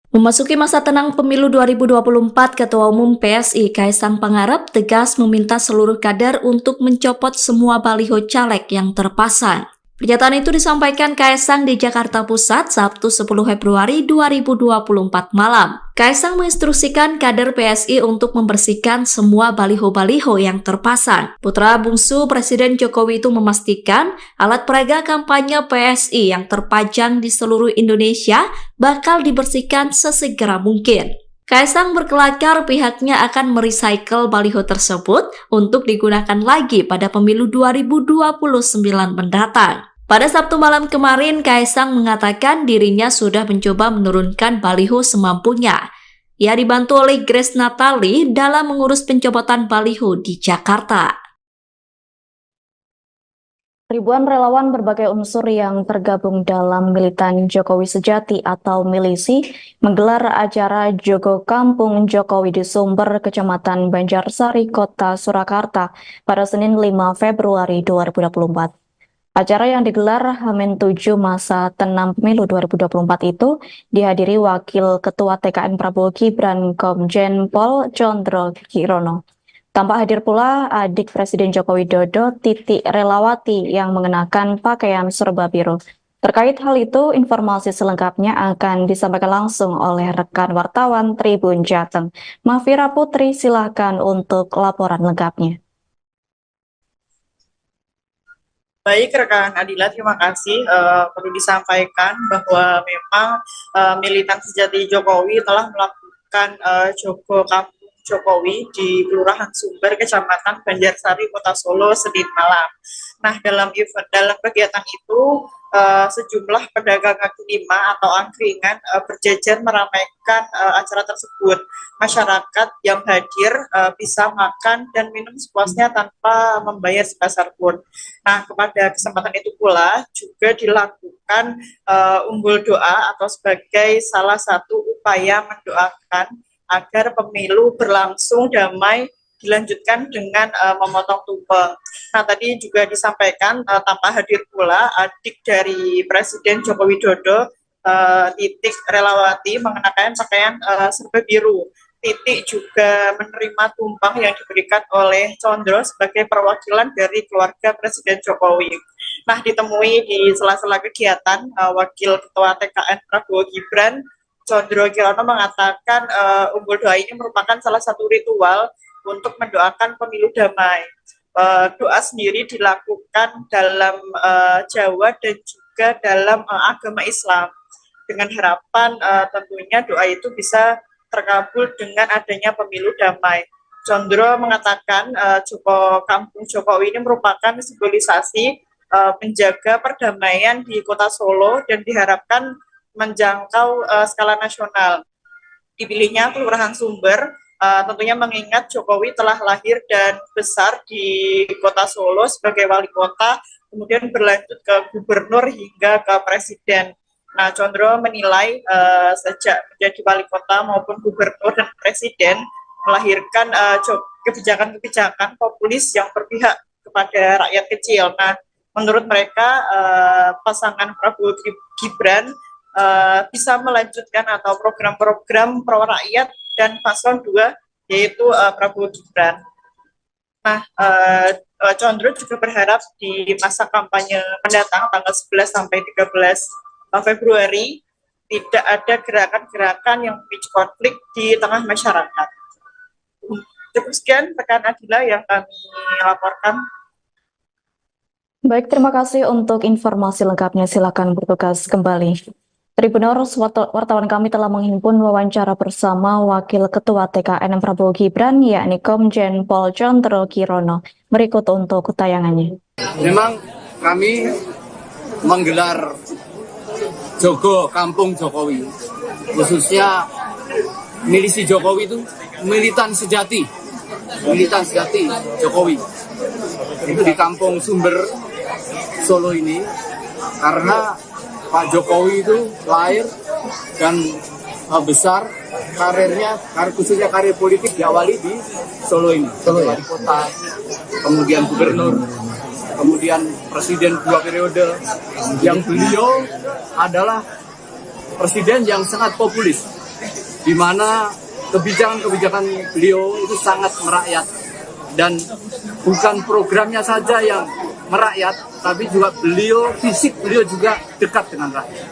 Memasuki masa tenang pemilu 2024, Ketua Umum PSI Kaisang Pangarep tegas meminta seluruh kader untuk mencopot semua baliho caleg yang terpasang. Pernyataan itu disampaikan Kaisang di Jakarta Pusat Sabtu 10 Februari 2024 malam. Kaisang menginstruksikan kader PSI untuk membersihkan semua baliho-baliho yang terpasang. Putra bungsu Presiden Jokowi itu memastikan alat peraga kampanye PSI yang terpajang di seluruh Indonesia bakal dibersihkan sesegera mungkin. Kaisang berkelakar pihaknya akan merecycle baliho tersebut untuk digunakan lagi pada pemilu 2029 mendatang. Pada Sabtu malam kemarin, Kaisang mengatakan dirinya sudah mencoba menurunkan baliho semampunya. Ia dibantu oleh Grace Natali dalam mengurus pencopotan baliho di Jakarta. Ribuan relawan berbagai unsur yang tergabung dalam Militan Jokowi Sejati atau Milisi menggelar acara Jogo Kampung Jokowi di Sumber, Kecamatan Banjarsari, Kota Surakarta pada Senin 5 Februari 2024. Acara yang digelar H-7 masa tenang pemilu 2024 itu dihadiri Wakil Ketua TKN Prabowo Gibran Komjen Pol Condro Kirono. Tampak hadir pula adik Presiden Joko Widodo, Titi Relawati, yang mengenakan pakaian serba biru. Terkait hal itu, informasi selengkapnya akan disampaikan langsung oleh rekan wartawan Tribun Jateng. Mafira Putri, silakan untuk laporan lengkapnya. Baik, rekan Adila, terima kasih. Perlu disampaikan bahwa memang militan sejati Jokowi telah melakukan Jogo Kampung Jokowi di Kelurahan Sumber, Kecamatan Banjarsari, Kota Solo, Senin malam. Nah, dalam kegiatan itu, sejumlah pedagang kaki lima atau angkringan berjejer meramaikan acara tersebut. Masyarakat yang hadir bisa makan dan minum sepuasnya tanpa membayar sebesar pun. Nah, kepada kesempatan itu pula juga dilakukan umbul doa atau sebagai salah satu upaya mendoakan agar pemilu berlangsung damai, dilanjutkan dengan memotong tumpeng. Nah, tadi juga disampaikan tanpa hadir pula adik dari Presiden Joko Widodo, Titi Relawati, mengenakan pakaian serba biru. Titi juga menerima tumpeng yang diberikan oleh Condro sebagai perwakilan dari keluarga Presiden Jokowi. Nah, ditemui di sela-sela kegiatan, Wakil Ketua TKN Prabowo Gibran Condro Kirono mengatakan umbul doa ini merupakan salah satu ritual untuk mendoakan pemilu damai. Doa sendiri dilakukan dalam Jawa dan juga dalam agama Islam, dengan harapan tentunya doa itu bisa terkabul dengan adanya pemilu damai. Condro mengatakan Jogo Kampung Jokowi ini merupakan simbolisasi menjaga perdamaian di Kota Solo dan diharapkan menjangkau skala nasional. Dipilihnya Kelurahan Sumber tentunya mengingat Jokowi telah lahir dan besar di Kota Solo sebagai wali kota, kemudian berlanjut ke gubernur hingga ke presiden. Nah, Condro menilai sejak menjadi wali kota maupun gubernur dan presiden melahirkan kebijakan-kebijakan populis yang berpihak kepada rakyat kecil. Nah, menurut mereka pasangan Prabowo Gibran bisa melanjutkan atau program-program pro rakyat dan paslon 2 yaitu Prabowo Gibran. Nah, Condro juga berharap di masa kampanye mendatang tanggal 11 sampai 13 Februari tidak ada gerakan-gerakan yang memicu konflik di tengah masyarakat. Cukup sekian rekan Adila yang kami laporkan. Baik, terima kasih untuk informasi lengkapnya. Silakan bertugas kembali. Tribuners, wartawan kami telah menghimpun wawancara bersama Wakil Ketua TKN Prabowo Gibran, yakni Komjen Pol Condro Kirono. Berikut untuk tayangannya. Memang kami menggelar Jogo Kampung Jokowi, khususnya milisi Jokowi itu militan sejati Jokowi. Itu di Kampung Sumber Solo ini, karena Pak Jokowi itu lahir dan besar karirnya, khususnya karir politik diawali di Solo ini. Wali kota, kemudian gubernur, kemudian presiden 2 periode, yang beliau adalah presiden yang sangat populis, di mana kebijakan-kebijakan beliau itu sangat merakyat, dan bukan programnya saja yang merakyat, tapi juga fisik beliau juga dekat dengan rakyat.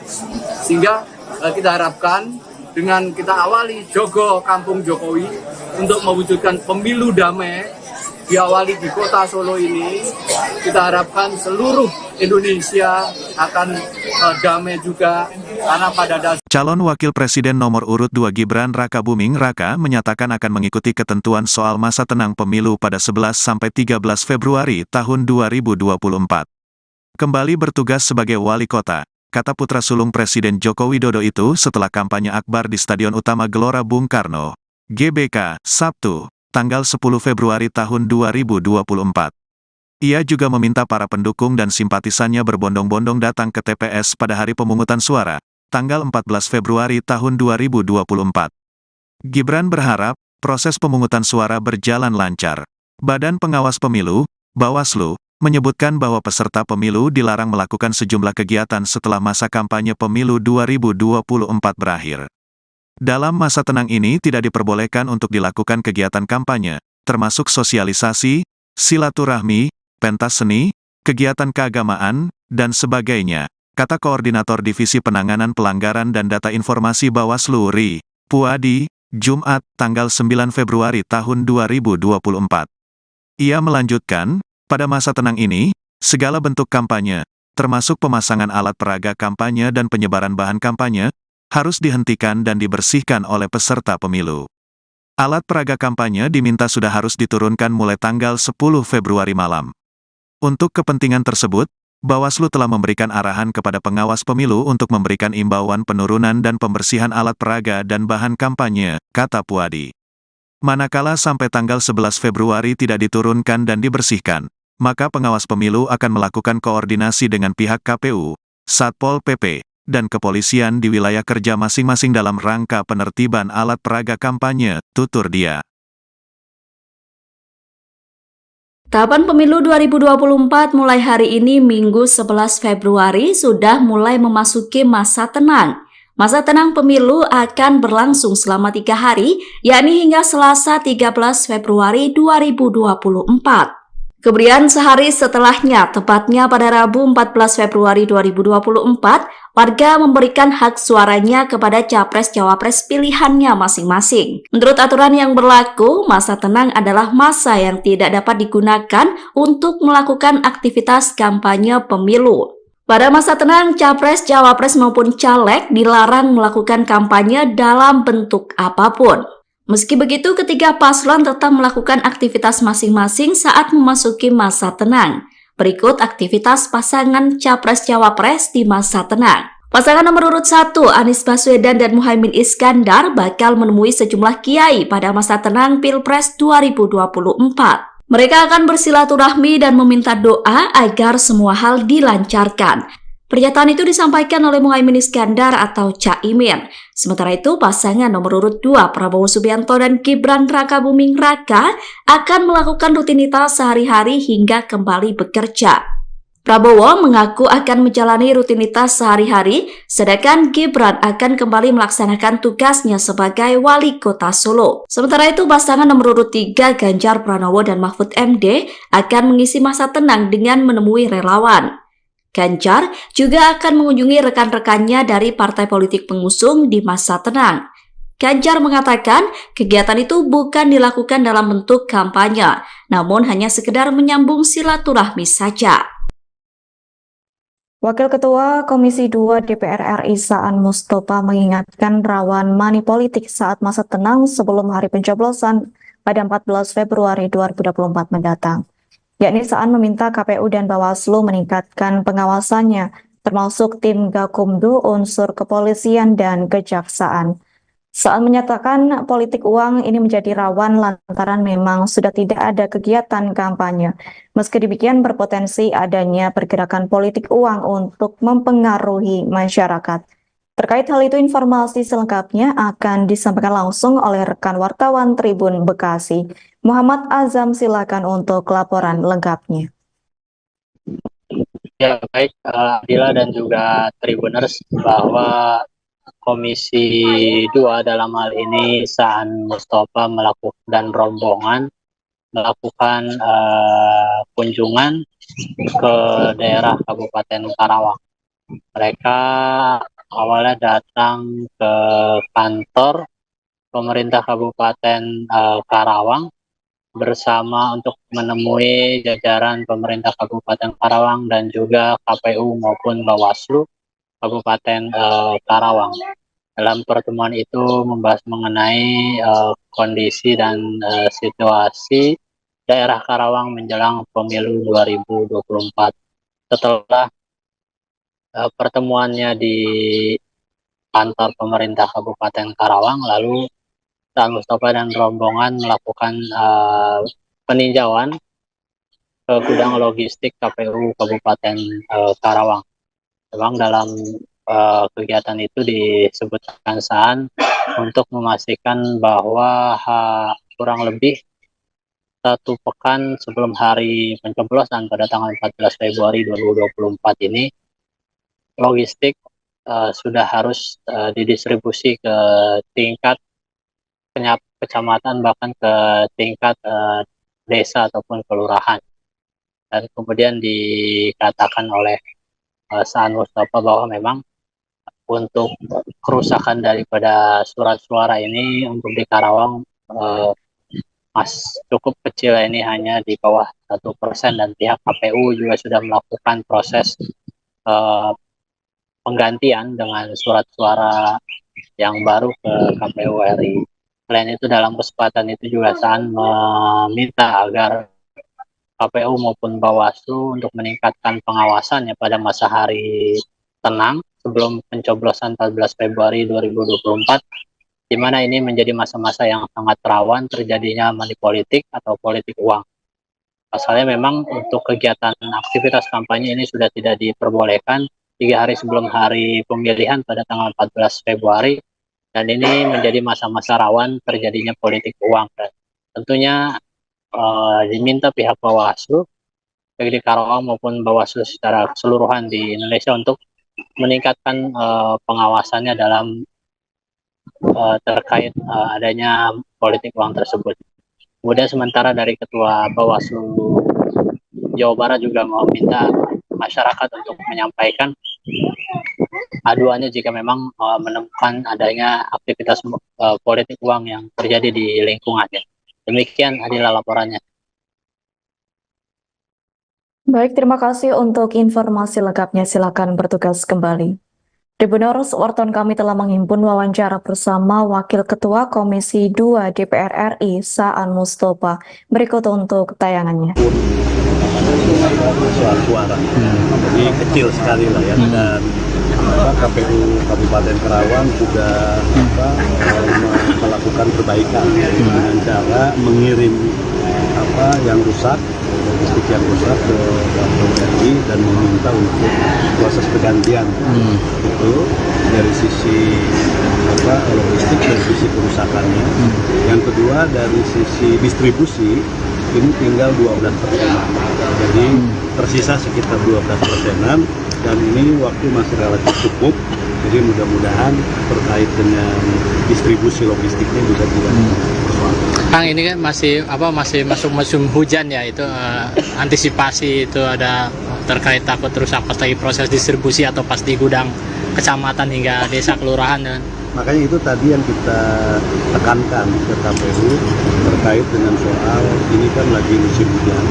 Sehingga kita harapkan dengan kita awali Jogo Kampung Jokowi untuk mewujudkan pemilu damai, diawali di Kota Solo ini, kita harapkan seluruh Indonesia akan damai juga, karena pada dasarnya Calon Wakil Presiden nomor urut 2 Gibran Rakabuming Raka menyatakan akan mengikuti ketentuan soal masa tenang pemilu pada 11 sampai 13 Februari tahun 2024. Kembali bertugas sebagai wali kota, kata putra sulung Presiden Joko Widodo itu setelah kampanye akbar di Stadion Utama Gelora Bung Karno, GBK, Sabtu, tanggal 10 Februari tahun 2024. Ia juga meminta para pendukung dan simpatisannya berbondong-bondong datang ke TPS pada hari pemungutan suara, tanggal 14 Februari tahun 2024. Gibran berharap proses pemungutan suara berjalan lancar. Badan Pengawas Pemilu, Bawaslu, menyebutkan bahwa peserta pemilu dilarang melakukan sejumlah kegiatan setelah masa kampanye pemilu 2024 berakhir. Dalam masa tenang ini tidak diperbolehkan untuk dilakukan kegiatan kampanye, termasuk sosialisasi, silaturahmi, pentas seni, kegiatan keagamaan, dan sebagainya, kata Koordinator Divisi Penanganan Pelanggaran dan Data Informasi Bawaslu RI, Puadi, Jumat, tanggal 9 Februari tahun 2024. Ia melanjutkan, pada masa tenang ini, segala bentuk kampanye, termasuk pemasangan alat peraga kampanye dan penyebaran bahan kampanye, harus dihentikan dan dibersihkan oleh peserta pemilu. Alat peraga kampanye diminta sudah harus diturunkan mulai tanggal 10 Februari malam. Untuk kepentingan tersebut, Bawaslu telah memberikan arahan kepada pengawas pemilu untuk memberikan imbauan penurunan dan pembersihan alat peraga dan bahan kampanye, kata Puadi. Manakala sampai tanggal 11 Februari tidak diturunkan dan dibersihkan, maka pengawas pemilu akan melakukan koordinasi dengan pihak KPU, Satpol PP, dan kepolisian di wilayah kerja masing-masing dalam rangka penertiban alat peraga kampanye, tutur dia. Tahapan pemilu 2024 mulai hari ini Minggu 11 Februari sudah mulai memasuki masa tenang. Masa tenang pemilu akan berlangsung selama 3 hari, yakni hingga Selasa 13 Februari 2024. Kemudian sehari setelahnya, tepatnya pada Rabu 14 Februari 2024, warga memberikan hak suaranya kepada capres-cawapres pilihannya masing-masing. Menurut aturan yang berlaku, masa tenang adalah masa yang tidak dapat digunakan untuk melakukan aktivitas kampanye pemilu. Pada masa tenang, capres-cawapres maupun caleg dilarang melakukan kampanye dalam bentuk apapun. Meski begitu, ketiga paslon tetap melakukan aktivitas masing-masing saat memasuki masa tenang. Berikut aktivitas pasangan capres-cawapres di masa tenang. Pasangan nomor urut 1, Anies Baswedan dan Muhaimin Iskandar bakal menemui sejumlah kiai pada masa tenang Pilpres 2024. Mereka akan bersilaturahmi dan meminta doa agar semua hal dilancarkan. Pernyataan itu disampaikan oleh Muhaimin Iskandar atau Caimin. Sementara itu, pasangan nomor urut 2 Prabowo Subianto dan Gibran Rakabuming Raka akan melakukan rutinitas sehari-hari hingga kembali bekerja. Prabowo mengaku akan menjalani rutinitas sehari-hari, sedangkan Gibran akan kembali melaksanakan tugasnya sebagai wali kota Solo. Sementara itu, pasangan nomor urut 3 Ganjar Pranowo dan Mahfud MD akan mengisi masa tenang dengan menemui relawan. Ganjar juga akan mengunjungi rekan-rekannya dari partai politik pengusung di masa tenang. Ganjar mengatakan kegiatan itu bukan dilakukan dalam bentuk kampanye, namun hanya sekedar menyambung silaturahmi saja. Wakil Ketua Komisi 2 DPR RI Saan Mustopha mengingatkan rawan money politik saat masa tenang sebelum hari pencoblosan pada 14 Februari 2024 mendatang. Yakni Saan meminta KPU dan Bawaslu meningkatkan pengawasannya, termasuk tim Gakumdu, unsur kepolisian, dan kejaksaan. Saan menyatakan politik uang ini menjadi rawan lantaran memang sudah tidak ada kegiatan kampanye. Meski demikian berpotensi adanya pergerakan politik uang untuk mempengaruhi masyarakat. Terkait hal itu, informasi selengkapnya akan disampaikan langsung oleh rekan wartawan Tribun Bekasi. Muhammad Azam, silakan untuk laporan lengkapnya. Ya, baik Adila dan juga Tribuners, bahwa Komisi 2 dalam hal ini Saan Mustopha melakukan dan rombongan melakukan kunjungan ke daerah Kabupaten Karawang. Mereka awalnya datang ke kantor pemerintah Kabupaten Karawang bersama untuk menemui jajaran pemerintah Kabupaten Karawang dan juga KPU maupun Bawaslu Kabupaten Karawang. Dalam pertemuan itu membahas mengenai kondisi dan situasi daerah Karawang menjelang pemilu 2024. Setelah pertemuannya di kantor pemerintah Kabupaten Karawang, lalu Saan Mustopha dan rombongan melakukan peninjauan ke gudang logistik KPU Kabupaten Karawang. Memang dalam kegiatan itu disebutkan Saan untuk memastikan bahwa kurang lebih 1 pekan sebelum hari pencoblosan pada tanggal 14 Februari 2024 ini, logistik sudah harus didistribusi ke tingkat kecamatan, bahkan ke tingkat desa ataupun kelurahan. Dan kemudian dikatakan oleh Saan Mustafa bahwa memang untuk kerusakan daripada surat suara ini untuk di Karawang cukup kecil, ini hanya di bawah 1%, dan pihak KPU juga sudah melakukan proses penggantian dengan surat suara yang baru ke KPU RI. Selain itu, dalam kesempatan itu juga Saan meminta agar KPU maupun Bawaslu untuk meningkatkan pengawasannya pada masa hari tenang sebelum pencoblosan 14 Februari 2024, di mana ini menjadi masa-masa yang sangat rawan terjadinya money politik atau politik uang. Pasalnya memang untuk kegiatan aktivitas kampanye ini sudah tidak diperbolehkan 3 hari sebelum hari pemilihan pada tanggal 14 Februari, dan ini menjadi masa-masa rawan terjadinya politik uang. Dan tentunya diminta pihak Bawaslu, baik di Karawang maupun Bawaslu secara keseluruhan di Indonesia, untuk meningkatkan pengawasannya dalam terkait adanya politik uang tersebut. Kemudian sementara dari Ketua Bawaslu Jawa Barat juga meminta masyarakat untuk menyampaikan aduannya jika memang menemukan adanya aktivitas politik uang yang terjadi di lingkungannya. Demikian adalah laporannya. Baik, terima kasih untuk informasi lengkapnya. Silakan bertugas kembali. Tribuners, wartawan kami telah menghimpun wawancara bersama Wakil Ketua Komisi 2 DPR RI, Saan Mustafa. Berikut untuk tayangannya. Soal suara, jadi kecil sekali lah ya. Dan KPU Kabupaten Karawang juga melakukan perbaikan dengan cara mengirim yang rusak, logistik yang rusak ke KPU RI, dan meminta untuk proses pergantian. Itu dari sisi logistik, dari sisi kerusakannya. Yang kedua, dari sisi distribusi, ini tinggal 12%. Jadi tersisa sekitar 12%, dan ini waktu masih relatif cukup. Jadi mudah-mudahan terkait dengan distribusi logistiknya juga tidak persoalan. Kang, ini kan masih masuk musim hujan ya, itu antisipasi itu ada terkait takut rusak pas lagi proses distribusi atau pas di gudang kecamatan hingga desa kelurahan. Makanya itu tadi yang kita tekankan ke KPU terkait dengan soal ini kan lagi musim hujan.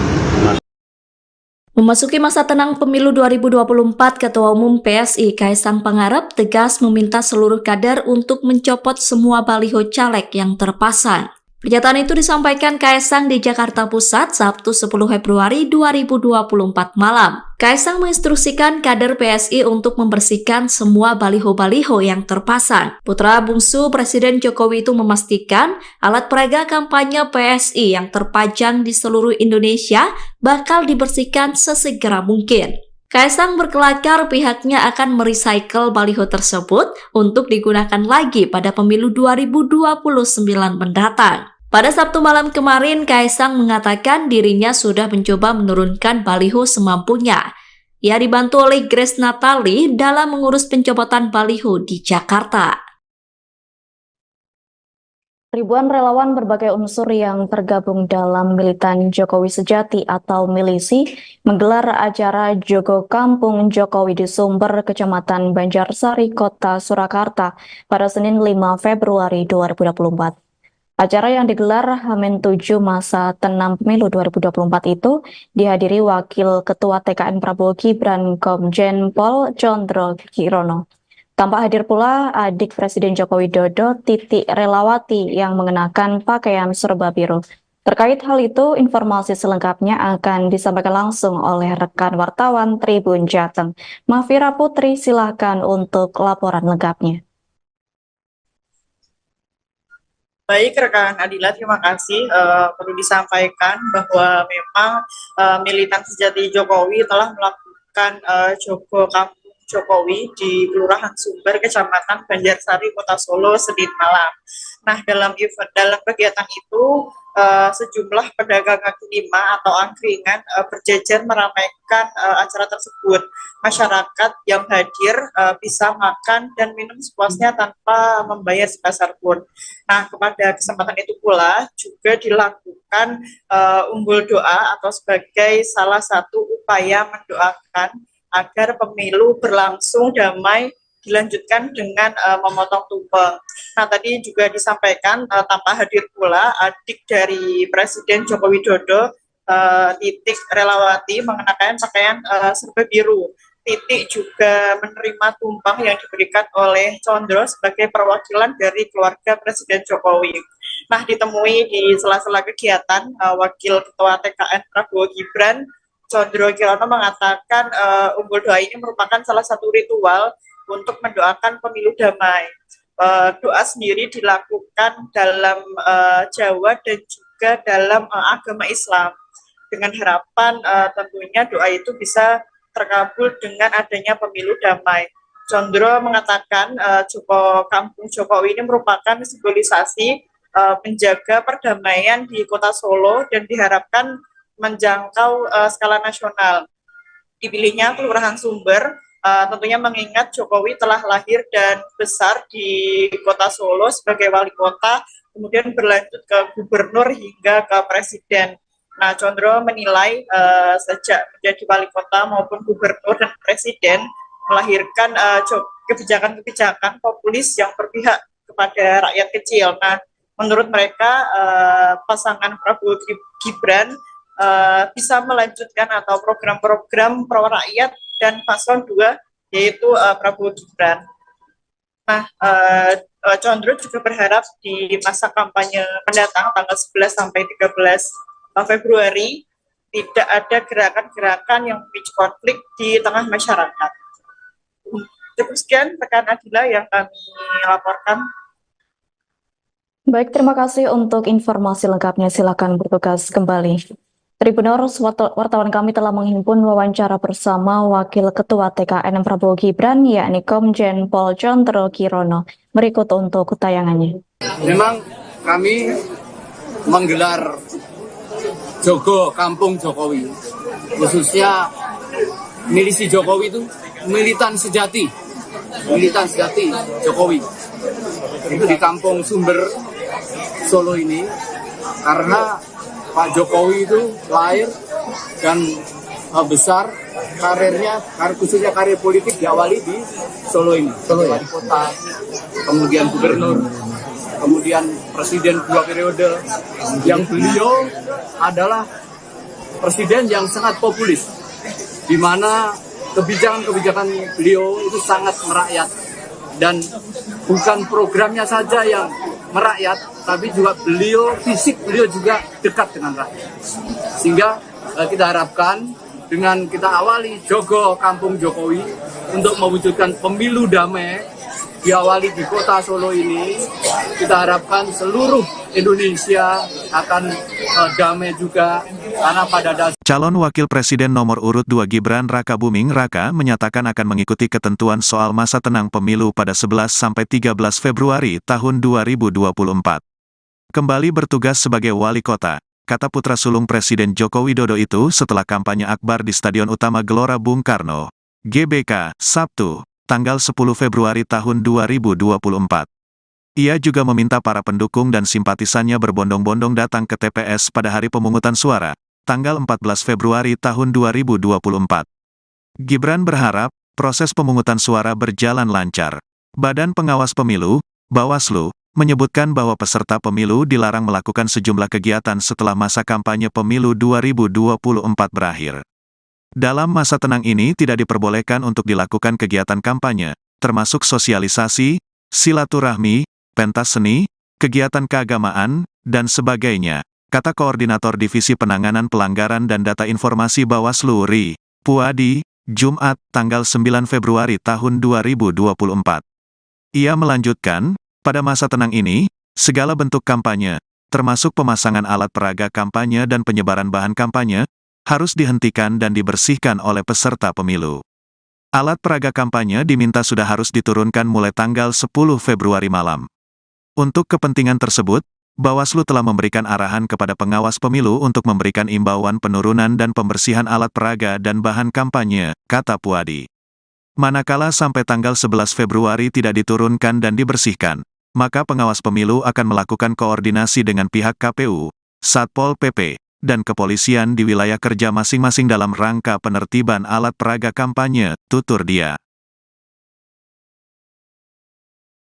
Memasuki masa tenang pemilu 2024, Ketua Umum PSI Kaisang Pangarep tegas meminta seluruh kader untuk mencopot semua baliho caleg yang terpasang. Pernyataan itu disampaikan Kaisang di Jakarta Pusat Sabtu 10 Februari 2024 malam. Kaisang menginstruksikan kader PSI untuk membersihkan semua baliho-baliho yang terpasang. Putra bungsu Presiden Jokowi itu memastikan alat peraga kampanye PSI yang terpajang di seluruh Indonesia bakal dibersihkan sesegera mungkin. Kaisang berkelakar pihaknya akan merecycle baliho tersebut untuk digunakan lagi pada pemilu 2029 mendatang. Pada Sabtu malam kemarin, Kaisang mengatakan dirinya sudah mencoba menurunkan baliho semampunya. Ia dibantu oleh Grace Natali dalam mengurus pencopotan baliho di Jakarta. Ribuan relawan berbagai unsur yang tergabung dalam Militan Jokowi Sejati atau Milisi menggelar acara Jogo Kampung Jokowi di Sumber, Kecamatan Banjarsari, Kota Surakarta pada Senin 5 Februari 2024. Acara yang digelar H-7 masa tenang pemilu 2024 itu dihadiri Wakil Ketua TKN Prabowo Gibran Komjen Pol Condro Kirono. Tampak hadir pula adik Presiden Joko Widodo, Titi Relawati, yang mengenakan pakaian serba biru. Terkait hal itu, informasi selengkapnya akan disampaikan langsung oleh rekan wartawan Tribun Jateng. Mafira Putri, silakan untuk laporan lengkapnya. Baik, rekan Adila, terima kasih. Perlu disampaikan bahwa memang militan sejati Jokowi telah melakukan Jogo Kampung Jokowi di Kelurahan Sumber, Kecamatan Banjarsari, Kota Solo, Senin malam. Nah, dalam kegiatan itu sejumlah pedagang kaki lima atau angkringan berjejer meramaikan acara tersebut. Masyarakat yang hadir bisa makan dan minum sepuasnya tanpa membayar sebesar pun. Nah, pada kesempatan itu pula juga dilakukan umbul doa atau sebagai salah satu upaya mendoakan agar pemilu berlangsung damai, dilanjutkan dengan memotong tumpeng. Nah, tadi juga disampaikan tanpa hadir pula adik dari Presiden Joko Widodo, Titik Relawati, mengenakan pakaian serba biru. Titik juga menerima tumpeng yang diberikan oleh Condro sebagai perwakilan dari keluarga Presiden Jokowi. Nah, ditemui di sela-sela kegiatan, Wakil Ketua TKN Prabowo Gibran, Condro Kirono, mengatakan umbul doa ini merupakan salah satu ritual untuk mendoakan pemilu damai. Doa sendiri dilakukan dalam Jawa dan juga dalam agama Islam, dengan harapan tentunya doa itu bisa terkabul dengan adanya pemilu damai. Condro mengatakan Kampung Jokowi ini merupakan simbolisasi menjaga perdamaian di kota Solo dan diharapkan menjangkau skala nasional. Dipilihnya Kelurahan Sumber tentunya mengingat Jokowi telah lahir dan besar di kota Solo sebagai wali kota, kemudian berlanjut ke gubernur hingga ke presiden. Nah, Condro menilai sejak menjadi wali kota maupun gubernur dan presiden melahirkan kebijakan-kebijakan populis yang berpihak kepada rakyat kecil. Nah, menurut mereka pasangan Prabowo Gibran bisa melanjutkan atau program-program pro rakyat dan paslon 2 yaitu Prabowo Gibran. Nah, Condro juga berharap di masa kampanye mendatang tanggal 11 sampai 13 Februari tidak ada gerakan-gerakan yang memicu konflik di tengah masyarakat. Cukup sekian rekan Adila yang kami laporkan. Baik, terima kasih untuk informasi lengkapnya. Silakan bertugas kembali. Tribuners, wartawan kami telah menghimpun wawancara bersama Wakil Ketua TKN Prabowo Gibran, yakni Komjen Pol Condro Kirono. Berikut untuk tayangannya. Memang kami menggelar Jogo Kampung Jokowi, khususnya milisi Jokowi itu militan sejati Jokowi. Itu di Kampung Sumber Solo ini, karena Pak Jokowi itu lahir dan besar karirnya, khususnya karir politik diawali di Solo ini. Wali kota, kemudian gubernur, kemudian presiden 2 periode, yang beliau adalah presiden yang sangat populis, di mana kebijakan-kebijakan beliau itu sangat merakyat, dan bukan programnya saja yang merakyat, tapi juga fisik beliau juga dekat dengan rakyat. Sehingga kita harapkan dengan kita awali Jogo Kampung Jokowi untuk mewujudkan pemilu damai, diawali di kota Solo ini, kita harapkan seluruh Indonesia akan damai juga, karena pada dasarnya Calon Wakil Presiden nomor urut 2 Gibran Rakabuming Raka menyatakan akan mengikuti ketentuan soal masa tenang pemilu pada 11 sampai 13 Februari tahun 2024. Kembali bertugas sebagai wali kota, kata putra sulung Presiden Joko Widodo itu setelah kampanye akbar di Stadion Utama Gelora Bung Karno, GBK, Sabtu, tanggal 10 Februari tahun 2024. Ia juga meminta para pendukung dan simpatisannya berbondong-bondong datang ke TPS pada hari pemungutan suara, tanggal 14 Februari tahun 2024. Gibran berharap proses pemungutan suara berjalan lancar. Badan Pengawas Pemilu, Bawaslu, menyebutkan bahwa peserta pemilu dilarang melakukan sejumlah kegiatan setelah masa kampanye pemilu 2024 berakhir. Dalam masa tenang ini tidak diperbolehkan untuk dilakukan kegiatan kampanye, termasuk sosialisasi, silaturahmi, pentas seni, kegiatan keagamaan, dan sebagainya, kata Koordinator Divisi Penanganan Pelanggaran dan Data Informasi Bawaslu Ri Puadi, Jumat, tanggal 9 Februari tahun 2024. Ia melanjutkan, pada masa tenang ini, segala bentuk kampanye, termasuk pemasangan alat peraga kampanye dan penyebaran bahan kampanye, harus dihentikan dan dibersihkan oleh peserta pemilu. Alat peraga kampanye diminta sudah harus diturunkan mulai tanggal 10 Februari malam. Untuk kepentingan tersebut, Bawaslu telah memberikan arahan kepada pengawas pemilu untuk memberikan imbauan penurunan dan pembersihan alat peraga dan bahan kampanye, kata Puadi. Manakala sampai tanggal 11 Februari tidak diturunkan dan dibersihkan, maka pengawas pemilu akan melakukan koordinasi dengan pihak KPU, Satpol PP, dan kepolisian di wilayah kerja masing-masing dalam rangka penertiban alat peraga kampanye, tutur dia.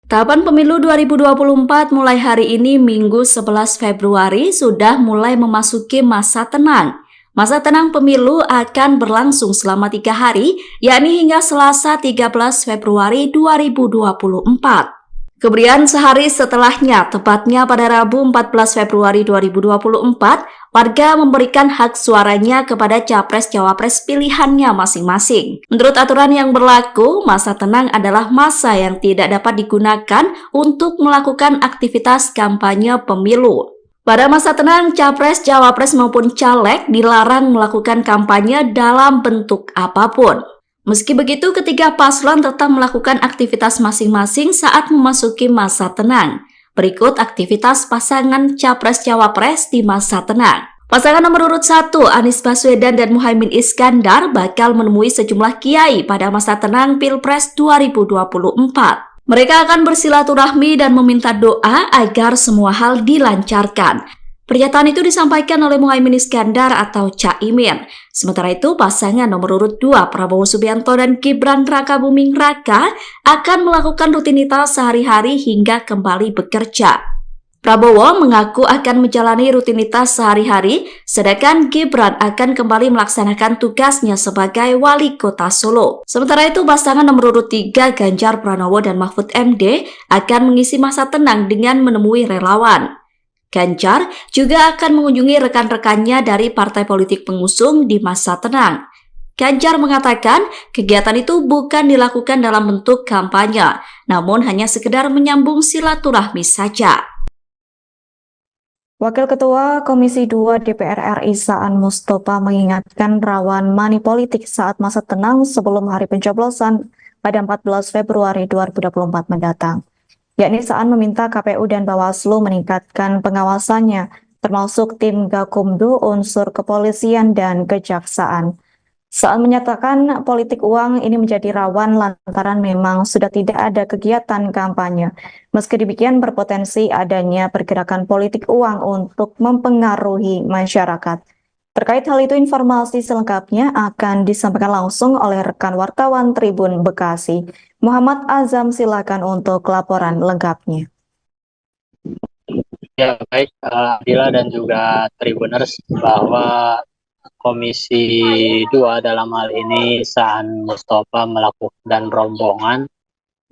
Tahapan pemilu 2024 mulai hari ini Minggu 11 Februari sudah mulai memasuki masa tenang. Masa tenang pemilu akan berlangsung selama 3 hari, yakni hingga Selasa 13 Februari 2024. Kemudian sehari setelahnya, tepatnya pada Rabu 14 Februari 2024, warga memberikan hak suaranya kepada capres-cawapres pilihannya masing-masing. Menurut aturan yang berlaku, masa tenang adalah masa yang tidak dapat digunakan untuk melakukan aktivitas kampanye pemilu. Pada masa tenang, capres, cawapres maupun caleg dilarang melakukan kampanye dalam bentuk apapun. Meski begitu, ketiga paslon tetap melakukan aktivitas masing-masing saat memasuki masa tenang. Berikut aktivitas pasangan capres-cawapres di masa tenang. Pasangan nomor urut 1, Anies Baswedan dan Muhaimin Iskandar bakal menemui sejumlah kiai pada masa tenang Pilpres 2024. Mereka akan bersilaturahmi dan meminta doa agar semua hal dilancarkan. Pernyataan itu disampaikan oleh Muhaimin Iskandar atau Caimin. Sementara itu, pasangan nomor urut 2 Prabowo Subianto dan Gibran Rakabuming Raka akan melakukan rutinitas sehari-hari hingga kembali bekerja. Prabowo mengaku akan menjalani rutinitas sehari-hari, sedangkan Gibran akan kembali melaksanakan tugasnya sebagai wali kota Solo. Sementara itu, pasangan nomor urut 3 Ganjar Pranowo dan Mahfud MD akan mengisi masa tenang dengan menemui relawan. Ganjar juga akan mengunjungi rekan-rekannya dari partai politik pengusung di masa tenang. Ganjar mengatakan kegiatan itu bukan dilakukan dalam bentuk kampanye, namun hanya sekedar menyambung silaturahmi saja. Wakil Ketua Komisi 2 DPR RI Saan Mustopha mengingatkan rawan money politik saat masa tenang sebelum hari pencoblosan pada 14 Februari 2024 mendatang. Yakni Saan meminta KPU dan Bawaslu meningkatkan pengawasannya, termasuk tim Gakumdu, unsur kepolisian, dan kejaksaan. Saan menyatakan politik uang ini menjadi rawan lantaran memang sudah tidak ada kegiatan kampanye. Meski demikian berpotensi adanya pergerakan politik uang untuk mempengaruhi masyarakat. Terkait hal itu, informasi selengkapnya akan disampaikan langsung oleh rekan wartawan Tribun Bekasi. Muhammad Azam, silakan untuk laporan lengkapnya. Ya, baik Adila dan juga Tribuners, bahwa Komisi 2 dalam hal ini Saan Mustopha melakukan dan rombongan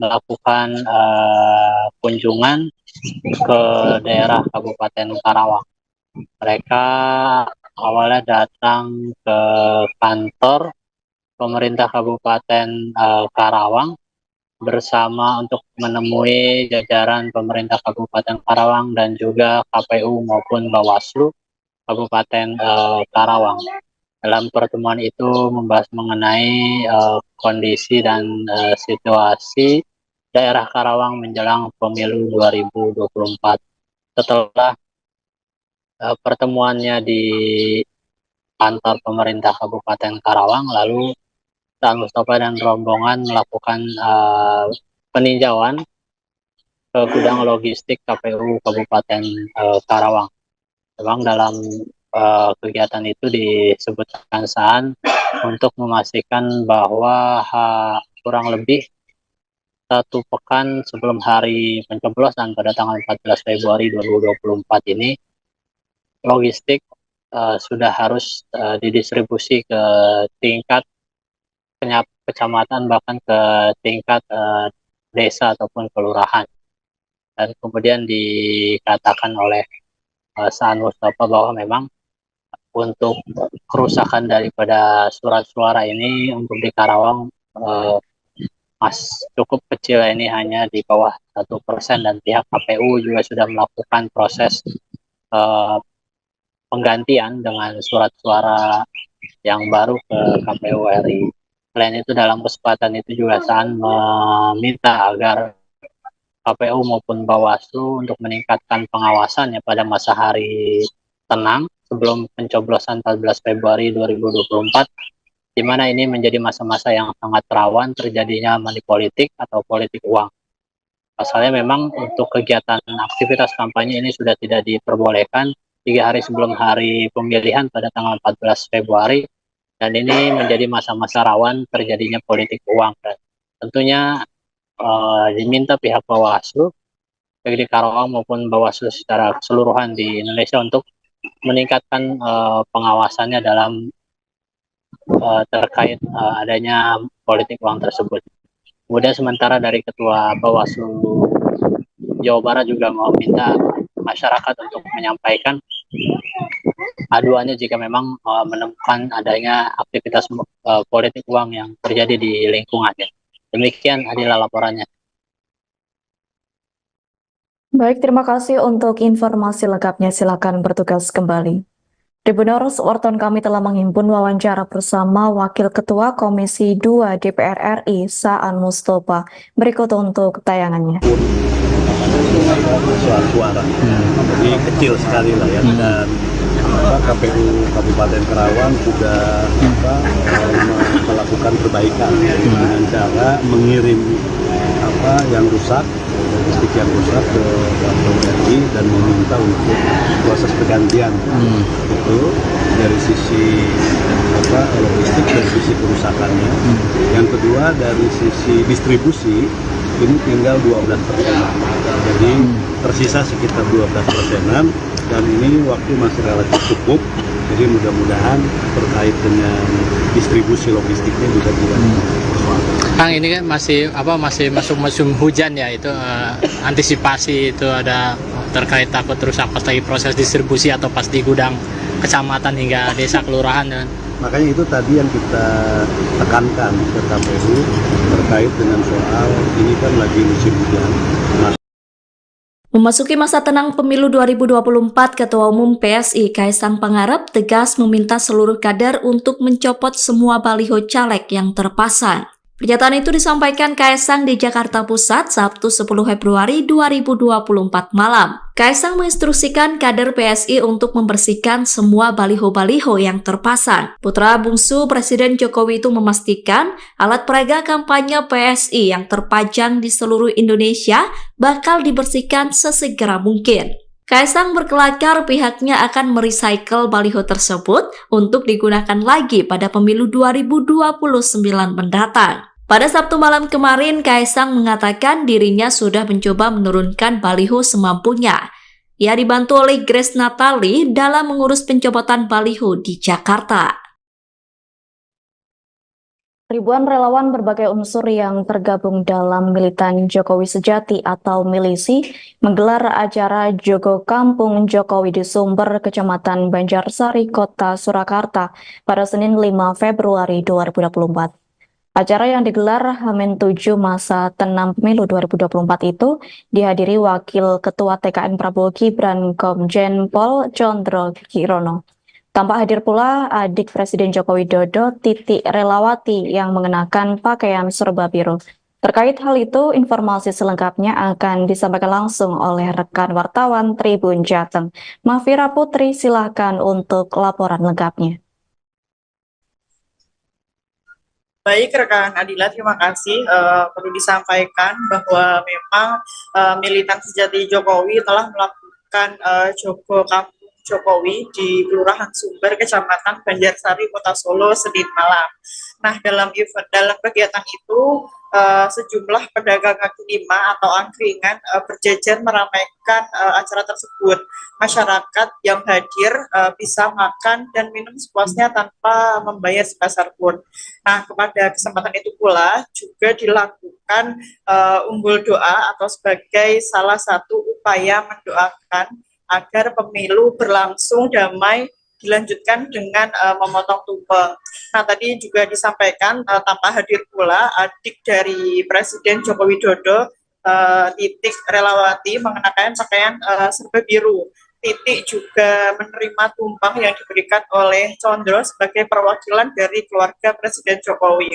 melakukan kunjungan ke daerah Kabupaten Karawang. Mereka awalnya datang ke kantor pemerintah Kabupaten Karawang bersama untuk menemui jajaran pemerintah Kabupaten Karawang dan juga KPU maupun Bawaslu Kabupaten Karawang. Dalam pertemuan itu membahas mengenai kondisi dan situasi daerah Karawang menjelang pemilu 2024. Setelah pertemuannya di kantor pemerintah Kabupaten Karawang, lalu Saan Mustopha dan rombongan melakukan peninjauan ke gudang logistik KPU Kabupaten Karawang. Memang dalam kegiatan itu disebutkan Saan untuk memastikan bahwa kurang lebih 1 pekan sebelum hari pencoblosan pada tanggal 14 Februari 2024 ini, logistik sudah harus didistribusi ke tingkat kecamatan, bahkan ke tingkat desa ataupun kelurahan. Dan kemudian dikatakan oleh Saan Mustopha bahwa memang untuk kerusakan daripada surat suara ini untuk di Karawang cukup kecil, ini hanya di bawah 1%, dan pihak KPU juga sudah melakukan proses penggantian dengan surat suara yang baru ke KPU RI. Selain itu, dalam kesempatan itu juga Saan meminta agar KPU maupun Bawaslu untuk meningkatkan pengawasan ya pada masa hari tenang sebelum pencoblosan 14 Februari 2024, di mana ini menjadi masa-masa yang sangat rawan terjadinya money politik atau politik uang. Pasalnya memang untuk kegiatan aktivitas kampanye ini sudah tidak diperbolehkan 3 hari sebelum hari pemilihan pada tanggal 14 Februari, dan ini menjadi masa-masa rawan terjadinya politik uang. Dan tentunya diminta pihak Bawaslu, baik di Karawang maupun Bawaslu secara keseluruhan di Indonesia untuk meningkatkan pengawasannya dalam terkait adanya politik uang tersebut. Kemudian sementara dari Ketua Bawaslu Jawa Barat juga meminta masyarakat untuk menyampaikan aduannya jika memang menemukan adanya aktivitas politik uang yang terjadi di lingkungannya. Demikian adalah laporannya. Baik, terima kasih untuk informasi lengkapnya. Silakan bertugas kembali. Tribuners, wartawan kami telah menghimpun wawancara bersama Wakil Ketua Komisi 2 DPR RI, Saan Mustopa. Berikut untuk tayangannya. Suara, jadi kecil sekali lah ya. Dan KPU Kabupaten Karawang sudah melakukan perbaikan dengan cara mengirim yang rusak, logistik yang rusak ke KPU RI dan meminta untuk proses pergantian. Itu dari sisi logistik, dari sisi kerusakannya. Yang kedua dari sisi distribusi, ini tinggal 12%. Jadi tersisa sekitar 12%-an, dan ini waktu masih relatif cukup. Jadi mudah-mudahan terkait dengan distribusi logistiknya juga tidak persoalan. Kang, ini kan masih masuk musim hujan ya, itu antisipasi itu ada terkait takut rusak pas lagi proses distribusi atau pas di gudang kecamatan hingga desa kelurahan ya. Makanya itu tadi yang kita tekankan ke KPU terkait dengan soal ini kan lagi musim hujan. Memasuki masa tenang pemilu 2024, Ketua Umum PSI Kaisang Pangarep tegas meminta seluruh kader untuk mencopot semua baliho caleg yang terpasang. Pernyataan itu disampaikan Kaisang di Jakarta Pusat Sabtu 10 Februari 2024 malam. Kaisang menginstruksikan kader PSI untuk membersihkan semua baliho-baliho yang terpasang. Putra bungsu Presiden Jokowi itu memastikan alat peraga kampanye PSI yang terpajang di seluruh Indonesia bakal dibersihkan sesegera mungkin. Kaisang berkelakar pihaknya akan merecycle baliho tersebut untuk digunakan lagi pada pemilu 2029 mendatang. Pada Sabtu malam kemarin, Kaisang mengatakan dirinya sudah mencoba menurunkan baliho semampunya. Ia dibantu oleh Grace Natali dalam mengurus pencopotan baliho di Jakarta. Ribuan relawan berbagai unsur yang tergabung dalam Militan Jokowi Sejati atau milisi menggelar acara Jogo Kampung Jokowi di Sumber, Kecamatan Banjarsari, Kota Surakarta pada Senin 5 Februari 2024. Acara yang digelar H-7 masa tenang pemilu 2024 itu dihadiri Wakil Ketua TKN Prabowo Gibran Komjen Pol Condro Kirono. Tampak hadir pula adik Presiden Joko Widodo, Titi Relawati, yang mengenakan pakaian serba biru. Terkait hal itu, informasi selengkapnya akan disampaikan langsung oleh rekan wartawan Tribun Jateng. Mafira Putri, silakan untuk laporan lengkapnya. Baik, rekan Adila, terima kasih. Perlu disampaikan bahwa memang militan sejati Jokowi telah melakukan Jogo Kampung Jokowi di Kelurahan Sumber, Kecamatan Banjarsari, Kota Solo, Senin malam. Nah, dalam kegiatan itu, sejumlah pedagang kaki lima atau angkringan berjejer meramaikan acara tersebut. Masyarakat yang hadir bisa makan dan minum sepuasnya tanpa membayar sebesar pun. Nah, pada kesempatan itu pula juga dilakukan umbul doa atau sebagai salah satu upaya mendoakan agar pemilu berlangsung damai, dilanjutkan dengan memotong tumpeng. Nah, tadi juga disampaikan tanpa hadir pula adik dari Presiden Joko Widodo, Titi Relawati, mengenakan pakaian serba biru. Titik juga menerima tumpang yang diberikan oleh Condro sebagai perwakilan dari keluarga Presiden Jokowi.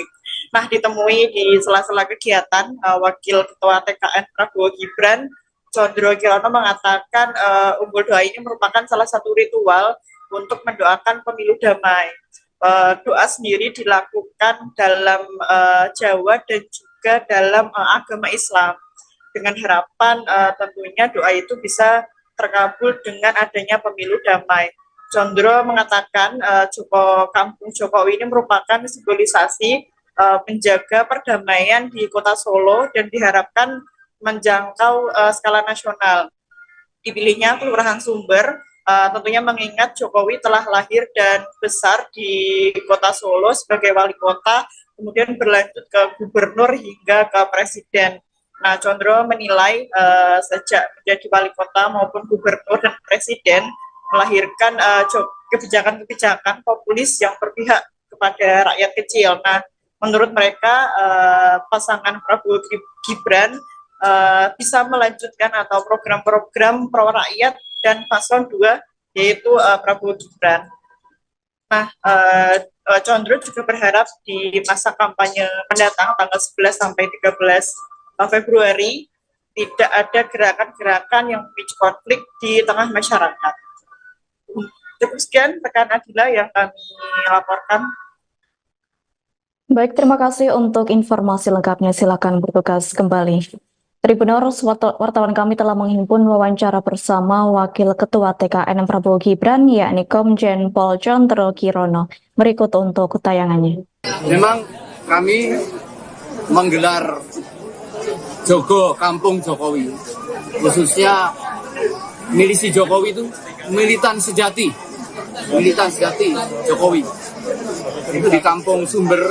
Nah, ditemui di sela-sela kegiatan, Wakil Ketua TKN Prabowo Gibran, Condro Kirono mengatakan Umbul Doa ini merupakan salah satu ritual untuk mendoakan pemilu damai. Doa sendiri dilakukan dalam Jawa dan juga dalam agama Islam, dengan harapan tentunya doa itu bisa terkabul dengan adanya pemilu damai. Condro mengatakan Kampung Jokowi ini merupakan simbolisasi menjaga perdamaian di kota Solo dan diharapkan menjangkau skala nasional. Dipilihnya Kelurahan Sumber tentunya mengingat Jokowi telah lahir dan besar di kota Solo sebagai wali kota, kemudian berlanjut ke gubernur hingga ke presiden. Nah, Condro menilai sejak menjadi wali kota maupun gubernur dan presiden melahirkan kebijakan-kebijakan populis yang berpihak kepada rakyat kecil. Nah, menurut mereka pasangan Prabowo Gibran bisa melanjutkan atau program-program pro rakyat dan paslon 2 yaitu Prabowo Gibran. Nah, Condro juga berharap di masa kampanye mendatang tanggal 11 sampai 13 Februari tidak ada gerakan-gerakan yang memicu konflik di tengah masyarakat. Cukup sekian rekan Adila yang kami laporkan. Baik, terima kasih untuk informasi lengkapnya. Silakan bertugas kembali. Tribuners, wartawan kami telah menghimpun wawancara bersama Wakil Ketua TKN Prabowo Gibran, yakni Komjen Pol Condro Kirono. Berikut untuk tayangannya. Memang kami menggelar Jogo Kampung Jokowi, khususnya milisi Jokowi itu militan sejati Jokowi. Itu di Kampung Sumber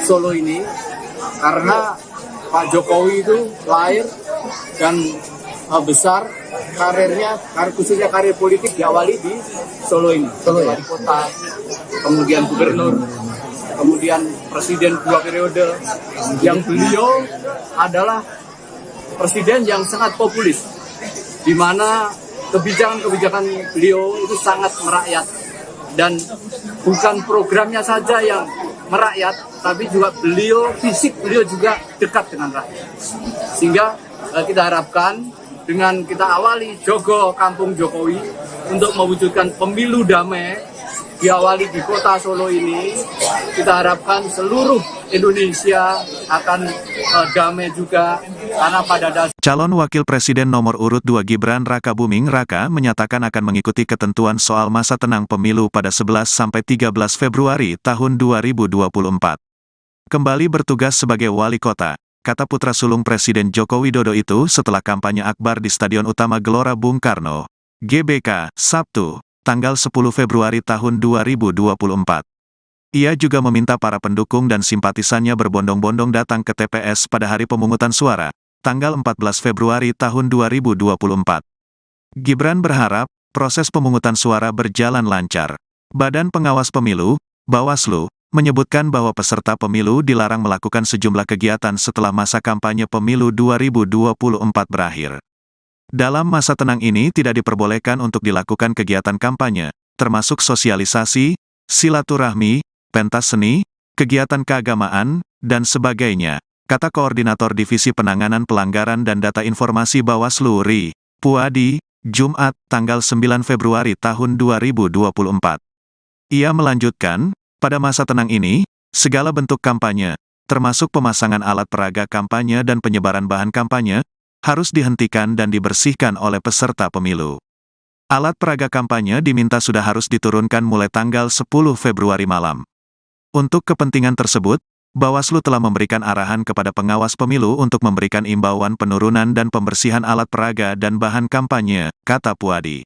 Solo ini, karena Pak Jokowi itu lahir dan besar karirnya, khususnya karir politik diawali di Solo ini, wali kota, kemudian gubernur, kemudian presiden 2 periode, yang beliau adalah presiden yang sangat populis, di mana kebijakan-kebijakan beliau itu sangat merakyat, dan bukan programnya saja yang merakyat, tapi juga fisik beliau juga dekat dengan rakyat. Sehingga kita harapkan dengan kita awali Jogo Kampung Jokowi untuk mewujudkan pemilu damai, diawali di kota Solo ini, kita harapkan seluruh Indonesia akan damai juga, karena pada dasarnya Calon Wakil Presiden nomor urut 2 Gibran Rakabuming Raka menyatakan akan mengikuti ketentuan soal masa tenang pemilu pada 11 sampai 13 Februari tahun 2024. Kembali bertugas sebagai wali kota, kata putra sulung Presiden Joko Widodo itu setelah kampanye akbar di Stadion Utama Gelora Bung Karno, GBK, Sabtu, tanggal 10 Februari tahun 2024. Ia juga meminta para pendukung dan simpatisannya berbondong-bondong datang ke TPS pada hari pemungutan suara, tanggal 14 Februari tahun 2024. Gibran berharap proses pemungutan suara berjalan lancar. Badan Pengawas Pemilu, Bawaslu, menyebutkan bahwa peserta pemilu dilarang melakukan sejumlah kegiatan setelah masa kampanye pemilu 2024 berakhir. Dalam masa tenang ini tidak diperbolehkan untuk dilakukan kegiatan kampanye, termasuk sosialisasi, silaturahmi, pentas seni, kegiatan keagamaan, dan sebagainya, kata Koordinator Divisi Penanganan Pelanggaran dan Data Informasi Bawaslu Ri Puadi, Jumat, tanggal 9 Februari tahun 2024. Ia melanjutkan, pada masa tenang ini, segala bentuk kampanye, termasuk pemasangan alat peraga kampanye dan penyebaran bahan kampanye, harus dihentikan dan dibersihkan oleh peserta pemilu. Alat peraga kampanye diminta sudah harus diturunkan mulai tanggal 10 Februari malam. Untuk kepentingan tersebut, Bawaslu telah memberikan arahan kepada pengawas pemilu untuk memberikan imbauan penurunan dan pembersihan alat peraga dan bahan kampanye, kata Puadi.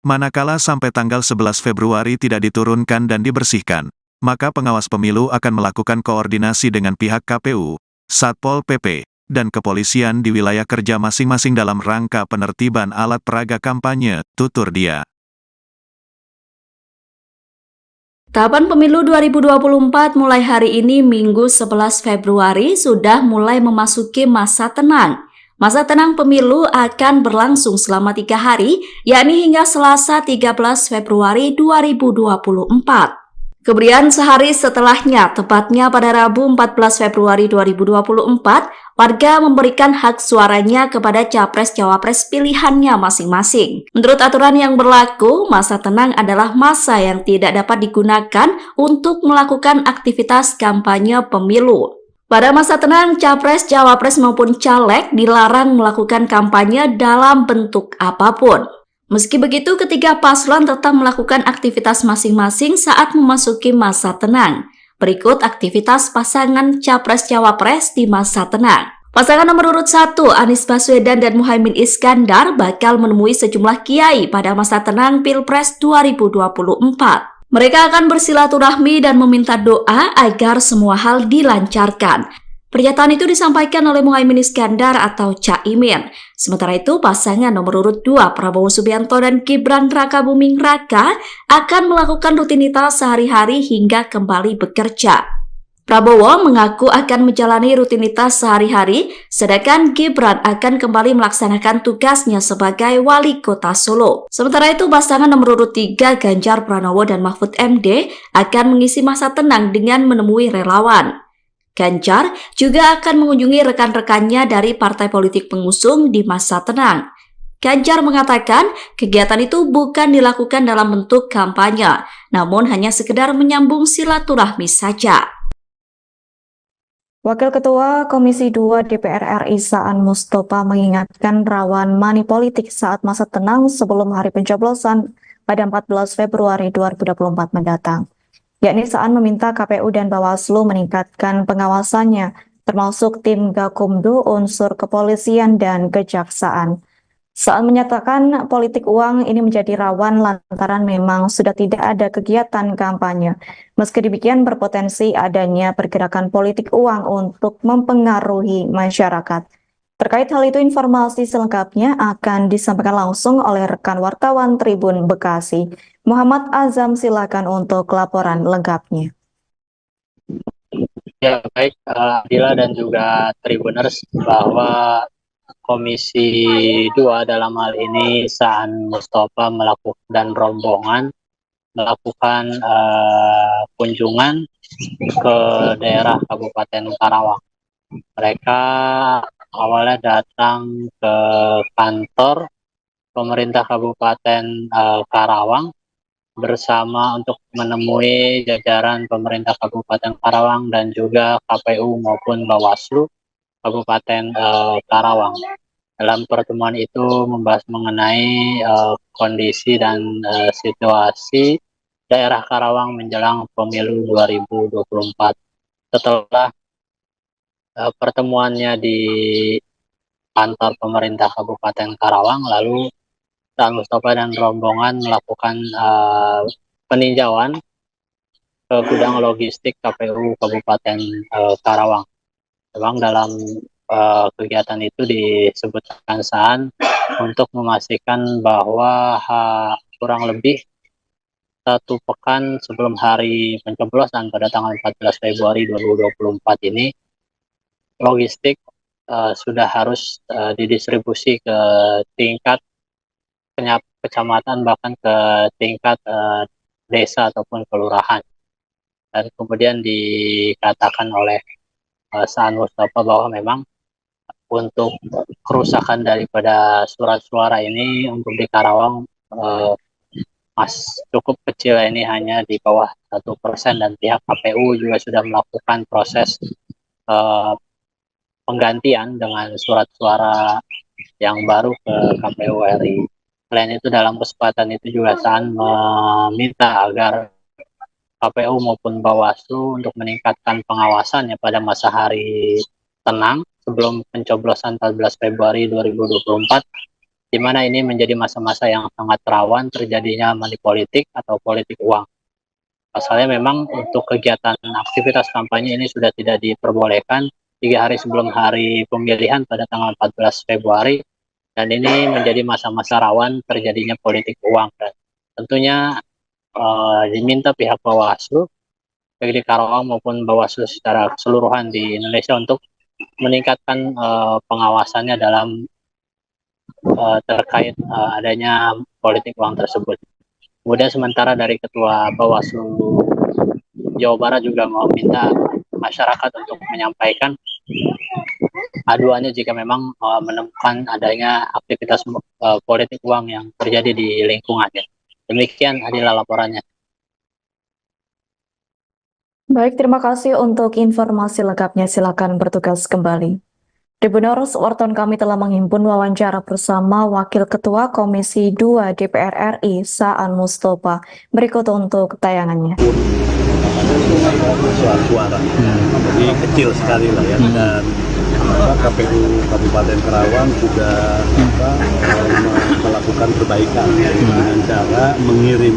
Manakala sampai tanggal 11 Februari tidak diturunkan dan dibersihkan, maka pengawas pemilu akan melakukan koordinasi dengan pihak KPU, Satpol PP, dan kepolisian di wilayah kerja masing-masing dalam rangka penertiban alat peraga kampanye, tutur dia. Tahapan pemilu 2024 mulai hari ini Minggu 11 Februari sudah mulai memasuki masa tenang. Masa tenang pemilu akan berlangsung selama 3 hari, yakni hingga Selasa 13 Februari 2024. Kemudian sehari setelahnya, tepatnya pada Rabu 14 Februari 2024, warga memberikan hak suaranya kepada capres-cawapres pilihannya masing-masing. Menurut aturan yang berlaku, masa tenang adalah masa yang tidak dapat digunakan untuk melakukan aktivitas kampanye pemilu. Pada masa tenang, capres, cawapres maupun caleg dilarang melakukan kampanye dalam bentuk apapun. Meski begitu, ketiga paslon tetap melakukan aktivitas masing-masing saat memasuki masa tenang. Berikut aktivitas pasangan capres-cawapres di masa tenang. Pasangan nomor urut 1, Anies Baswedan dan Muhaimin Iskandar bakal menemui sejumlah kiai pada masa tenang Pilpres 2024. Mereka akan bersilaturahmi dan meminta doa agar semua hal dilancarkan. Pernyataan itu disampaikan oleh Muhaimin Iskandar atau Caimin. Sementara itu, pasangan nomor urut 2 Prabowo Subianto dan Gibran Rakabuming Raka akan melakukan rutinitas sehari-hari hingga kembali bekerja. Prabowo mengaku akan menjalani rutinitas sehari-hari, sedangkan Gibran akan kembali melaksanakan tugasnya sebagai wali kota Solo. Sementara itu, pasangan nomor urut 3 Ganjar Pranowo dan Mahfud MD akan mengisi masa tenang dengan menemui relawan. Ganjar juga akan mengunjungi rekan-rekannya dari partai politik pengusung di masa tenang. Ganjar mengatakan kegiatan itu bukan dilakukan dalam bentuk kampanye, namun hanya sekedar menyambung silaturahmi saja. Wakil Ketua Komisi 2 DPR RI Saan Mustopha mengingatkan rawan money politik saat masa tenang sebelum hari pencoblosan pada 14 Februari 2024 mendatang. Yakni Saan meminta KPU dan Bawaslu meningkatkan pengawasannya, termasuk tim Gakumdu, unsur kepolisian, dan kejaksaan. Saan menyatakan politik uang ini menjadi rawan lantaran memang sudah tidak ada kegiatan kampanye. Meski demikian berpotensi adanya pergerakan politik uang untuk mempengaruhi masyarakat. Terkait hal itu, informasi selengkapnya akan disampaikan langsung oleh rekan wartawan Tribun Bekasi. Muhammad Azam, silakan untuk laporan lengkapnya. Ya, baik Adila dan juga Tribuners, bahwa Komisi 2 dalam hal ini Saan Mustopha melakukan dan rombongan melakukan kunjungan ke daerah Kabupaten Karawang. Mereka awalnya datang ke kantor pemerintah Kabupaten Karawang bersama untuk menemui jajaran pemerintah Kabupaten Karawang dan juga KPU maupun Bawaslu Kabupaten Karawang. Dalam pertemuan itu membahas mengenai kondisi dan situasi daerah Karawang menjelang pemilu 2024. Setelah pertemuannya di kantor pemerintah Kabupaten Karawang, lalu Saan Mustopha dan rombongan melakukan peninjauan ke gudang logistik KPU Kabupaten Karawang. Memang dalam kegiatan itu disebutkan Saan untuk memastikan bahwa kurang lebih 1 pekan sebelum hari pencoblosan pada tanggal 14 Februari 2024 ini, logistik sudah harus didistribusi ke tingkat kecamatan, bahkan ke tingkat desa ataupun kelurahan. Dan kemudian dikatakan oleh Saan Mustopha bahwa memang untuk kerusakan daripada surat suara ini untuk di Karawang cukup kecil, ini hanya di bawah 1%, dan pihak KPU juga sudah melakukan proses penggantian dengan surat suara yang baru ke KPU RI. Selain itu, dalam kesempatan itu juga Saan meminta agar KPU maupun Bawaslu untuk meningkatkan pengawasannya pada masa hari tenang sebelum pencoblosan 14 Februari 2024, di mana ini menjadi masa-masa yang sangat rawan terjadinya money politik atau politik uang. Pasalnya memang untuk kegiatan aktivitas kampanye ini sudah tidak diperbolehkan 3 hari sebelum hari pemilihan pada tanggal 14 Februari, dan ini menjadi masa-masa rawan terjadinya politik uang. Dan tentunya diminta pihak Bawaslu, baik di Karawang maupun Bawaslu secara keseluruhan di Indonesia, untuk meningkatkan pengawasannya dalam terkait adanya politik uang tersebut. Kemudian sementara dari Ketua Bawaslu Jawa Barat juga meminta masyarakat untuk menyampaikan aduannya jika memang menemukan adanya aktivitas politik uang yang terjadi di lingkungannya. Demikian adalah laporannya. Baik, terima kasih untuk informasi lengkapnya. Silakan bertugas kembali. Tribuners, wartawan kami telah menghimpun wawancara bersama Wakil Ketua Komisi 2 DPR RI, Saan Mustopa. Berikut untuk tayangannya. Suara-suara, jadi kecil sekali lah ya. Dan KPU Kabupaten Karawang juga melakukan perbaikan dengan cara mengirim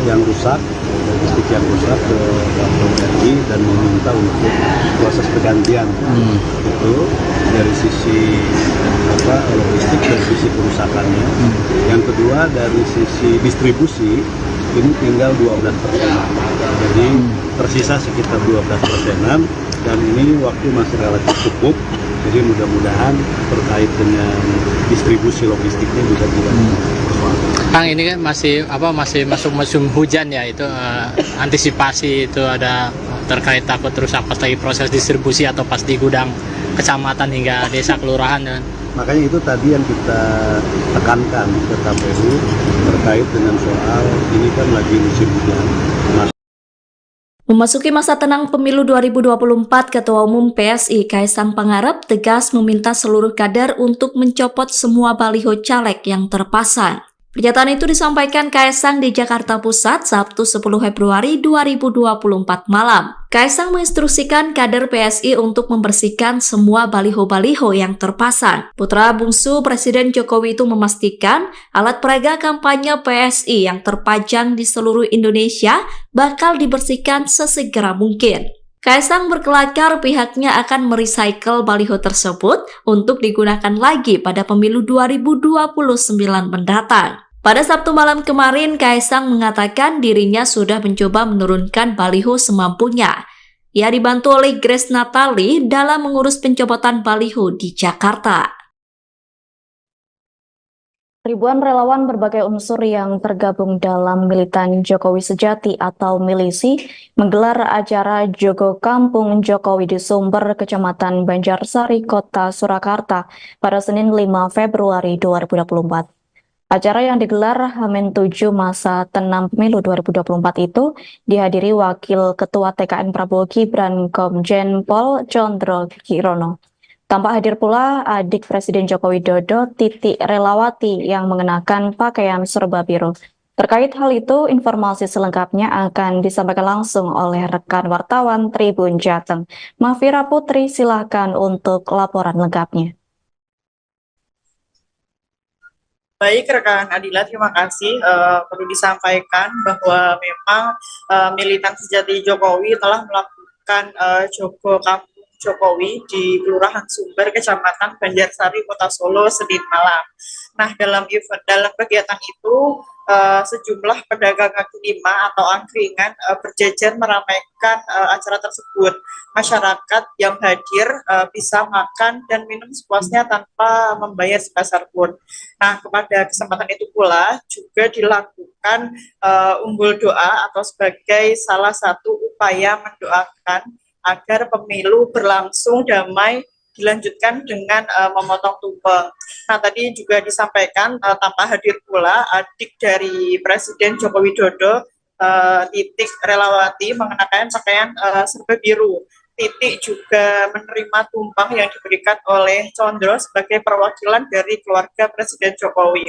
yang rusak, logistik yang rusak ke KPU RI dan meminta untuk proses pergantian. Itu dari sisi logistik, dari sisi kerusakannya. Yang kedua dari sisi distribusi ini tinggal 12%. Jadi tersisa sekitar 12%, dan ini waktu masih relatif cukup. Jadi mudah-mudahan terkait dengan distribusi logistiknya juga tidak persoalan. Kang, ini kan masih masuk musim hujan ya, itu antisipasi itu ada terkait takut rusak pas lagi proses distribusi atau pas di gudang kecamatan hingga desa kelurahan ya. Makanya itu tadi yang kita tekankan ke KPU terkait dengan soal ini kan lagi musim hujan. Memasuki masa tenang pemilu 2024, Ketua Umum PSI Kaisang Pangarep tegas meminta seluruh kader untuk mencopot semua baliho caleg yang terpasang. Pernyataan itu disampaikan Kaisang di Jakarta Pusat Sabtu 10 Februari 2024 malam. Kaisang menginstruksikan kader PSI untuk membersihkan semua baliho-baliho yang terpasang. Putra bungsu Presiden Jokowi itu memastikan alat peraga kampanye PSI yang terpajang di seluruh Indonesia bakal dibersihkan sesegera mungkin. Kaisang berkelakar pihaknya akan merecycle baliho tersebut untuk digunakan lagi pada pemilu 2029 mendatang. Pada Sabtu malam kemarin, Kaisang mengatakan dirinya sudah mencoba menurunkan baliho semampunya. Ia dibantu oleh Grace Natali dalam mengurus pencopotan baliho di Jakarta. Ribuan relawan berbagai unsur yang tergabung dalam Militan Jokowi Sejati atau Milisi menggelar acara Jogo Kampung Jokowi di Sumber, Kecamatan Banjarsari, Kota Surakarta pada Senin 5 Februari 2024. Acara yang digelar H-7 masa tenang pemilu 2024 itu dihadiri Wakil Ketua TKN Prabowo Gibran Komjen Pol Condro Kirono. Tampak hadir pula adik Presiden Joko Widodo, Titi Relawati, yang mengenakan pakaian serba biru. Terkait hal itu, informasi selengkapnya akan disampaikan langsung oleh rekan wartawan Tribun Jateng. Mafira Putri, silakan untuk laporan lengkapnya. Baik, rekan Adila, terima kasih. Perlu disampaikan bahwa memang militan sejati Jokowi telah melakukan Jogo Kampung Jokowi di Kelurahan Sumber, Kecamatan Banjarsari, Kota Solo, Senin malam. Nah, dalam kegiatan itu, sejumlah pedagang kaki lima atau angkringan berjejer meramaikan acara tersebut. Masyarakat yang hadir bisa makan dan minum sepuasnya tanpa membayar sebesar pun. Nah, kepada kesempatan itu pula juga dilakukan umbul doa atau sebagai salah satu upaya mendoakan agar pemilu berlangsung damai, dilanjutkan dengan memotong tumpeng. Nah, tadi juga disampaikan tanpa hadir pula adik dari Presiden Joko Widodo, Titik Relawati, mengenakan pakaian serba biru. Titik juga menerima tumpeng yang diberikan oleh Condro sebagai perwakilan dari keluarga Presiden Jokowi.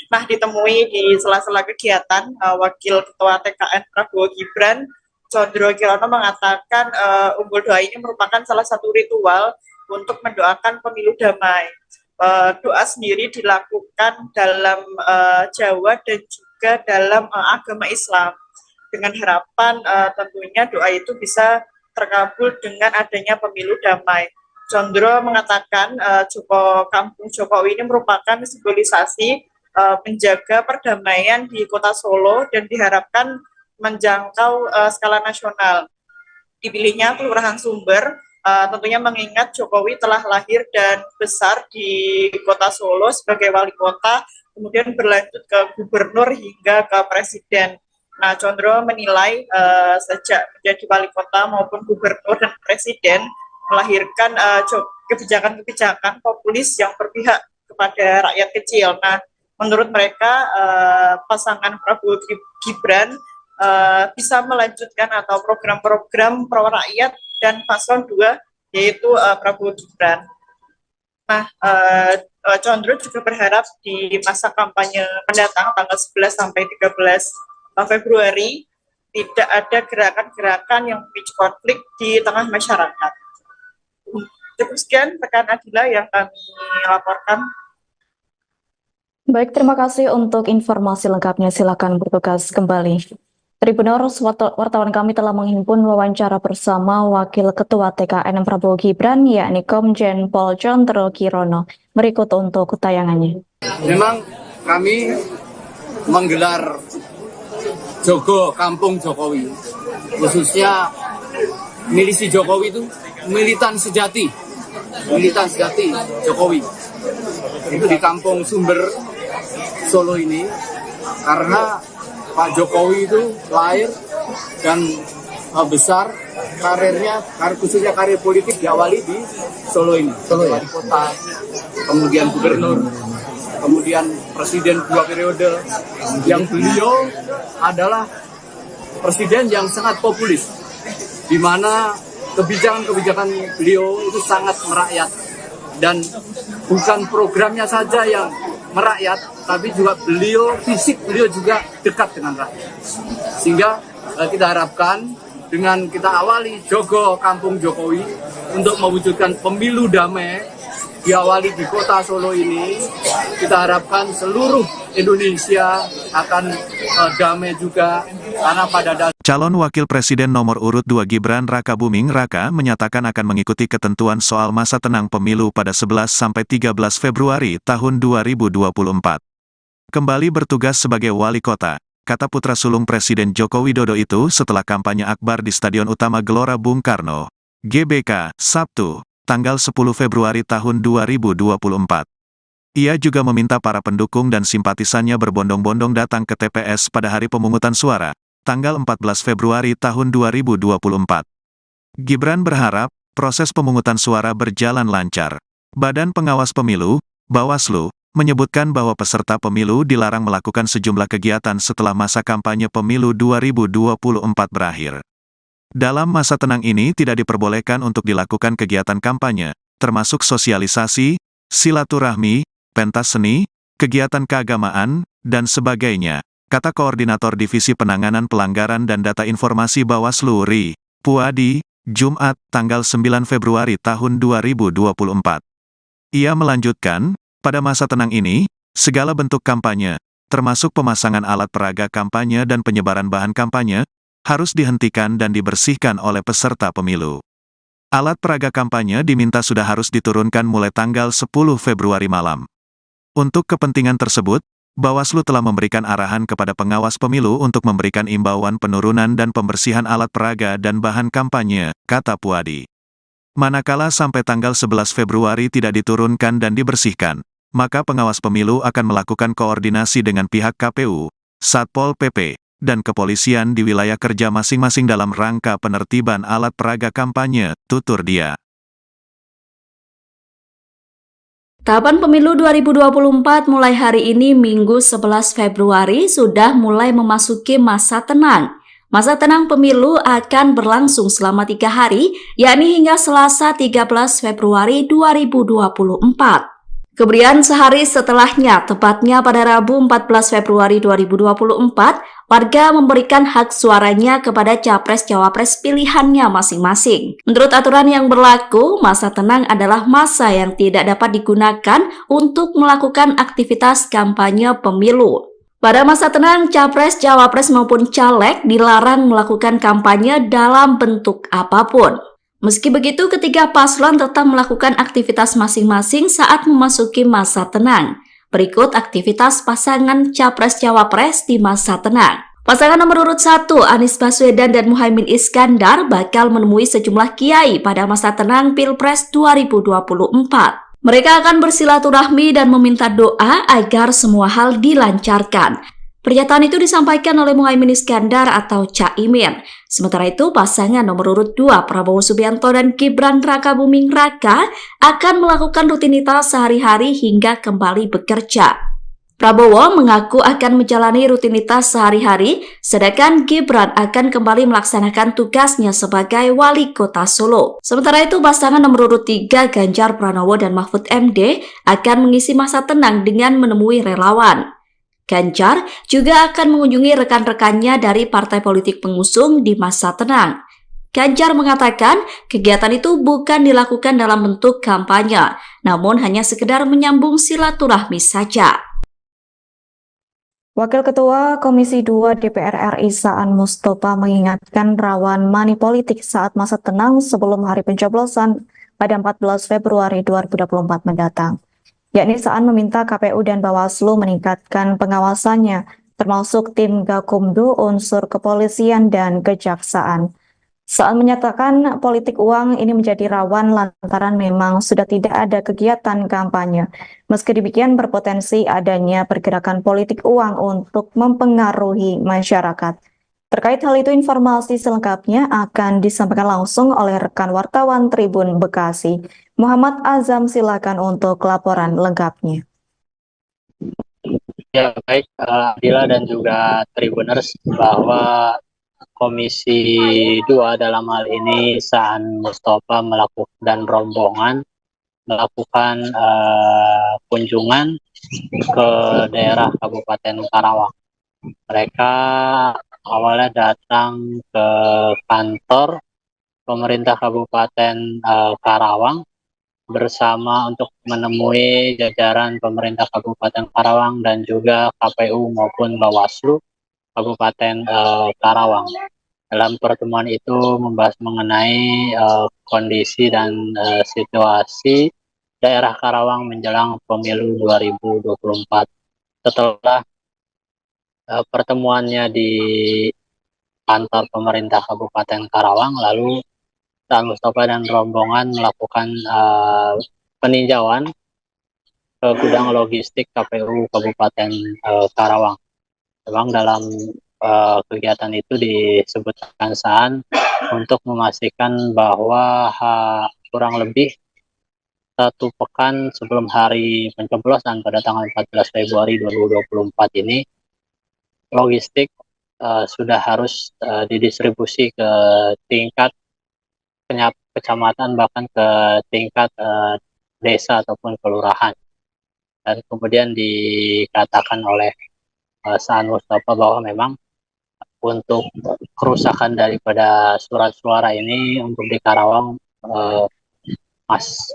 Nah, ditemui di sela-sela kegiatan, Wakil Ketua TKN Prabowo Gibran Condro Kirono mengatakan umbul doa ini merupakan salah satu ritual untuk mendoakan pemilu damai. Doa sendiri dilakukan dalam Jawa dan juga dalam agama Islam, dengan harapan tentunya doa itu bisa terkabul dengan adanya pemilu damai. Condro mengatakan Jogo Kampung Jokowi ini merupakan simbolisasi menjaga perdamaian di Kota Solo dan diharapkan menjangkau skala nasional. Dipilihnya Kelurahan Sumber Tentunya mengingat Jokowi telah lahir dan besar di kota Solo sebagai wali kota, kemudian berlanjut ke gubernur hingga ke presiden. Nah, Condro menilai sejak menjadi wali kota maupun gubernur dan presiden melahirkan kebijakan-kebijakan populis yang berpihak kepada rakyat kecil. Nah, menurut mereka pasangan Prabowo Gibran bisa melanjutkan atau program-program pro rakyat dan paslon 2 yaitu Prabowo Gibran. Nah, Condro juga berharap di masa kampanye mendatang tanggal 11 sampai 13 Februari tidak ada gerakan-gerakan yang memicu konflik di tengah masyarakat. Cukup sekian rekan Adila yang kami laporkan. Baik, terima kasih untuk informasi lengkapnya. Silakan bertugas kembali. Tribuners, wartawan kami telah menghimpun wawancara bersama Wakil Ketua TKN Prabowo Gibran, yakni Komjen Pol Condro Kirono. Berikut untuk tayangannya. Memang kami menggelar Jogo Kampung Jokowi, khususnya milisi Jokowi itu militan sejati Jokowi. Itu di Kampung Sumber Solo ini, karena Pak Jokowi itu lahir dan besar karirnya, khususnya karir politik diawali di Solo ini. Wali kota, kemudian gubernur, kemudian presiden 2 periode, yang beliau adalah presiden yang sangat populis, di mana kebijakan-kebijakan beliau itu sangat merakyat, dan bukan programnya saja yang merakyat, tapi juga fisik beliau juga dekat dengan rakyat. Sehingga kita harapkan dengan kita awali Jogo Kampung Jokowi untuk mewujudkan pemilu damai, diawali di kota Solo ini, kita harapkan seluruh Indonesia akan damai juga, karena pada dasarnya Calon Wakil Presiden nomor urut 2 Gibran Rakabuming Raka menyatakan akan mengikuti ketentuan soal masa tenang pemilu pada 11 sampai 13 Februari tahun 2024. Kembali bertugas sebagai wali kota, kata putra sulung Presiden Joko Widodo itu setelah kampanye akbar di Stadion Utama Gelora Bung Karno, GBK, Sabtu, tanggal 10 Februari tahun 2024. Ia juga meminta para pendukung dan simpatisannya berbondong-bondong datang ke TPS pada hari pemungutan suara, tanggal 14 Februari tahun 2024. Gibran berharap proses pemungutan suara berjalan lancar. Badan Pengawas Pemilu, Bawaslu, menyebutkan bahwa peserta pemilu dilarang melakukan sejumlah kegiatan setelah masa kampanye pemilu 2024 berakhir. Dalam masa tenang ini tidak diperbolehkan untuk dilakukan kegiatan kampanye, termasuk sosialisasi, silaturahmi, pentas seni, kegiatan keagamaan, dan sebagainya, kata Koordinator Divisi Penanganan Pelanggaran dan Data Informasi Bawaslu RI, Puadi, Jumat, tanggal 9 Februari tahun 2024. Ia melanjutkan, pada masa tenang ini, segala bentuk kampanye, termasuk pemasangan alat peraga kampanye dan penyebaran bahan kampanye, harus dihentikan dan dibersihkan oleh peserta pemilu. Alat peraga kampanye diminta sudah harus diturunkan mulai tanggal 10 Februari malam. Untuk kepentingan tersebut, Bawaslu telah memberikan arahan kepada pengawas pemilu untuk memberikan imbauan penurunan dan pembersihan alat peraga dan bahan kampanye, kata Puadi. Manakala sampai tanggal 11 Februari tidak diturunkan dan dibersihkan, maka pengawas pemilu akan melakukan koordinasi dengan pihak KPU, Satpol PP, dan kepolisian di wilayah kerja masing-masing dalam rangka penertiban alat peraga kampanye, tutur dia. Tahapan pemilu 2024 mulai hari ini Minggu 11 Februari sudah mulai memasuki masa tenang. Masa tenang pemilu akan berlangsung selama 3 hari, yakni hingga Selasa 13 Februari 2024. Kemudian sehari setelahnya, tepatnya pada Rabu 14 Februari 2024, warga memberikan hak suaranya kepada capres-cawapres pilihannya masing-masing. Menurut aturan yang berlaku, masa tenang adalah masa yang tidak dapat digunakan untuk melakukan aktivitas kampanye pemilu. Pada masa tenang, capres, cawapres maupun caleg dilarang melakukan kampanye dalam bentuk apapun. Meski begitu, ketiga paslon tetap melakukan aktivitas masing-masing saat memasuki masa tenang. Berikut aktivitas pasangan capres-cawapres di masa tenang. Pasangan nomor urut 1, Anies Baswedan dan Muhaimin Iskandar bakal menemui sejumlah kiai pada masa tenang Pilpres 2024. Mereka akan bersilaturahmi dan meminta doa agar semua hal dilancarkan. Pernyataan itu disampaikan oleh Muhaimin Iskandar atau Caimin. Sementara itu, pasangan nomor urut 2, Prabowo Subianto dan Gibran Rakabuming Raka akan melakukan rutinitas sehari-hari hingga kembali bekerja. Prabowo mengaku akan menjalani rutinitas sehari-hari, sedangkan Gibran akan kembali melaksanakan tugasnya sebagai wali kota Solo. Sementara itu, pasangan nomor urut 3, Ganjar Pranowo dan Mahfud MD akan mengisi masa tenang dengan menemui relawan. Ganjar juga akan mengunjungi rekan-rekannya dari partai politik pengusung di masa tenang. Ganjar mengatakan kegiatan itu bukan dilakukan dalam bentuk kampanye, namun hanya sekedar menyambung silaturahmi saja. Wakil Ketua Komisi 2 DPR RI Saan Mustopha mengingatkan rawan money politik saat masa tenang sebelum hari pencoblosan pada 14 Februari 2024 mendatang. Yakni Saan meminta KPU dan Bawaslu meningkatkan pengawasannya, termasuk tim Gakumdu, unsur kepolisian, dan kejaksaan. Saan menyatakan politik uang ini menjadi rawan lantaran memang sudah tidak ada kegiatan kampanye. Meski demikian berpotensi adanya pergerakan politik uang untuk mempengaruhi masyarakat. Terkait hal itu, informasi selengkapnya akan disampaikan langsung oleh rekan wartawan Tribun Bekasi. Muhammad Azam, silakan untuk laporan lengkapnya. Ya, baik Adila dan juga Tribuners, bahwa Komisi 2 dalam hal ini Saan Mustopha dan rombongan melakukan kunjungan ke daerah Kabupaten Karawang. Mereka awalnya datang ke kantor pemerintah Kabupaten Karawang bersama untuk menemui jajaran pemerintah Kabupaten Karawang dan juga KPU maupun Bawaslu Kabupaten Karawang. Dalam pertemuan itu membahas mengenai kondisi dan situasi daerah Karawang menjelang pemilu 2024. Setelah pertemuannya di kantor pemerintah Kabupaten Karawang, lalu Saan Mustopha dan rombongan melakukan peninjauan ke gudang logistik KPU Kabupaten Karawang. Memang dalam kegiatan itu disebutkan Saan untuk memastikan bahwa kurang lebih 1 pekan sebelum hari pencoblosan pada tanggal 14 Februari 2024 ini, logistik sudah harus didistribusi ke tingkat kecamatan, bahkan ke tingkat desa ataupun kelurahan. Dan kemudian dikatakan oleh Saan Mustopha bahwa memang untuk kerusakan daripada surat suara ini untuk di Karawang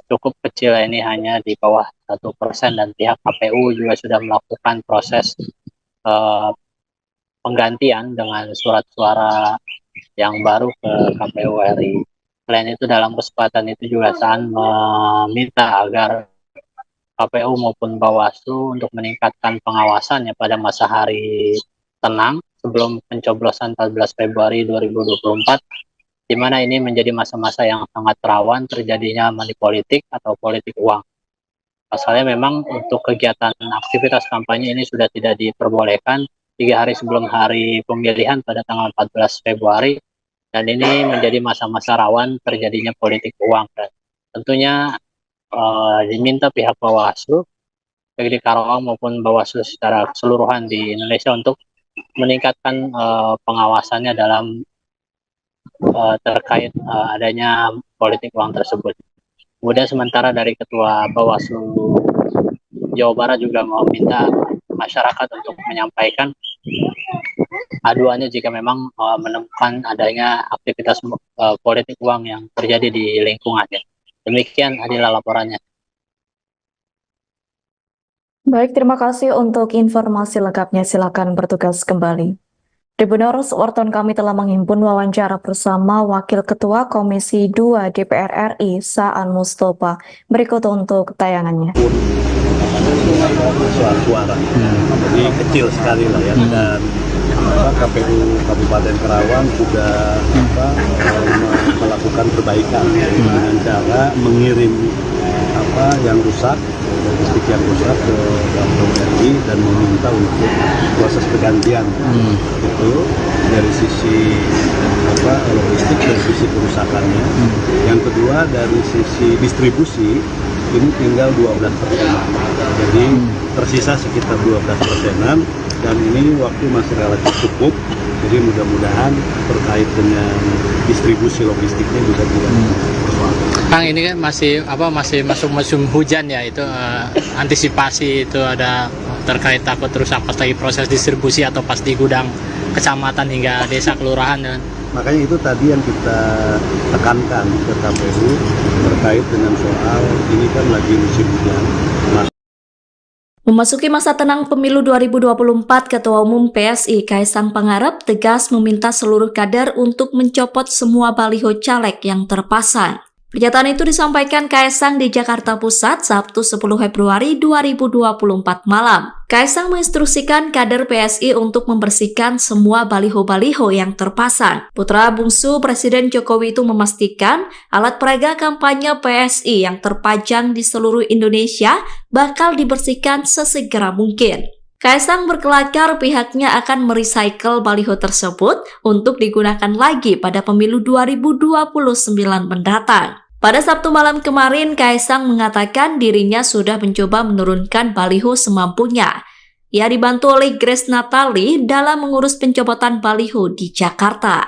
cukup kecil, ini hanya di bawah 1%, dan pihak KPU juga sudah melakukan proses penggantian dengan surat suara yang baru ke KPU RI. Selain itu, dalam kesempatan itu juga Saan meminta agar KPU maupun Bawaslu untuk meningkatkan pengawasannya pada masa hari tenang sebelum pencoblosan 14 Februari 2024, di mana ini menjadi masa-masa yang sangat rawan terjadinya money politik atau politik uang. Pasalnya memang untuk kegiatan aktivitas kampanye ini sudah tidak diperbolehkan 3 hari sebelum hari pemilihan pada tanggal 14 Februari, dan ini menjadi masa-masa rawan terjadinya politik uang. Dan tentunya diminta pihak Bawaslu, baik di Karawang maupun Bawaslu secara keseluruhan di Indonesia, untuk meningkatkan pengawasannya dalam terkait adanya politik uang tersebut. Kemudian sementara dari Ketua Bawaslu Jawa Barat juga meminta masyarakat untuk menyampaikan aduannya jika memang menemukan adanya aktivitas politik uang yang terjadi di lingkungannya. Demikian adalah laporannya. Baik, terima kasih untuk informasi lengkapnya. Silakan bertugas kembali. Tribuners, wartawan kami telah menghimpun wawancara bersama Wakil Ketua Komisi 2 DPR RI Saan Mustopha. Berikut untuk tayangannya. Suara, jadi kecil sekali lah ya, dan KPU Kabupaten Karawang sudah melakukan perbaikan dengan cara mengirim yang rusak, logistik yang rusak ke KPU RI dan meminta untuk proses pergantian. Itu dari sisi logistik, dari sisi kerusakannya. Yang kedua dari sisi distribusi ini tinggal 12%. Jadi tersisa sekitar 12%-an dan ini waktu masih relatif cukup. Jadi mudah-mudahan terkait dengan distribusi logistiknya bisa dilakukan. Kang, ini kan masih masuk musim hujan ya, itu antisipasi itu ada terkait takut rusak pas lagi proses distribusi atau pas di gudang kecamatan hingga desa kelurahan ya. Makanya itu tadi yang kita tekankan ke KPU terkait dengan soal ini kan lagi musim hujan. Memasuki masa tenang pemilu 2024, Ketua Umum PSI Kaisang Pangarep tegas meminta seluruh kader untuk mencopot semua baliho caleg yang terpasang. Pernyataan itu disampaikan Kaisang di Jakarta Pusat Sabtu 10 Februari 2024 malam. Kaisang menginstruksikan kader PSI untuk membersihkan semua baliho-baliho yang terpasang. Putra bungsu Presiden Jokowi itu memastikan alat peraga kampanye PSI yang terpajang di seluruh Indonesia bakal dibersihkan sesegera mungkin. Kaisang berkelakar pihaknya akan merecycle baliho tersebut untuk digunakan lagi pada pemilu 2029 mendatang. Pada Sabtu malam kemarin, Kaisang mengatakan dirinya sudah mencoba menurunkan baliho semampunya. Ia dibantu oleh Grace Natali dalam mengurus pencopotan baliho di Jakarta.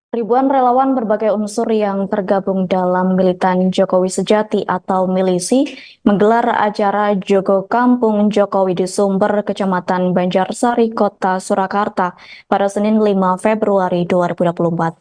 Ribuan relawan berbagai unsur yang tergabung dalam Militan Jokowi Sejati atau Milisi menggelar acara Jogo Kampung Jokowi di Sumber, Kecamatan Banjarsari, Kota Surakarta pada Senin 5 Februari 2024.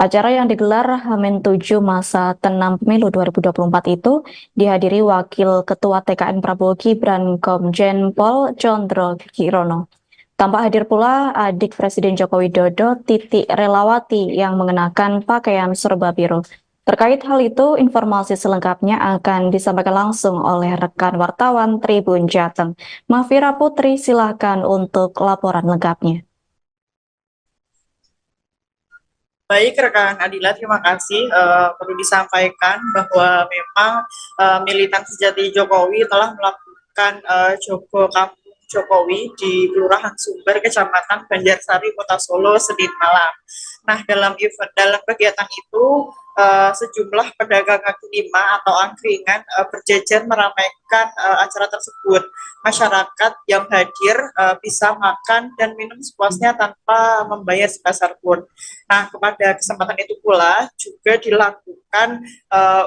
Acara yang digelar H-7 masa tenang pemilu 2024 itu dihadiri Wakil Ketua TKN Prabowo Gibran Komjen Pol Condro Kirono. Tampak hadir pula adik Presiden Joko Widodo, Titi Relawati, yang mengenakan pakaian serba biru. Terkait hal itu, informasi selengkapnya akan disampaikan langsung oleh rekan wartawan Tribun Jateng. Mafira Putri, silakan untuk laporan lengkapnya. Baik, rekan Adila, terima kasih. Perlu disampaikan bahwa memang militan sejati Jokowi telah melakukan Jogo Kampung Jokowi di Kelurahan Sumber, Kecamatan Banjarsari, Kota Solo, Senin malam. Nah, dalam kegiatan itu, sejumlah pedagang kaki lima atau angkringan berjejer meramaikan acara tersebut. Masyarakat yang hadir bisa makan dan minum sepuasnya tanpa membayar sebesar pun. Nah, pada kesempatan itu pula juga dilakukan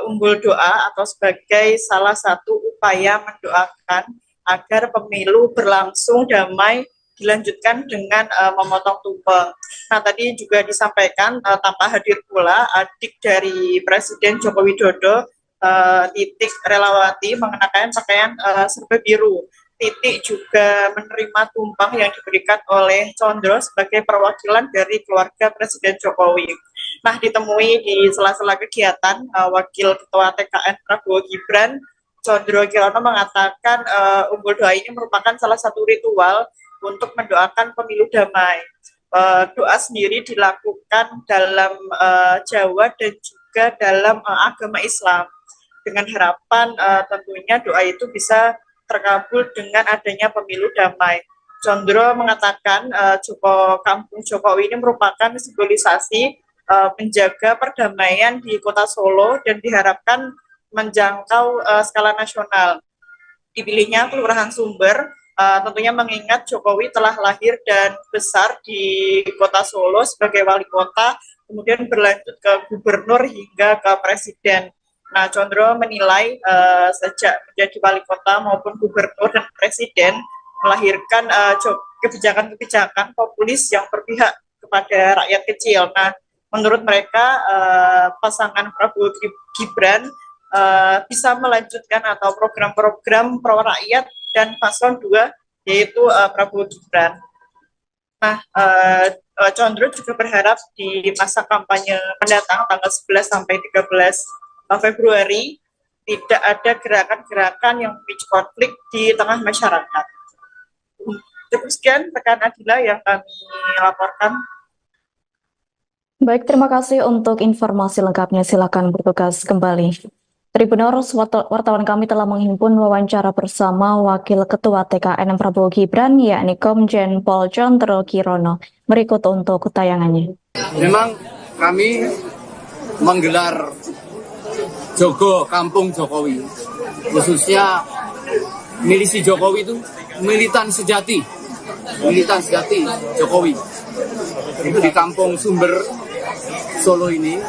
umbul doa atau sebagai salah satu upaya mendoakan agar pemilu berlangsung damai, dilanjutkan dengan memotong tumpeng. Nah, tadi juga disampaikan tanpa hadir pula adik dari Presiden Joko Widodo, Titik Relawati, mengenakan pakaian serba biru. Titik juga menerima tumpeng yang diberikan oleh Condro sebagai perwakilan dari keluarga Presiden Jokowi. Nah, ditemui di sela-sela kegiatan, Wakil Ketua TKN Prabowo Gibran Condro Kirono mengatakan umbul doa ini merupakan salah satu ritual untuk mendoakan pemilu damai. Doa sendiri dilakukan dalam Jawa dan juga dalam agama Islam, dengan harapan tentunya doa itu bisa terkabul dengan adanya pemilu damai. Condro mengatakan Jogo Kampung Jokowi ini merupakan simbolisasi menjaga perdamaian di Kota Solo dan diharapkan menjangkau skala nasional. Dipilihnya Kelurahan Sumber tentunya mengingat Jokowi telah lahir dan besar di Kota Solo sebagai wali kota, kemudian berlanjut ke gubernur hingga ke presiden. Nah, Condro menilai sejak menjadi wali kota maupun gubernur dan presiden melahirkan kebijakan-kebijakan populis yang berpihak kepada rakyat kecil. Nah, menurut mereka pasangan Prabowo Gibran bisa melanjutkan atau program-program pro rakyat dan paslon 2 yaitu Prabowo Gibran. Nah, Condro juga berharap di masa kampanye mendatang tanggal 11 sampai 13 Februari tidak ada gerakan-gerakan yang memicu konflik di tengah masyarakat. Cukup sekian rekan Adila yang kami laporkan. Baik, terima kasih untuk informasi lengkapnya. Silakan bertugas kembali. Tribuners, wartawan kami telah menghimpun wawancara bersama Wakil Ketua TKN Prabowo Gibran, yakni Komjen Pol Chondro Kirono. Berikut untuk tayangannya. Memang kami menggelar Jogo Kampung Jokowi, khususnya milisi Jokowi itu militan sejati Jokowi. Itu di Kampung Sumber Solo ini,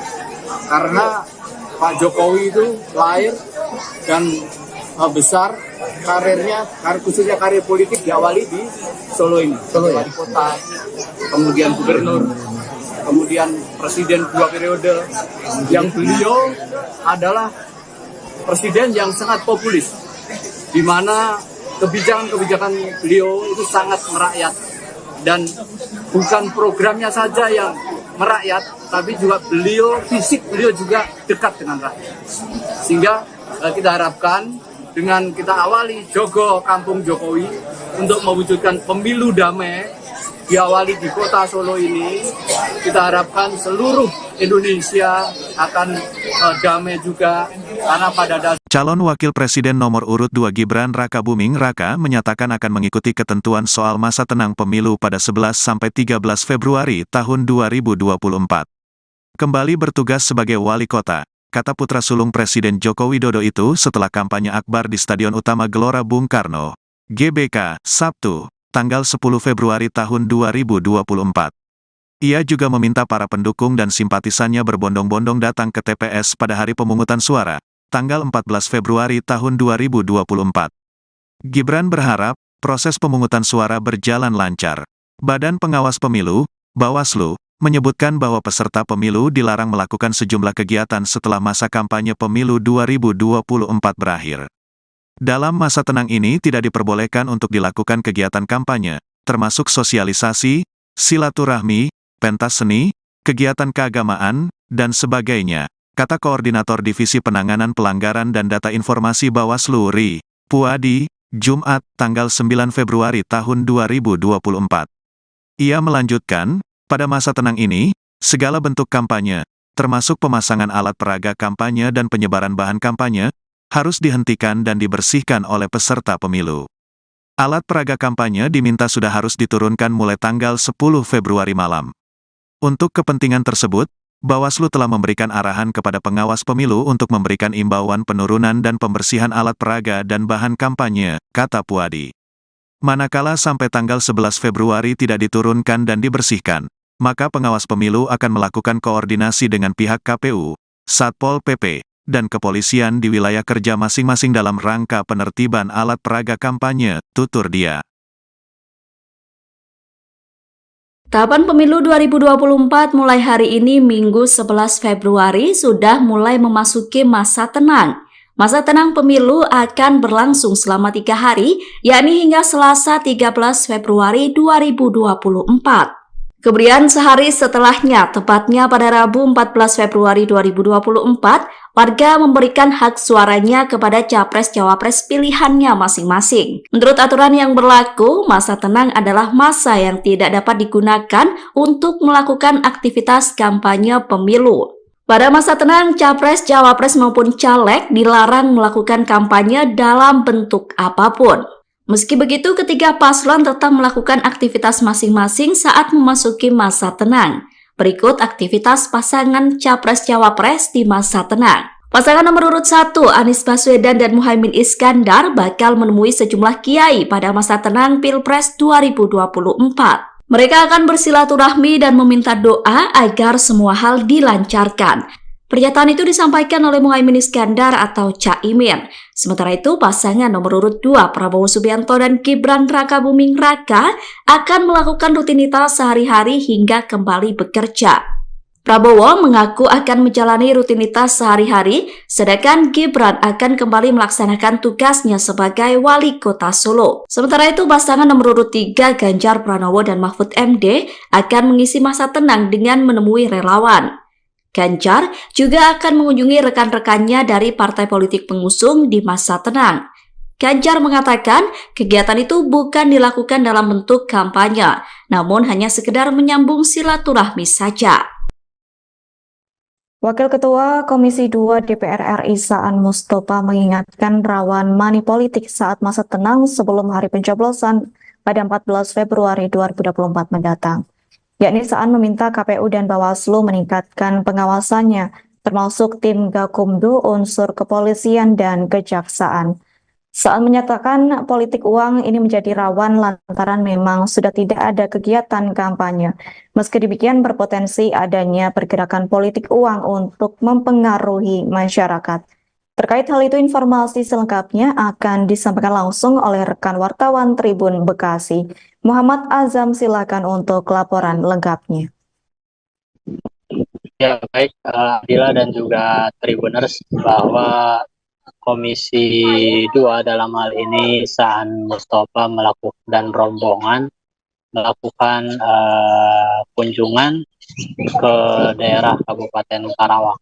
karena Pak Jokowi itu lahir dan besar karirnya, khususnya karir politik diawali di Solo ini. Wali kota, kemudian gubernur, kemudian presiden 2 periode, yang beliau adalah presiden yang sangat populis, di mana kebijakan-kebijakan beliau itu sangat merakyat, dan bukan programnya saja yang merakyat, tapi juga fisik beliau juga dekat dengan rakyat. Sehingga kita harapkan dengan kita awali Jogo Kampung Jokowi untuk mewujudkan pemilu damai, diawali di kota Solo ini, kita harapkan seluruh Indonesia akan damai juga, karena pada dasarnya Calon Wakil Presiden nomor urut 2 Gibran Rakabuming Raka menyatakan akan mengikuti ketentuan soal masa tenang pemilu pada 11-13 Februari tahun 2024. Kembali bertugas sebagai wali kota, kata putra sulung Presiden Joko Widodo itu setelah kampanye akbar di Stadion Utama Gelora Bung Karno, GBK, Sabtu, tanggal 10 Februari tahun 2024. Ia juga meminta para pendukung dan simpatisannya berbondong-bondong datang ke TPS pada hari pemungutan suara, tanggal 14 Februari tahun 2024. Gibran berharap proses pemungutan suara berjalan lancar. Badan Pengawas Pemilu, Bawaslu, menyebutkan bahwa peserta pemilu dilarang melakukan sejumlah kegiatan setelah masa kampanye pemilu 2024 berakhir. Dalam masa tenang ini tidak diperbolehkan untuk dilakukan kegiatan kampanye, termasuk sosialisasi, silaturahmi, pentas seni, kegiatan keagamaan, dan sebagainya, kata Koordinator Divisi Penanganan Pelanggaran dan Data Informasi Bawaslu Ri Puadi, Jumat, tanggal 9 Februari tahun 2024. Ia melanjutkan, pada masa tenang ini, segala bentuk kampanye, termasuk pemasangan alat peraga kampanye dan penyebaran bahan kampanye, harus dihentikan dan dibersihkan oleh peserta pemilu. Alat peraga kampanye diminta sudah harus diturunkan mulai tanggal 10 Februari malam. Untuk kepentingan tersebut, Bawaslu telah memberikan arahan kepada pengawas pemilu untuk memberikan imbauan penurunan dan pembersihan alat peraga dan bahan kampanye, kata Puadi. Manakala sampai tanggal 11 Februari tidak diturunkan dan dibersihkan, maka pengawas pemilu akan melakukan koordinasi dengan pihak KPU, Satpol PP, dan kepolisian di wilayah kerja masing-masing dalam rangka penertiban alat peraga kampanye, tutur dia. Tahapan pemilu 2024 mulai hari ini Minggu 11 Februari sudah mulai memasuki masa tenang. Masa tenang pemilu akan berlangsung selama 3 hari, yakni hingga Selasa 13 Februari 2024. Kemudian sehari setelahnya, tepatnya pada Rabu 14 Februari 2024, warga memberikan hak suaranya kepada capres-cawapres pilihannya masing-masing. Menurut aturan yang berlaku, masa tenang adalah masa yang tidak dapat digunakan untuk melakukan aktivitas kampanye pemilu. Pada masa tenang, capres-cawapres maupun caleg dilarang melakukan kampanye dalam bentuk apapun. Meski begitu, ketiga paslon tetap melakukan aktivitas masing-masing saat memasuki masa tenang. Berikut aktivitas pasangan capres-cawapres di masa tenang. Pasangan nomor urut 1, Anies Baswedan dan Muhaimin Iskandar bakal menemui sejumlah kiai pada masa tenang Pilpres 2024. Mereka akan bersilaturahmi dan meminta doa agar semua hal dilancarkan. Pernyataan itu disampaikan oleh Muhaimin Iskandar atau Caimin. Sementara itu, pasangan nomor urut 2 Prabowo Subianto dan Gibran Rakabuming Raka akan melakukan rutinitas sehari-hari hingga kembali bekerja. Prabowo mengaku akan menjalani rutinitas sehari-hari, sedangkan Gibran akan kembali melaksanakan tugasnya sebagai wali kota Solo. Sementara itu, pasangan nomor urut 3 Ganjar Pranowo dan Mahfud MD akan mengisi masa tenang dengan menemui relawan. Ganjar juga akan mengunjungi rekan-rekannya dari partai politik pengusung di masa tenang. Ganjar mengatakan kegiatan itu bukan dilakukan dalam bentuk kampanye, namun hanya sekedar menyambung silaturahmi saja. Wakil Ketua Komisi 2 DPR RI Saan Mustopha mengingatkan rawan money politik saat masa tenang sebelum hari pencoblosan pada 14 Februari 2024 mendatang. Yakni Saan meminta KPU dan Bawaslu meningkatkan pengawasannya, termasuk tim Gakumdu, unsur kepolisian, dan kejaksaan. Saan menyatakan politik uang ini menjadi rawan lantaran memang sudah tidak ada kegiatan kampanye. Meski demikian berpotensi adanya pergerakan politik uang untuk mempengaruhi masyarakat. Terkait hal itu informasi selengkapnya akan disampaikan langsung oleh rekan wartawan Tribun Bekasi. Muhammad Azam, silakan untuk laporan lengkapnya. Ya baik Adila dan juga Tribuners, bahwa Komisi 2 dalam hal ini Saan Mustopha dan rombongan melakukan kunjungan ke daerah Kabupaten Karawang.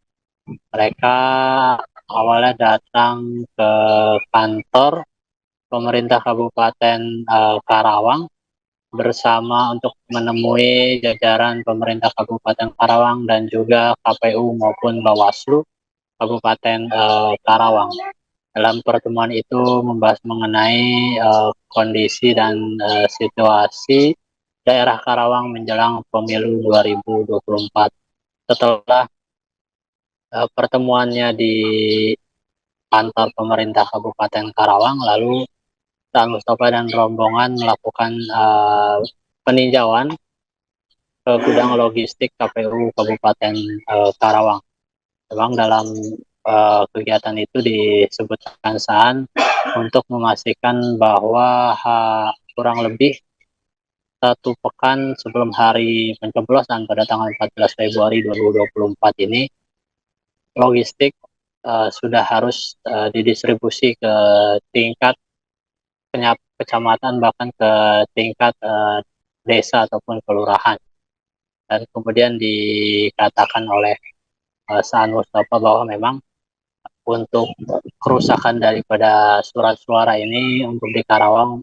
Mereka awalnya datang ke kantor pemerintah Kabupaten Karawang bersama untuk menemui jajaran pemerintah Kabupaten Karawang dan juga KPU maupun Bawaslu Kabupaten Karawang. Dalam pertemuan itu membahas mengenai kondisi dan situasi daerah Karawang menjelang pemilu 2024. Setelah pertemuannya di kantor pemerintah Kabupaten Karawang, lalu Saan Mustopha dan rombongan melakukan peninjauan ke gudang logistik KPU Kabupaten Karawang. Memang dalam kegiatan itu disebutkan Saan untuk memastikan bahwa kurang lebih 1 pekan sebelum hari pencoblosan pada tanggal 14 Februari 2024 ini, logistik sudah harus didistribusi ke tingkat kecamatan, bahkan ke tingkat desa ataupun kelurahan. Dan kemudian dikatakan oleh Saan Mustopha bahwa memang untuk kerusakan daripada surat suara ini untuk di Karawang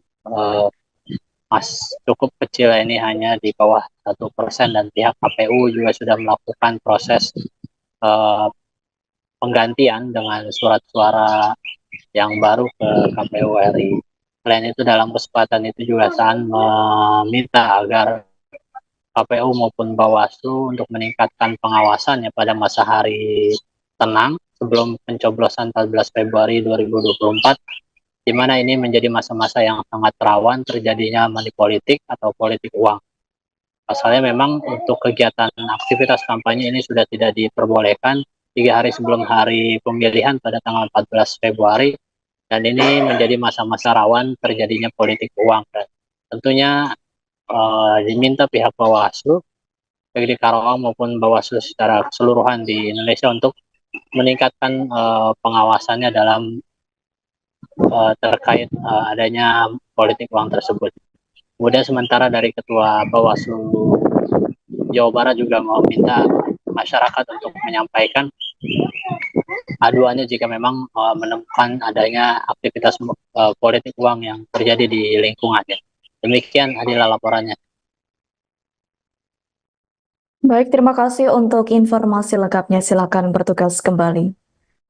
cukup kecil, ini hanya di bawah 1%, dan pihak KPU juga sudah melakukan proses penggantian dengan surat suara yang baru ke KPU RI. Selain itu, dalam kesempatan itu juga Saan meminta agar KPU maupun Bawaslu untuk meningkatkan pengawasannya pada masa hari tenang sebelum pencoblosan 14 Februari 2024, di mana ini menjadi masa-masa yang sangat rawan terjadinya money politik atau politik uang. Pasalnya memang untuk kegiatan aktivitas kampanye ini sudah tidak diperbolehkan 3 hari sebelum hari pemilihan pada tanggal 14 Februari, dan ini menjadi masa-masa rawan terjadinya politik uang. Dan tentunya diminta pihak Bawaslu, baik di Karawang maupun Bawaslu secara keseluruhan di Indonesia, untuk meningkatkan pengawasannya dalam terkait adanya politik uang tersebut. Kemudian sementara dari Ketua Bawaslu Jawa Barat juga meminta masyarakat untuk menyampaikan aduannya jika memang menemukan adanya aktivitas politik uang yang terjadi di lingkungannya. Demikian adalah laporannya. Baik, terima kasih untuk informasi lengkapnya. Silakan bertugas kembali.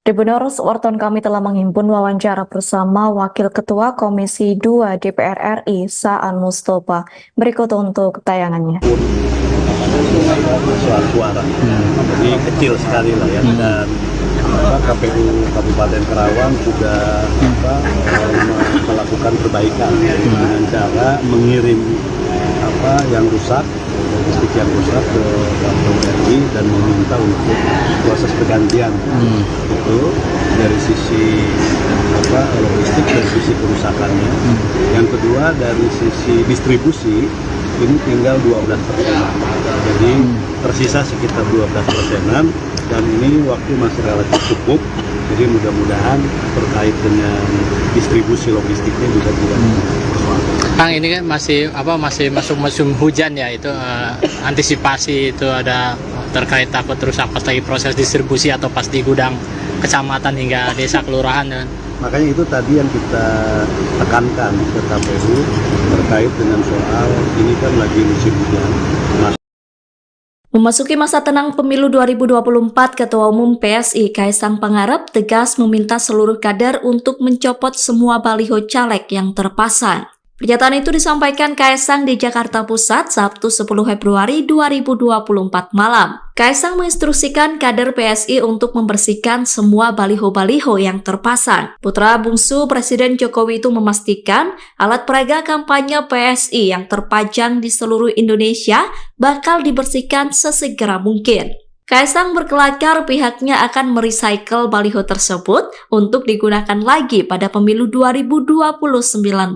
Tribuners, wartawan kami telah menghimpun wawancara bersama Wakil Ketua Komisi 2 DPR RI Saan Mustopha. Berikut untuk tayangannya. Soal suara, jadi kecil sekali lah ya. Dan KPU Kabupaten Karawang juga melakukan perbaikan dengan cara mengirim yang rusak, logistik yang rusak ke KPU RI dan meminta untuk proses pergantian. Itu dari sisi logistik, dari sisi kerusakannya. Yang kedua, dari sisi distribusi ini tinggal 12%. Jadi tersisa sekitar 12%, dan ini waktu masih relatif cukup. Jadi mudah-mudahan terkait dengan distribusi logistiknya juga tidak persoalan. Kang, ini kan masih masuk musim hujan ya, itu antisipasi itu ada terkait takut rusak pas lagi proses distribusi atau pas di gudang kecamatan hingga desa kelurahan, Makanya itu tadi yang kita tekankan ke KPU terkait dengan soal ini kan lagi musim hujan. Memasuki masa tenang pemilu 2024, Ketua Umum PSI Kaisang Pangarep tegas meminta seluruh kader untuk mencopot semua baliho caleg yang terpasang. Pernyataan itu disampaikan Kaisang di Jakarta Pusat Sabtu 10 Februari 2024 malam. Kaisang menginstruksikan kader PSI untuk membersihkan semua baliho-baliho yang terpasang. Putra bungsu Presiden Jokowi itu memastikan alat peraga kampanye PSI yang terpajang di seluruh Indonesia bakal dibersihkan sesegera mungkin. Kaisang berkelakar pihaknya akan merecycle baliho tersebut untuk digunakan lagi pada pemilu 2029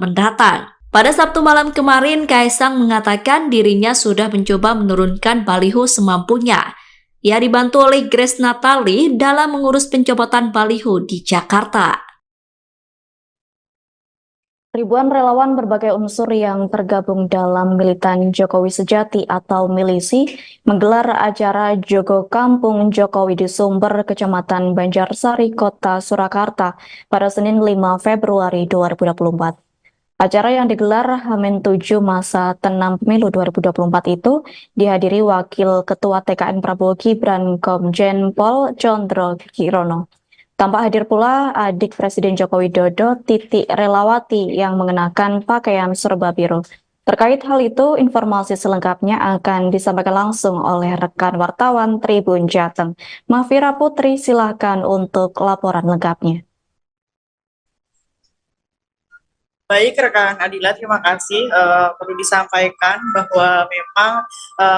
mendatang. Pada Sabtu malam kemarin, Kaisang mengatakan dirinya sudah mencoba menurunkan baliho semampunya. Ia dibantu oleh Grace Natali dalam mengurus pencopotan baliho di Jakarta. Ribuan relawan berbagai unsur yang tergabung dalam militan Jokowi Sejati atau milisi menggelar acara Jogo Kampung Jokowi di Sumber, Kecamatan Banjarsari, Kota Surakarta pada Senin 5 Februari 2024. Acara yang digelar H-7 masa tenang pemilu 2024 itu dihadiri Wakil Ketua TKN Prabowo Gibran Komjen Pol Chondro Kirono. Tampak hadir pula adik Presiden Joko Widodo, Titi Relawati, yang mengenakan pakaian serba biru. Terkait hal itu, informasi selengkapnya akan disampaikan langsung oleh rekan wartawan Tribun Jateng. Mafira Putri, silakan untuk laporan lengkapnya. Baik, rekan Adila, terima kasih. Perlu disampaikan bahwa memang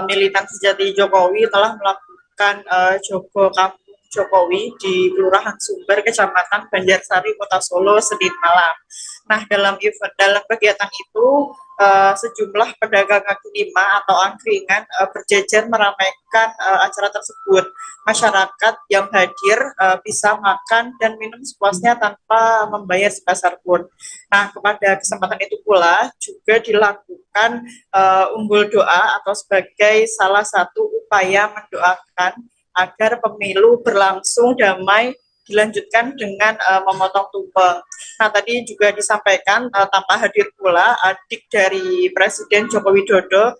militan sejati Jokowi telah melakukan Jogo Kampung Jokowi di Kelurahan Sumber, Kecamatan Banjarsari, Kota Solo, Senin malam. Nah, dalam kegiatan itu, sejumlah pedagang kaki lima atau angkringan berjejer meramaikan acara tersebut. Masyarakat yang hadir bisa makan dan minum sepuasnya tanpa membayar sebesar pun. Nah, kepada kesempatan itu pula juga dilakukan umbul doa atau sebagai salah satu upaya mendoakan agar pemilu berlangsung damai, dilanjutkan dengan memotong tumpeng. Nah, tadi juga disampaikan tanpa hadir pula adik dari Presiden Joko Widodo,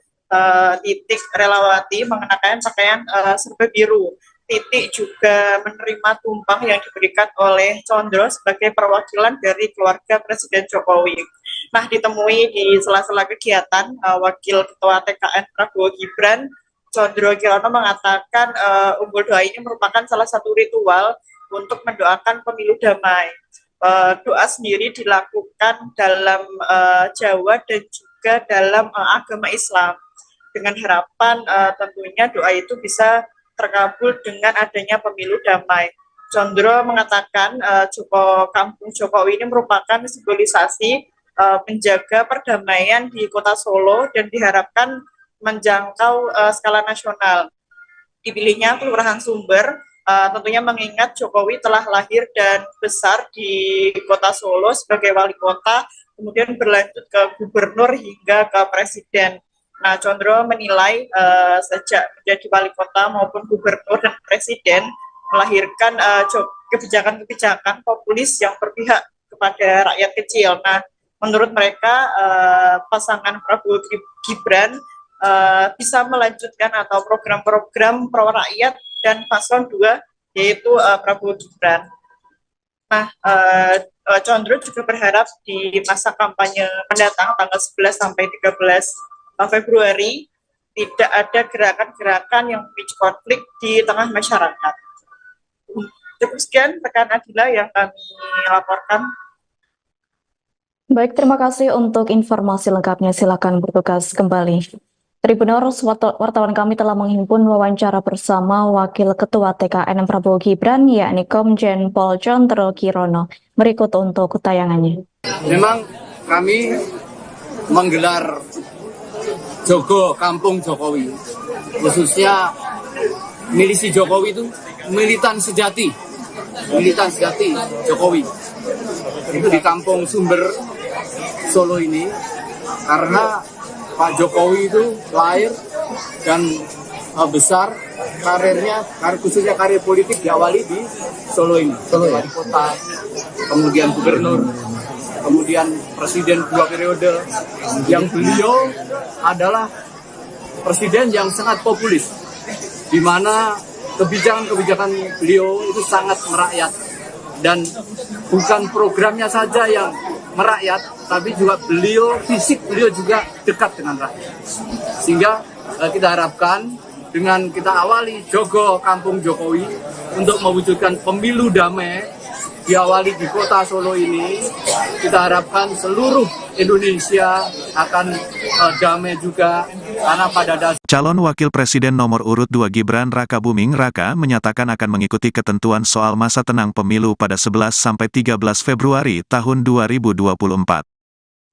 Titik Relawati, mengenakan pakaian serba biru. Titik juga menerima tumpeng yang diberikan oleh Chondro sebagai perwakilan dari keluarga Presiden Jokowi. Nah, ditemui di sela-sela kegiatan, Wakil Ketua TKN Prabowo Gibran Chondro Kirono mengatakan umbul doa ini merupakan salah satu ritual untuk mendoakan pemilu damai. Doa sendiri dilakukan dalam Jawa dan juga dalam agama Islam, dengan harapan tentunya doa itu bisa terkabul dengan adanya pemilu damai. Chondro mengatakan Jogo Kampung Jokowi ini merupakan simbolisasi menjaga perdamaian di Kota Solo dan diharapkan menjangkau skala nasional. Dipilihnya Kelurahan Sumber tentunya mengingat Jokowi telah lahir dan besar di Kota Solo sebagai wali kota, kemudian berlanjut ke gubernur hingga ke presiden. Nah, Chondro menilai sejak menjadi wali kota maupun gubernur dan presiden melahirkan kebijakan-kebijakan populis yang berpihak kepada rakyat kecil. Nah, menurut mereka pasangan Prabowo Gibran bisa melanjutkan atau program-program pro rakyat dan paslon 2 yaitu Prabowo Gibran. Nah, Chondro juga berharap di masa kampanye mendatang tanggal 11 sampai 13 Februari tidak ada gerakan-gerakan yang memicu konflik di tengah masyarakat. Cukup sekian rekan Adila yang kami laporkan. Baik, terima kasih untuk informasi lengkapnya. Silakan bertugas kembali. Tribuners, wartawan kami telah menghimpun wawancara bersama Wakil Ketua TKN Prabowo Gibran, yakni Komjen Pol Chondro Kirono. Berikut untuk tayangannya. Memang kami menggelar Jogo Kampung Jokowi, khususnya milisi Jokowi itu militan sejati Jokowi. Itu di Kampung Sumber Solo ini, karena Pak Jokowi itu lahir dan besar khususnya karir politik diawali di Solo ini. Wali kota, kemudian gubernur, kemudian presiden 2 periode, yang beliau adalah presiden yang sangat populis, di mana kebijakan-kebijakan beliau itu sangat merakyat, dan bukan programnya saja yang merakyat, tapi juga fisik beliau juga dekat dengan rakyat. Sehingga kita harapkan dengan kita awali Jogo Kampung Jokowi untuk mewujudkan pemilu damai, diawali di kota Solo ini, kita harapkan seluruh Indonesia akan damai juga, karena pada dasarnya Calon Wakil Presiden nomor urut 2 Gibran Rakabuming Raka menyatakan akan mengikuti ketentuan soal masa tenang pemilu pada 11-13 Februari tahun 2024.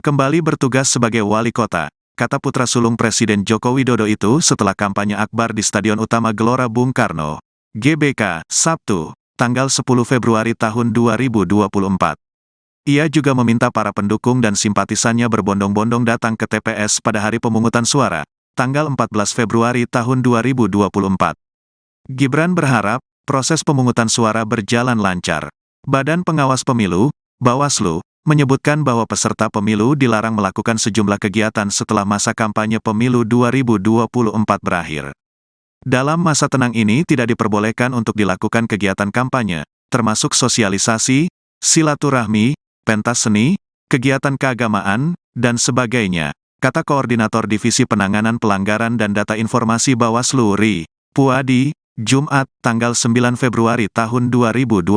Kembali bertugas sebagai wali kota, kata putra sulung Presiden Joko Widodo itu setelah kampanye akbar di Stadion Utama Gelora Bung Karno, GBK, Sabtu, tanggal 10 Februari tahun 2024. Ia juga meminta para pendukung dan simpatisannya berbondong-bondong datang ke TPS pada hari pemungutan suara, tanggal 14 Februari tahun 2024. Gibran berharap proses pemungutan suara berjalan lancar. Badan Pengawas Pemilu, Bawaslu, menyebutkan bahwa peserta pemilu dilarang melakukan sejumlah kegiatan setelah masa kampanye pemilu 2024 berakhir. Dalam masa tenang ini tidak diperbolehkan untuk dilakukan kegiatan kampanye, termasuk sosialisasi, silaturahmi, pentas seni, kegiatan keagamaan, dan sebagainya, kata Koordinator Divisi Penanganan Pelanggaran dan Data Informasi Bawaslu Ri Puadi, Jumat, tanggal 9 Februari tahun 2024.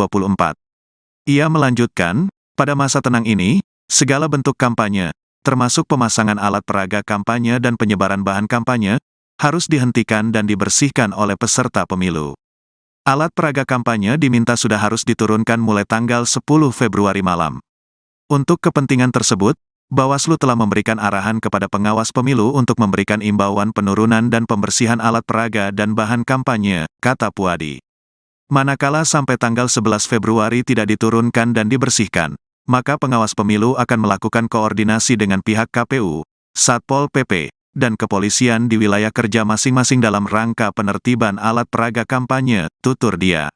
Ia melanjutkan, pada masa tenang ini, segala bentuk kampanye, termasuk pemasangan alat peraga kampanye dan penyebaran bahan kampanye, harus dihentikan dan dibersihkan oleh peserta pemilu. Alat peraga kampanye diminta sudah harus diturunkan mulai tanggal 10 Februari malam. Untuk kepentingan tersebut, Bawaslu telah memberikan arahan kepada pengawas pemilu untuk memberikan imbauan penurunan dan pembersihan alat peraga dan bahan kampanye, kata Puadi. Manakala sampai tanggal 11 Februari tidak diturunkan dan dibersihkan, maka pengawas pemilu akan melakukan koordinasi dengan pihak KPU, Satpol PP, dan kepolisian di wilayah kerja masing-masing dalam rangka penertiban alat peraga kampanye, tutur dia.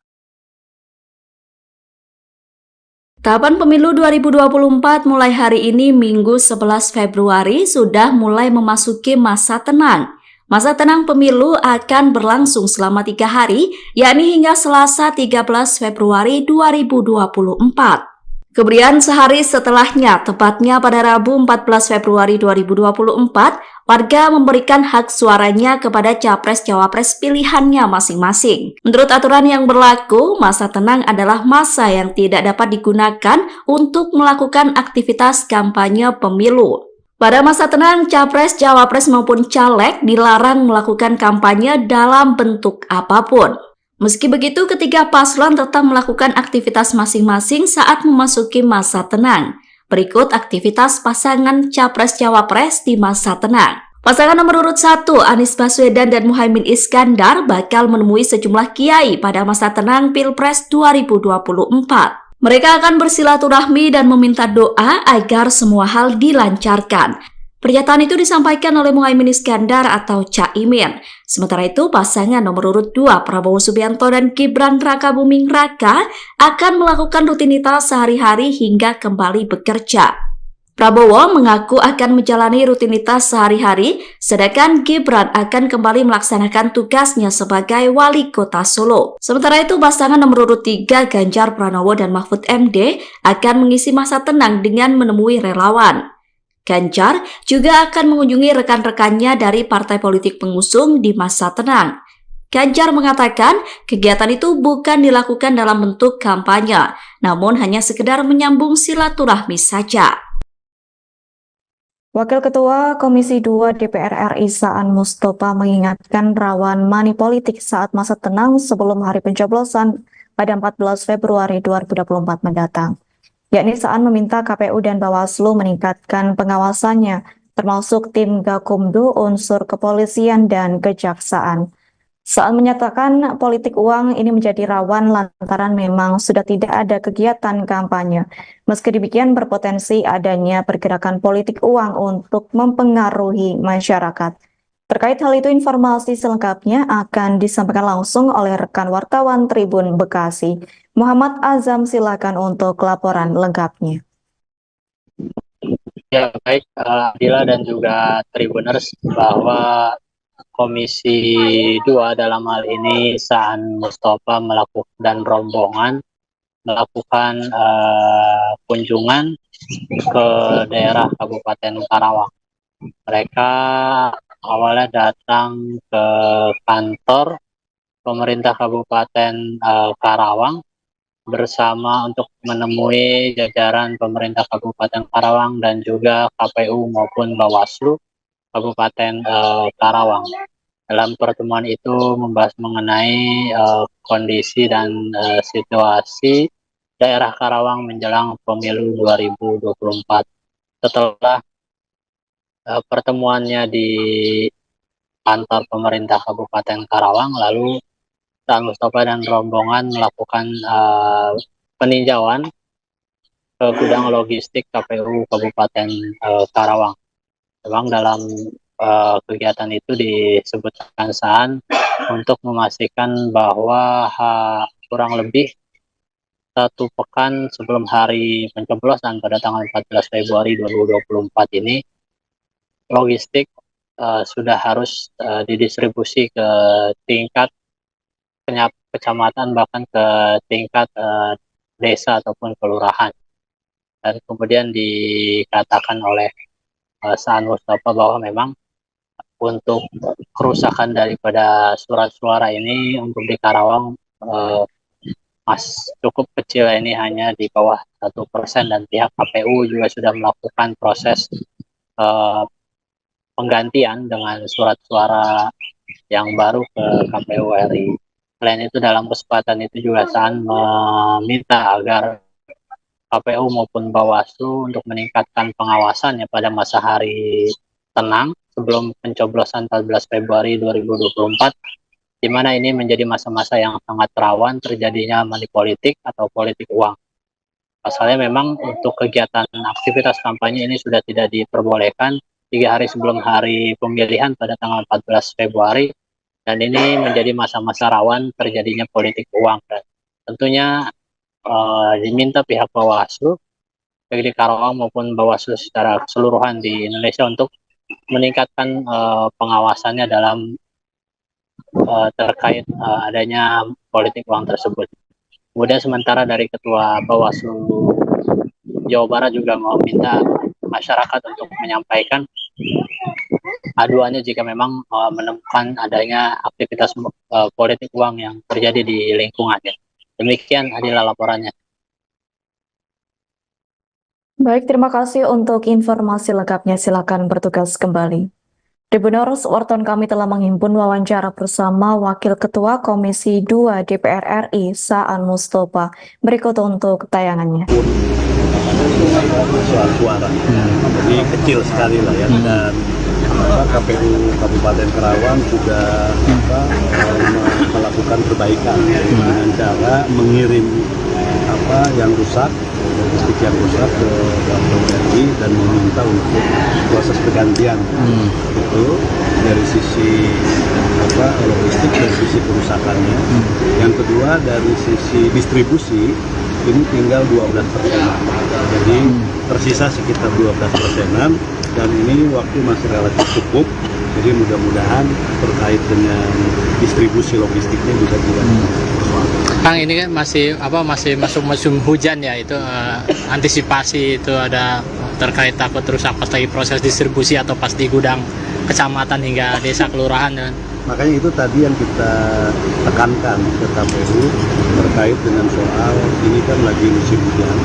Tahapan pemilu 2024 mulai hari ini Minggu 11 Februari sudah mulai memasuki masa tenang. Masa tenang pemilu akan berlangsung selama 3 hari, yakni hingga Selasa 13 Februari 2024. Kemudian sehari setelahnya, tepatnya pada Rabu 14 Februari 2024, warga memberikan hak suaranya kepada capres-cawapres pilihannya masing-masing. Menurut aturan yang berlaku, masa tenang adalah masa yang tidak dapat digunakan untuk melakukan aktivitas kampanye pemilu. Pada masa tenang, capres, cawapres maupun caleg dilarang melakukan kampanye dalam bentuk apapun. Meski begitu, ketiga paslon tetap melakukan aktivitas masing-masing saat memasuki masa tenang. Berikut aktivitas pasangan capres-cawapres di masa tenang. Pasangan nomor urut 1, Anies Baswedan dan Muhaimin Iskandar bakal menemui sejumlah kiai pada masa tenang Pilpres 2024. Mereka akan bersilaturahmi dan meminta doa agar semua hal dilancarkan. Pernyataan itu disampaikan oleh Muhaimin Iskandar atau Caimin. Sementara itu, pasangan nomor urut 2 Prabowo Subianto dan Gibran Rakabuming Raka akan melakukan rutinitas sehari-hari hingga kembali bekerja. Prabowo mengaku akan menjalani rutinitas sehari-hari, sedangkan Gibran akan kembali melaksanakan tugasnya sebagai wali kota Solo. Sementara itu, pasangan nomor urut 3 Ganjar Pranowo dan Mahfud MD akan mengisi masa tenang dengan menemui relawan. Ganjar juga akan mengunjungi rekan-rekannya dari partai politik pengusung di masa tenang. Ganjar mengatakan kegiatan itu bukan dilakukan dalam bentuk kampanye, namun hanya sekedar menyambung silaturahmi saja. Wakil Ketua Komisi 2 DPR RI Saan Mustopha mengingatkan rawan money politik saat masa tenang sebelum hari pencoblosan pada 14 Februari 2024 mendatang. Yakni Saan meminta KPU dan Bawaslu meningkatkan pengawasannya, termasuk tim Gakumdu, unsur kepolisian, dan kejaksaan. Saan menyatakan politik uang ini menjadi rawan lantaran memang sudah tidak ada kegiatan kampanye. Meski demikian berpotensi adanya pergerakan politik uang untuk mempengaruhi masyarakat. Terkait hal itu, informasi selengkapnya akan disampaikan langsung oleh rekan wartawan Tribun Bekasi. Muhammad Azam, silakan untuk laporan lengkapnya. Ya, baik Adila dan juga Tribuners, bahwa Komisi 2 dalam hal ini Saan Mustafa dan rombongan melakukan kunjungan ke daerah Kabupaten Karawang. Mereka awalnya datang ke kantor pemerintah Kabupaten Karawang bersama untuk menemui jajaran pemerintah Kabupaten Karawang dan juga KPU maupun Bawaslu Kabupaten Karawang. Dalam pertemuan itu membahas mengenai kondisi dan situasi daerah Karawang menjelang pemilu 2024. Setelah pertemuannya di kantor pemerintah Kabupaten Karawang, lalu Saan Mustafa dan rombongan melakukan peninjauan ke gudang logistik KPU Kabupaten Karawang. Memang dalam kegiatan itu disebutkan Saan untuk memastikan bahwa kurang lebih 1 pekan sebelum hari pencoblosan pada tanggal 14 Februari 2024 ini, logistik sudah harus didistribusi ke tingkat kecamatan, bahkan ke tingkat desa ataupun kelurahan. Dan kemudian dikatakan oleh Saan Mustafa bahwa memang untuk kerusakan daripada surat suara ini untuk di Karawang cukup kecil, ini hanya di bawah 1%, dan pihak KPU juga sudah melakukan proses penggantian dengan surat suara yang baru ke KPU RI. Selain itu, dalam kesempatan itu juga Saan meminta agar KPU maupun Bawaslu untuk meningkatkan pengawasannya pada masa hari tenang sebelum pencoblosan 14 Februari 2024, di mana ini menjadi masa-masa yang sangat rawan terjadinya money politik atau politik uang. Pasalnya memang untuk kegiatan aktivitas kampanye ini sudah tidak diperbolehkan 3 hari sebelum hari pemilihan pada tanggal 14 Februari, dan ini menjadi masa-masa rawan terjadinya politik uang. Dan tentunya diminta pihak Bawaslu, baik di Karawang maupun Bawaslu secara keseluruhan di Indonesia, untuk meningkatkan pengawasannya dalam terkait adanya politik uang tersebut. Kemudian sementara dari Ketua Bawaslu Jawa Barat juga meminta masyarakat untuk menyampaikan aduannya jika memang menemukan adanya aktivitas politik uang yang terjadi di lingkungannya. Demikian adalah laporannya. Baik, terima kasih untuk informasi lengkapnya. Silakan bertugas kembali. Tribuners, wartawan kami telah menghimpun wawancara bersama Wakil Ketua Komisi 2 DPR RI, Saan Mustafa. Berikut untuk tayangannya. Soal suara, jadi kecil sekali lah ya, dan KPU Kabupaten Karawang juga melakukan perbaikan dengan cara mengirim yang rusak, logistik yang rusak ke KPU RI dan meminta untuk proses pergantian. Itu dari sisi logistik, dari sisi kerusakannya. Yang kedua dari sisi distribusi, ini tinggal 12%. Jadi tersisa sekitar 12%, dan ini waktu masih relatif cukup. Jadi mudah-mudahan terkait dengan distribusi logistiknya juga tidak persoalan. Kang, ini kan masih masuk musim hujan ya, itu antisipasi itu ada terkait takut rusak pas lagi proses distribusi atau pas di gudang kecamatan hingga desa kelurahan ya. Makanya itu tadi yang kita tekankan ke KPU terkait dengan soal ini kan lagi musim hujan.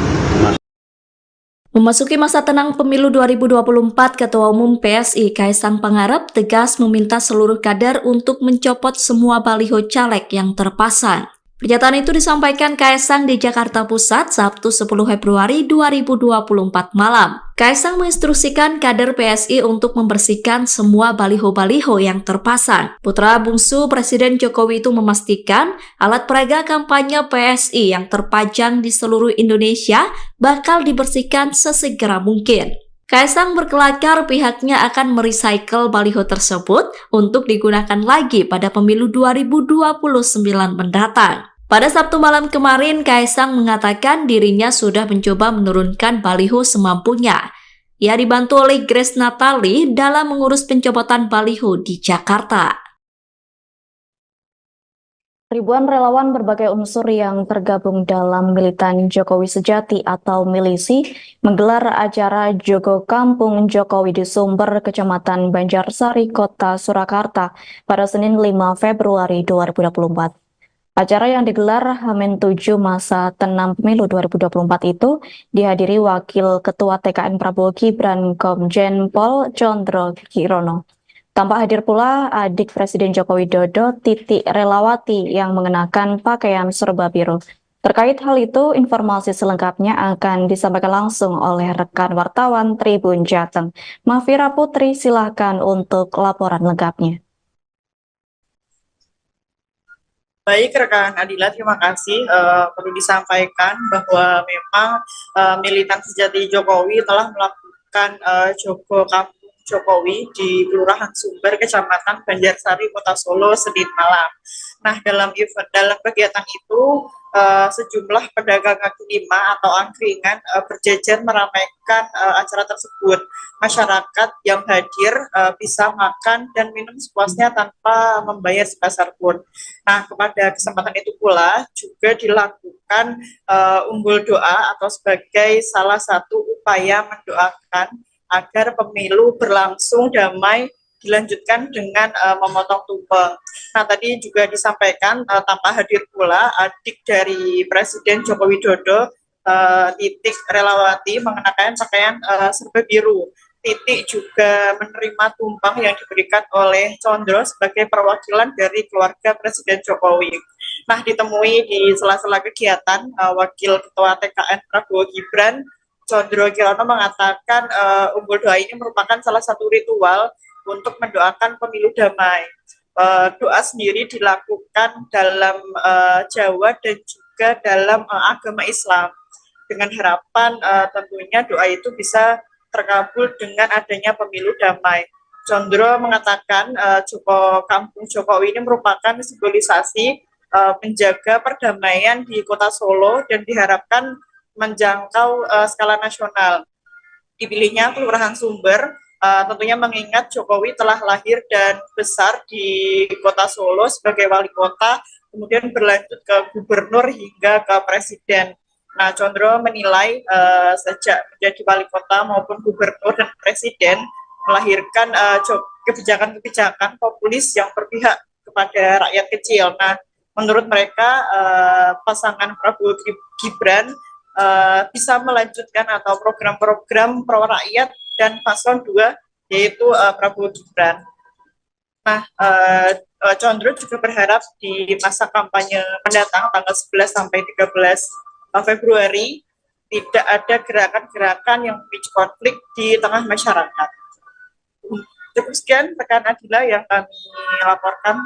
Memasuki masa tenang pemilu 2024, Ketua Umum PSI Kaisang Pangarep tegas meminta seluruh kader untuk mencopot semua baliho caleg yang terpasang. Pernyataan itu disampaikan Kaisang di Jakarta Pusat Sabtu 10 Februari 2024 malam. Kaisang menginstruksikan kader PSI untuk membersihkan semua baliho-baliho yang terpasang. Putra bungsu Presiden Jokowi itu memastikan alat peraga kampanye PSI yang terpajang di seluruh Indonesia bakal dibersihkan sesegera mungkin. Kaisang berkelakar pihaknya akan merecycle baliho tersebut untuk digunakan lagi pada pemilu 2029 mendatang. Pada Sabtu malam kemarin, Kaisang mengatakan dirinya sudah mencoba menurunkan baliho semampunya. Ia dibantu oleh Grace Natali dalam mengurus pencopotan baliho di Jakarta. Ribuan relawan berbagai unsur yang tergabung dalam Militan Jokowi Sejati atau milisi menggelar acara Jogo Kampung Jokowi di Sumber, Kecamatan Banjarsari, Kota Surakarta pada Senin 5 Februari 2024. Acara yang digelar H-7 masa tenang pemilu 2024 itu dihadiri Wakil Ketua TKN Prabowo Gibran Komjen Pol Chondro Kirono. Tampak hadir pula adik Presiden Joko Widodo, Titi Relawati, yang mengenakan pakaian serba biru. Terkait hal itu, informasi selengkapnya akan disampaikan langsung oleh rekan wartawan Tribun Jateng. Mafira Putri, silakan untuk laporan lengkapnya. Baik rekan Adila, terima kasih. Perlu disampaikan bahwa memang militan sejati Jokowi telah melakukan Jogo Kampung Jokowi di Kelurahan Sumber, Kecamatan Banjarsari, Kota Solo, Senin malam. Nah, dalam kegiatan itu sejumlah pedagang kaki lima atau angkringan berjajar meramaikan acara tersebut. Masyarakat yang hadir bisa makan dan minum sepuasnya tanpa membayar sebesar pun. Nah, kepada kesempatan itu pula juga dilakukan umbul doa atau sebagai salah satu upaya mendoakan agar pemilu berlangsung damai, dilanjutkan dengan memotong tumpeng. Nah, tadi juga disampaikan tanpa hadir pula adik dari Presiden Joko Widodo, Titi Relawati, mengenakan pakaian serba biru. Titi juga menerima tumpeng yang diberikan oleh Chondro sebagai perwakilan dari keluarga Presiden Jokowi. Nah, ditemui di sela-sela kegiatan, Wakil Ketua TKN Prabowo Gibran Chondro Kirono mengatakan umbul doa ini merupakan salah satu ritual untuk mendoakan pemilu damai. Doa sendiri dilakukan dalam Jawa dan juga dalam agama Islam, dengan harapan tentunya doa itu bisa terkabul dengan adanya pemilu damai. Chondro mengatakan Jogo Kampung Jokowi ini merupakan simbolisasi menjaga perdamaian di Kota Solo dan diharapkan menjangkau skala nasional. Dipilihnya Kelurahan Sumber tentunya mengingat Jokowi telah lahir dan besar di Kota Solo sebagai wali kota, kemudian berlanjut ke gubernur hingga ke presiden. Nah, Chondro menilai sejak menjadi wali kota maupun gubernur dan presiden melahirkan kebijakan-kebijakan populis yang berpihak kepada rakyat kecil. Nah, menurut mereka pasangan Prabowo Gibran bisa melanjutkan atau program-program pro rakyat dan paslon 2 yaitu Prabowo Gibran. Nah, Chondro juga berharap di masa kampanye mendatang tanggal 11 sampai 13 Februari tidak ada gerakan-gerakan yang memicu konflik di tengah masyarakat. Cukup sekian rekan Adila yang kami laporkan.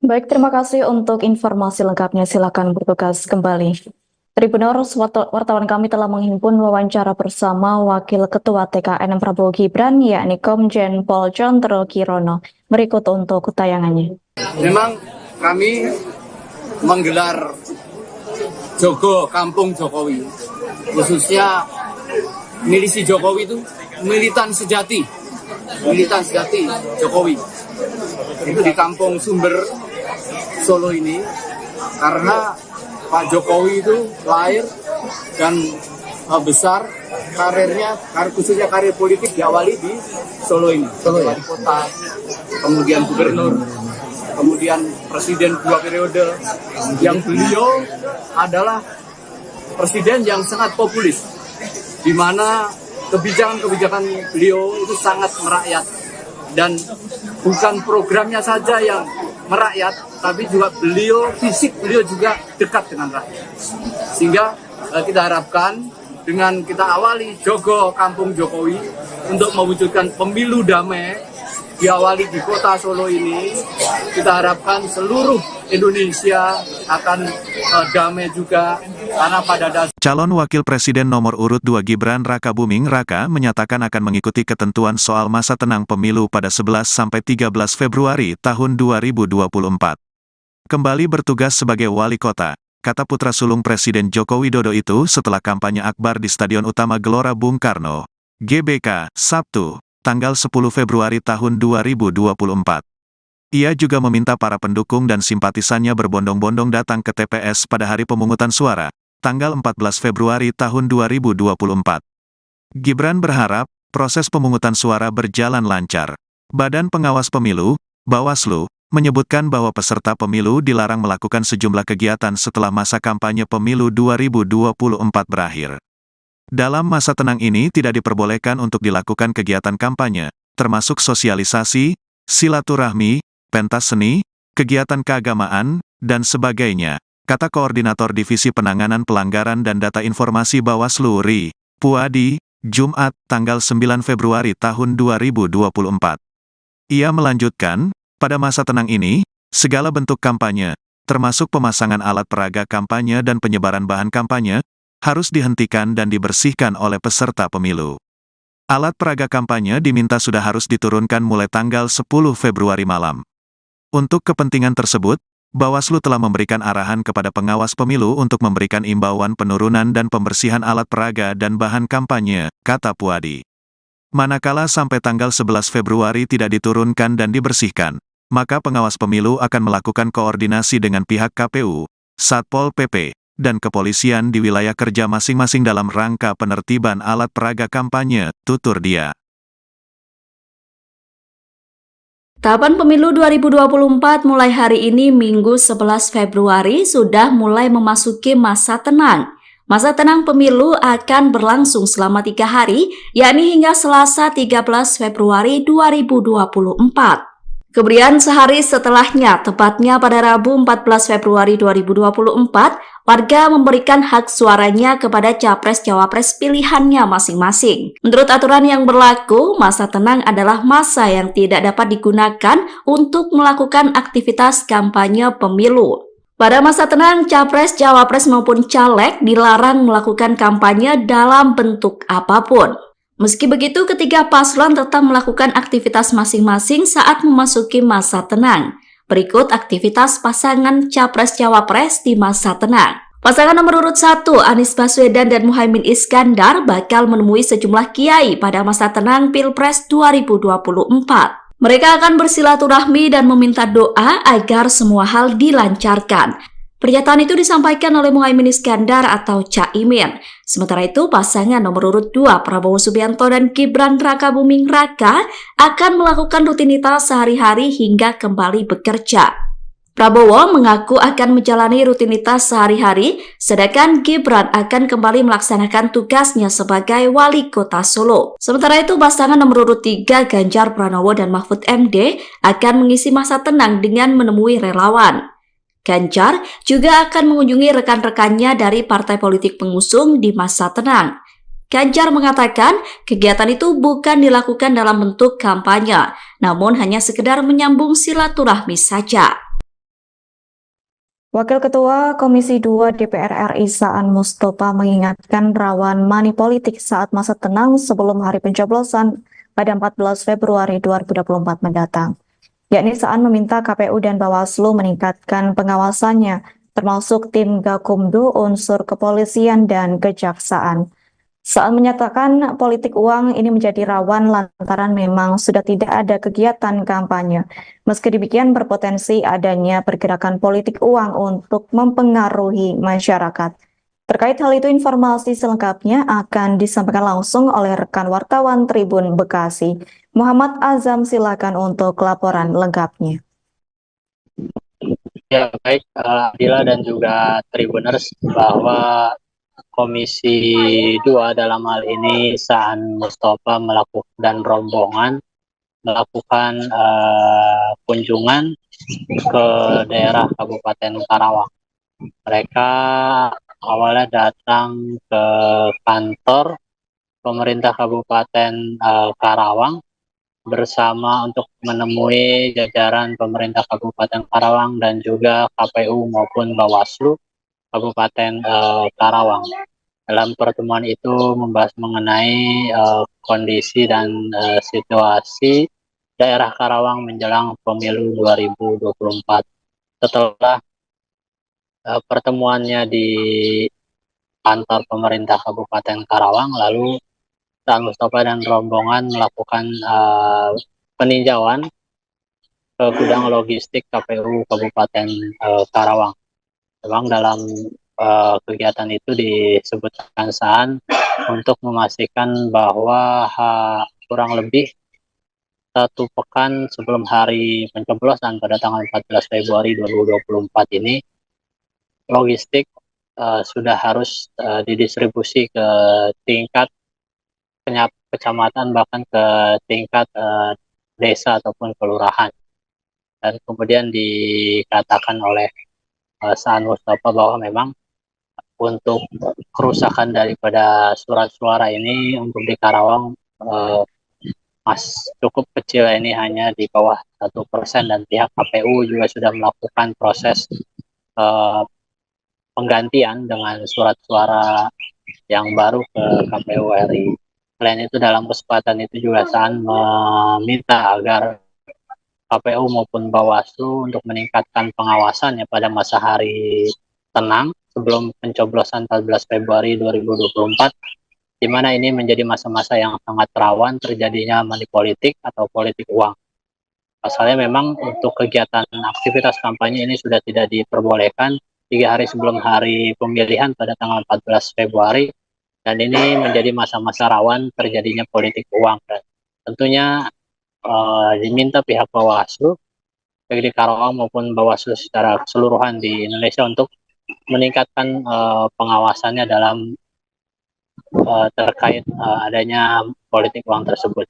Baik, terima kasih untuk informasi lengkapnya. Silakan bertugas kembali. Tribuners, wartawan kami telah menghimpun wawancara bersama Wakil Ketua TKN Prabowo Gibran, yakni Komjen Pol Chondro Kirono. Berikut untuk tayangannya. Memang kami menggelar Jogo Kampung Jokowi, khususnya milisi Jokowi itu militan sejati Jokowi. Itu di Kampung Sumber, Solo ini, karena Pak Jokowi itu lahir dan besar karirnya, khususnya karir politik diawali di Solo ini. Wali kota, kemudian gubernur, kemudian presiden 2 periode, yang beliau adalah presiden yang sangat populis, di mana kebijakan-kebijakan beliau itu sangat merakyat, dan bukan programnya saja yang merakyat, tapi juga fisik beliau juga dekat dengan rakyat. Sehingga kita harapkan dengan kita awali Jogo Kampung Jokowi untuk mewujudkan pemilu damai, diawali di Kota Solo ini, kita harapkan seluruh Indonesia akan damai juga, Karena pada dasarnya Calon Wakil Presiden nomor urut 2 Gibran Rakabuming Raka menyatakan akan mengikuti ketentuan soal masa tenang pemilu pada 11-13 Februari tahun 2024. Kembali bertugas sebagai wali kota, kata putra sulung Presiden Joko Widodo itu setelah kampanye akbar di Stadion Utama Gelora Bung Karno, GBK, Sabtu, tanggal 10 Februari tahun 2024. Ia juga meminta para pendukung dan simpatisannya berbondong-bondong datang ke TPS pada hari pemungutan suara, tanggal 14 Februari tahun 2024. Gibran berharap proses pemungutan suara berjalan lancar. Badan Pengawas Pemilu, Bawaslu, menyebutkan bahwa peserta pemilu dilarang melakukan sejumlah kegiatan setelah masa kampanye pemilu 2024 berakhir. Dalam masa tenang ini tidak diperbolehkan untuk dilakukan kegiatan kampanye, termasuk sosialisasi, silaturahmi, pentas seni, kegiatan keagamaan, dan sebagainya, kata Koordinator Divisi Penanganan Pelanggaran dan Data Informasi Bawaslu RI, Puadi, Jumat, tanggal 9 Februari tahun 2024. Ia melanjutkan, pada masa tenang ini, segala bentuk kampanye, termasuk pemasangan alat peraga kampanye dan penyebaran bahan kampanye, harus dihentikan dan dibersihkan oleh peserta pemilu. Alat peraga kampanye diminta sudah harus diturunkan mulai tanggal 10 Februari malam. Untuk kepentingan tersebut, Bawaslu telah memberikan arahan kepada pengawas pemilu untuk memberikan imbauan penurunan dan pembersihan alat peraga dan bahan kampanye, kata Puadi. Manakala sampai tanggal 11 Februari tidak diturunkan dan dibersihkan, maka pengawas pemilu akan melakukan koordinasi dengan pihak KPU, Satpol PP, dan kepolisian di wilayah kerja masing-masing dalam rangka penertiban alat peraga kampanye, tutur dia. Tahapan pemilu 2024 mulai hari ini Minggu 11 Februari sudah mulai memasuki masa tenang. Masa tenang pemilu akan berlangsung selama 3 hari, yakni hingga Selasa 13 Februari 2024. Kemudian sehari setelahnya, tepatnya pada Rabu 14 Februari 2024, warga memberikan hak suaranya kepada capres-cawapres pilihannya masing-masing. Menurut aturan yang berlaku, masa tenang adalah masa yang tidak dapat digunakan untuk melakukan aktivitas kampanye pemilu. Pada masa tenang, capres, cawapres maupun caleg dilarang melakukan kampanye dalam bentuk apapun. Meski begitu, ketiga paslon tetap melakukan aktivitas masing-masing saat memasuki masa tenang. Berikut aktivitas pasangan capres-cawapres di masa tenang. Pasangan nomor urut 1, Anies Baswedan dan Muhaimin Iskandar bakal menemui sejumlah kiai pada masa tenang Pilpres 2024. Mereka akan bersilaturahmi dan meminta doa agar semua hal dilancarkan. Pernyataan itu disampaikan oleh Muhaimin Iskandar atau Caimin. Sementara itu, pasangan nomor urut 2 Prabowo Subianto dan Gibran Rakabuming Raka akan melakukan rutinitas sehari-hari hingga kembali bekerja. Prabowo mengaku akan menjalani rutinitas sehari-hari, sedangkan Gibran akan kembali melaksanakan tugasnya sebagai wali kota Solo. Sementara itu, pasangan nomor urut 3 Ganjar Pranowo dan Mahfud MD akan mengisi masa tenang dengan menemui relawan. Ganjar juga akan mengunjungi rekan-rekannya dari partai politik pengusung di masa tenang. Ganjar mengatakan kegiatan itu bukan dilakukan dalam bentuk kampanye, namun hanya sekedar menyambung silaturahmi saja. Wakil Ketua Komisi 2 DPR RI Saan Mustafa mengingatkan rawan money politik saat masa tenang sebelum hari pencoblosan pada 14 Februari 2024 mendatang. Yakni Saan meminta KPU dan Bawaslu meningkatkan pengawasannya, termasuk tim Gakumdu, unsur kepolisian, dan kejaksaan. Saan menyatakan politik uang ini menjadi rawan lantaran memang sudah tidak ada kegiatan kampanye. Meski demikian berpotensi adanya pergerakan politik uang untuk mempengaruhi masyarakat. Terkait hal itu, informasi selengkapnya akan disampaikan langsung oleh rekan wartawan Tribun Bekasi. Muhammad Azam, silakan untuk laporan lengkapnya. Ya, baik Adila dan juga Tribuners, bahwa Komisi 2 dalam hal ini Saan Mustafa melakukan dan rombongan melakukan kunjungan ke daerah Kabupaten Karawang. Mereka awalnya datang ke kantor pemerintah Kabupaten Karawang bersama untuk menemui jajaran pemerintah Kabupaten Karawang dan juga KPU maupun Bawaslu Kabupaten Karawang. Dalam pertemuan itu membahas mengenai kondisi dan situasi daerah Karawang menjelang pemilu 2024. Setelah pertemuannya di kantor pemerintah Kabupaten Karawang, lalu Saan Mustafa dan rombongan melakukan peninjauan ke gudang logistik KPU Kabupaten Karawang. Memang dalam kegiatan itu disebutkan Saan untuk memastikan bahwa kurang lebih 1 pekan sebelum hari pencoblosan pada tanggal 14 Februari 2024 ini, logistik sudah harus didistribusi ke tingkat kecamatan, bahkan ke tingkat desa ataupun kelurahan. Dan kemudian dikatakan oleh Saan Mustafa bahwa memang untuk kerusakan daripada surat suara ini untuk di Karawang cukup kecil, ini hanya di bawah 1%, dan pihak KPU juga sudah melakukan proses penggantian dengan surat suara yang baru ke KPU RI. Selain itu, dalam kesempatan itu juga Saan meminta agar KPU maupun Bawaslu untuk meningkatkan pengawasannya pada masa hari tenang sebelum pencoblosan 14 Februari 2024, di mana ini menjadi masa-masa yang sangat rawan terjadinya money politik atau politik uang. Pasalnya memang untuk kegiatan aktivitas kampanye ini sudah tidak diperbolehkan 3 hari sebelum hari pemilihan pada tanggal 14 Februari, dan ini menjadi masa-masa rawan terjadinya politik uang. Dan tentunya diminta pihak Bawaslu, baik di Karawang maupun Bawaslu secara keseluruhan di Indonesia, untuk meningkatkan pengawasannya dalam terkait adanya politik uang tersebut.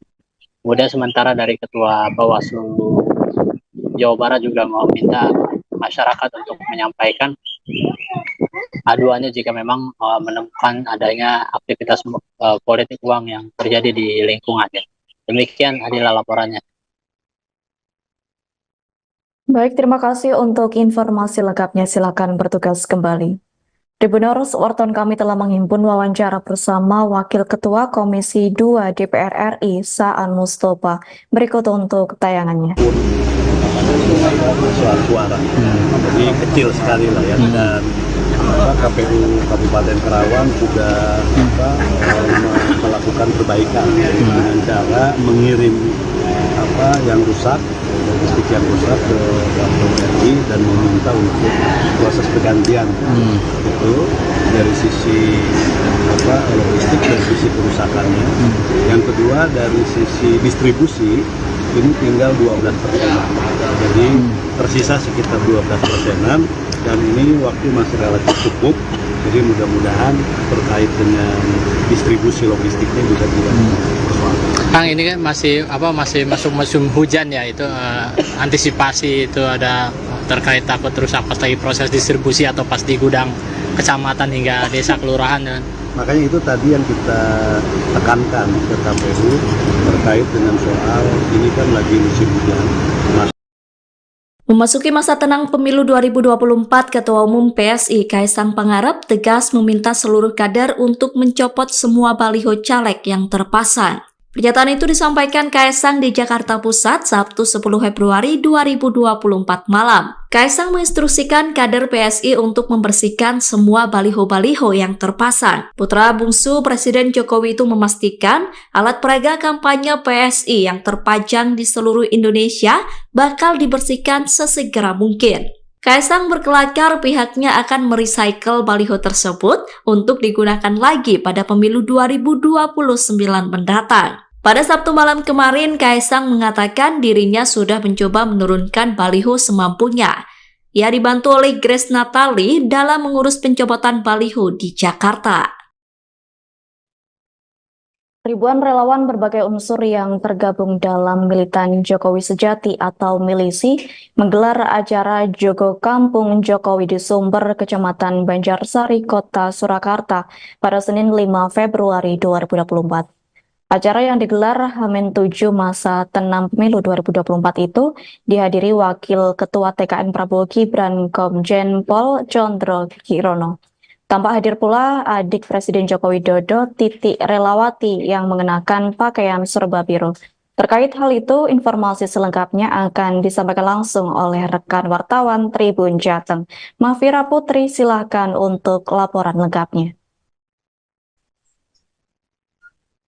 Kemudian sementara dari Ketua Bawaslu Jawa Barat juga meminta masyarakat untuk menyampaikan aduannya jika memang menemukan adanya aktivitas politik uang yang terjadi di lingkungannya. Demikian adalah laporannya. Baik, terima kasih untuk informasi lengkapnya. Silakan bertugas kembali. Tribuners, wartawan kami telah menghimpun wawancara bersama Wakil Ketua Komisi 2 DPR RI, Saan Mustafa. Berikut untuk tayangannya. Suara, jadi kecil sekali lah ya. Dan KPU Kabupaten Karawang sudah melakukan perbaikan dengan cara mengirim yang rusak, logistik yang rusak ke KPU RI, dan meminta untuk proses pergantian. Itu dari sisi logistik, dari sisi kerusakannya. Yang kedua, dari sisi distribusi ini tinggal 12%. Jadi tersisa sekitar 12%, dan ini waktu masih relatif cukup. Jadi mudah-mudahan terkait dengan distribusi logistiknya juga tidak persoalan. Kang, ini kan masih masuk musim hujan ya, itu antisipasi itu ada terkait takut rusak pas lagi proses distribusi atau pas di gudang kecamatan hingga desa kelurahan ya. Makanya itu tadi yang kita tekankan ke KPU terkait dengan soal ini kan lagi musim hujan. Memasuki masa tenang pemilu 2024, Ketua Umum PSI Kaisang Pangarep tegas meminta seluruh kader untuk mencopot semua baliho caleg yang terpasang. Pernyataan itu disampaikan Kaisang di Jakarta Pusat Sabtu 10 Februari 2024 malam. Kaisang menginstruksikan kader PSI untuk membersihkan semua baliho-baliho yang terpasang. Putra bungsu Presiden Jokowi itu memastikan alat peraga kampanye PSI yang terpajang di seluruh Indonesia bakal dibersihkan sesegera mungkin. Kaisang berkelakar pihaknya akan merecycle baliho tersebut untuk digunakan lagi pada pemilu 2029 mendatang. Pada Sabtu malam kemarin, Kaisang mengatakan dirinya sudah mencoba menurunkan baliho semampunya. Ia dibantu oleh Grace Natali dalam mengurus pencopotan baliho di Jakarta. Ribuan relawan berbagai unsur yang tergabung dalam Militan Jokowi Sejati atau Milisi menggelar acara Jogo Kampung Jokowi di Sumber, Kecamatan Banjarsari, Kota Surakarta pada Senin 5 Februari 2024. Acara yang digelar H-7 masa tenang pemilu 2024 itu dihadiri Wakil Ketua TKN Prabowo Gibran Komjen Pol Chondro Kirono. Tampak hadir pula adik Presiden Joko Widodo, Titi Relawati, yang mengenakan pakaian serba biru. Terkait hal itu, informasi selengkapnya akan disampaikan langsung oleh rekan wartawan Tribun Jateng. Mafira Putri, silakan untuk laporan lengkapnya.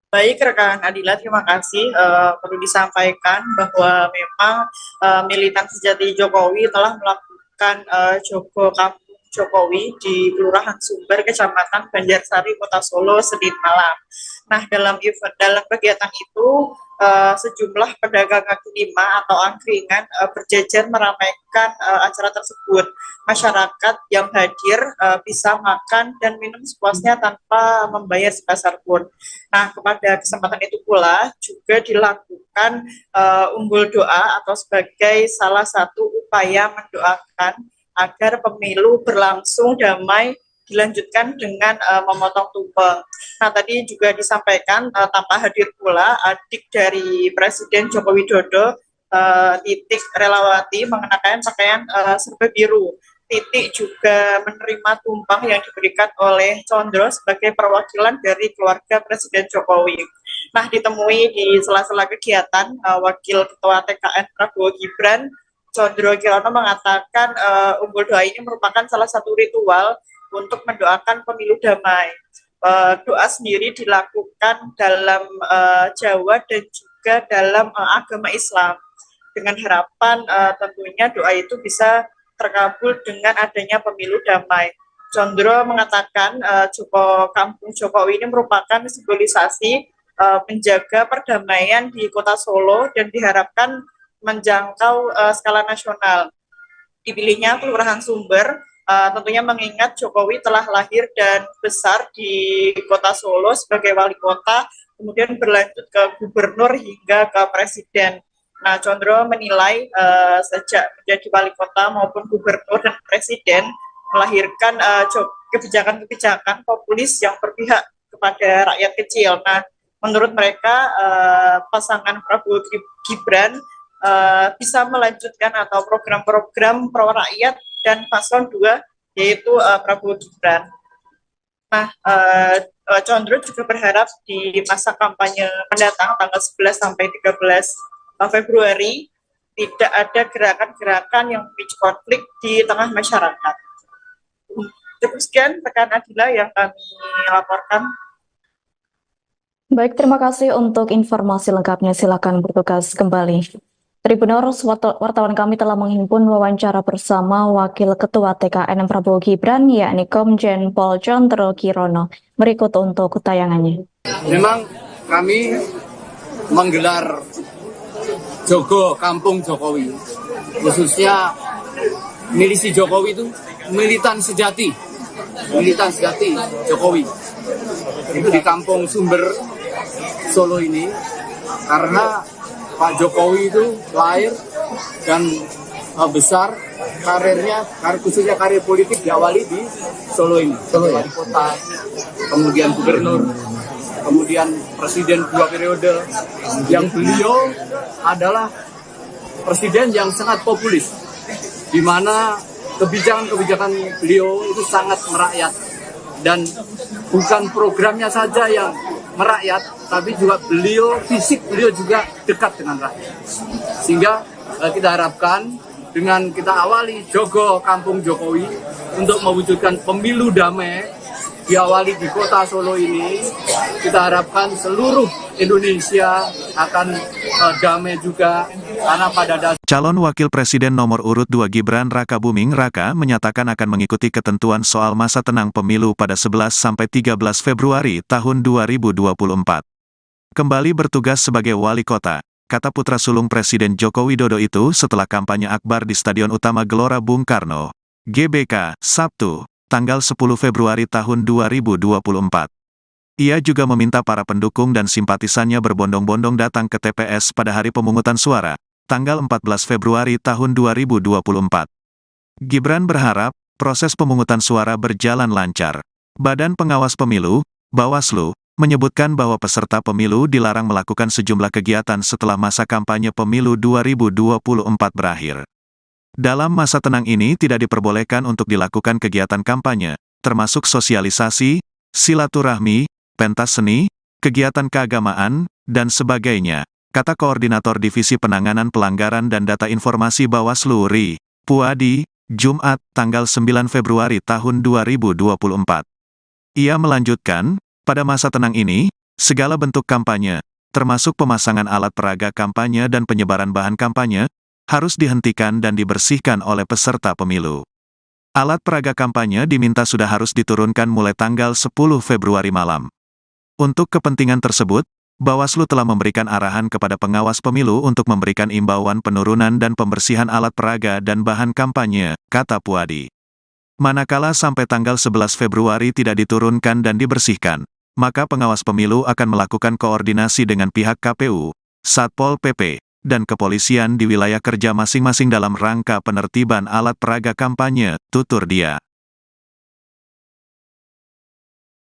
Baik, rekan Adila, terima kasih. Perlu disampaikan bahwa memang militan sejati Jokowi telah melakukan Jogo Kampung Jokowi di Kelurahan Sumber, Kecamatan Banjarsari, Kota Solo, Senin malam. Nah, dalam kegiatan itu, sejumlah pedagang kaki lima atau angkringan berjejer meramaikan acara tersebut. Masyarakat yang hadir bisa makan dan minum sepuasnya tanpa membayar sebesar pun. Nah, kepada kesempatan itu pula juga dilakukan umbul doa atau sebagai salah satu upaya mendoakan agar pemilu berlangsung damai, dilanjutkan dengan memotong tumpeng. Nah, tadi juga disampaikan tanpa hadir pula adik dari Presiden Joko Widodo, Titi Relawati, mengenakan pakaian serba biru. Titi juga menerima tumpeng yang diberikan oleh Chondro sebagai perwakilan dari keluarga Presiden Jokowi. Nah, ditemui di sela-sela kegiatan, Wakil Ketua TKN Prabowo Gibran Chondro Kirono mengatakan umbul doa ini merupakan salah satu ritual untuk mendoakan pemilu damai. Doa sendiri dilakukan dalam Jawa dan juga dalam agama Islam, dengan harapan tentunya doa itu bisa terkabul dengan adanya pemilu damai. Chondro mengatakan Kampung Jokowi ini merupakan simbolisasi menjaga perdamaian di Kota Solo dan diharapkan menjangkau skala nasional. Dipilihnya Kelurahan Sumber tentunya mengingat Jokowi telah lahir dan besar di Kota Solo sebagai wali kota, kemudian berlanjut ke gubernur hingga ke presiden. Nah, Chondro menilai sejak menjadi wali kota maupun gubernur dan presiden melahirkan kebijakan-kebijakan populis yang berpihak kepada rakyat kecil. Nah, menurut mereka pasangan Prabowo Gibran bisa melanjutkan atau program-program pro rakyat dan paslon 2 yaitu Prabowo Gibran. Nah, Chondro juga berharap di masa kampanye mendatang tanggal 11 sampai 13 Februari tidak ada gerakan-gerakan yang memicu konflik di tengah masyarakat. Cukup sekian rekan Adila yang kami laporkan. Baik, terima kasih untuk informasi lengkapnya. Silakan bertugas kembali. Tribuners, wartawan kami telah menghimpun wawancara bersama Wakil Ketua TKN Prabowo Gibran, yakni Komjen Pol Chondro Kirono. Berikut untuk tayangannya. Memang kami menggelar Jogo Kampung Jokowi, khususnya milisi Jokowi itu militan sejati Jokowi. Itu di Kampung Sumber Solo ini, karena Pak Jokowi itu lahir dan besar karirnya, khususnya karir politik diawali di Solo ini. Wali kota, kemudian gubernur, kemudian presiden 2 periode, yang beliau adalah presiden yang sangat populis, di mana kebijakan-kebijakan beliau itu sangat merakyat, dan bukan programnya saja yang merakyat, tapi juga fisik beliau juga dekat dengan rakyat. Sehingga kita harapkan dengan kita awali Jogo Kampung Jokowi untuk mewujudkan pemilu damai, diawali di Kota Solo ini, kita harapkan seluruh Indonesia akan damai juga, karena pada dasarnya Calon Wakil Presiden nomor urut 2 Gibran Rakabuming Raka menyatakan akan mengikuti ketentuan soal masa tenang pemilu pada 11 sampai 13 Februari tahun 2024. Kembali bertugas sebagai wali kota, kata putra sulung Presiden Joko Widodo itu setelah kampanye akbar di Stadion Utama Gelora Bung Karno, GBK, Sabtu, tanggal 10 Februari tahun 2024. Ia juga meminta para pendukung dan simpatisannya berbondong-bondong datang ke TPS pada hari pemungutan suara, tanggal 14 Februari tahun 2024. Gibran berharap proses pemungutan suara berjalan lancar. Badan Pengawas Pemilu, Bawaslu, menyebutkan bahwa peserta pemilu dilarang melakukan sejumlah kegiatan setelah masa kampanye pemilu 2024 berakhir. Dalam masa tenang ini tidak diperbolehkan untuk dilakukan kegiatan kampanye, termasuk sosialisasi, silaturahmi, pentas seni, kegiatan keagamaan, dan sebagainya, kata Koordinator Divisi Penanganan Pelanggaran dan Data Informasi Bawaslu RI, Puadi, Jumat, tanggal 9 Februari tahun 2024. Ia melanjutkan, pada masa tenang ini, segala bentuk kampanye, termasuk pemasangan alat peraga kampanye dan penyebaran bahan kampanye, harus dihentikan dan dibersihkan oleh peserta pemilu. Alat peraga kampanye diminta sudah harus diturunkan mulai tanggal 10 Februari malam. Untuk kepentingan tersebut, Bawaslu telah memberikan arahan kepada pengawas pemilu untuk memberikan imbauan penurunan dan pembersihan alat peraga dan bahan kampanye, kata Puadi. Manakala sampai tanggal 11 Februari tidak diturunkan dan dibersihkan, maka pengawas pemilu akan melakukan koordinasi dengan pihak KPU, Satpol PP, dan kepolisian di wilayah kerja masing-masing dalam rangka penertiban alat peraga kampanye, tutur dia.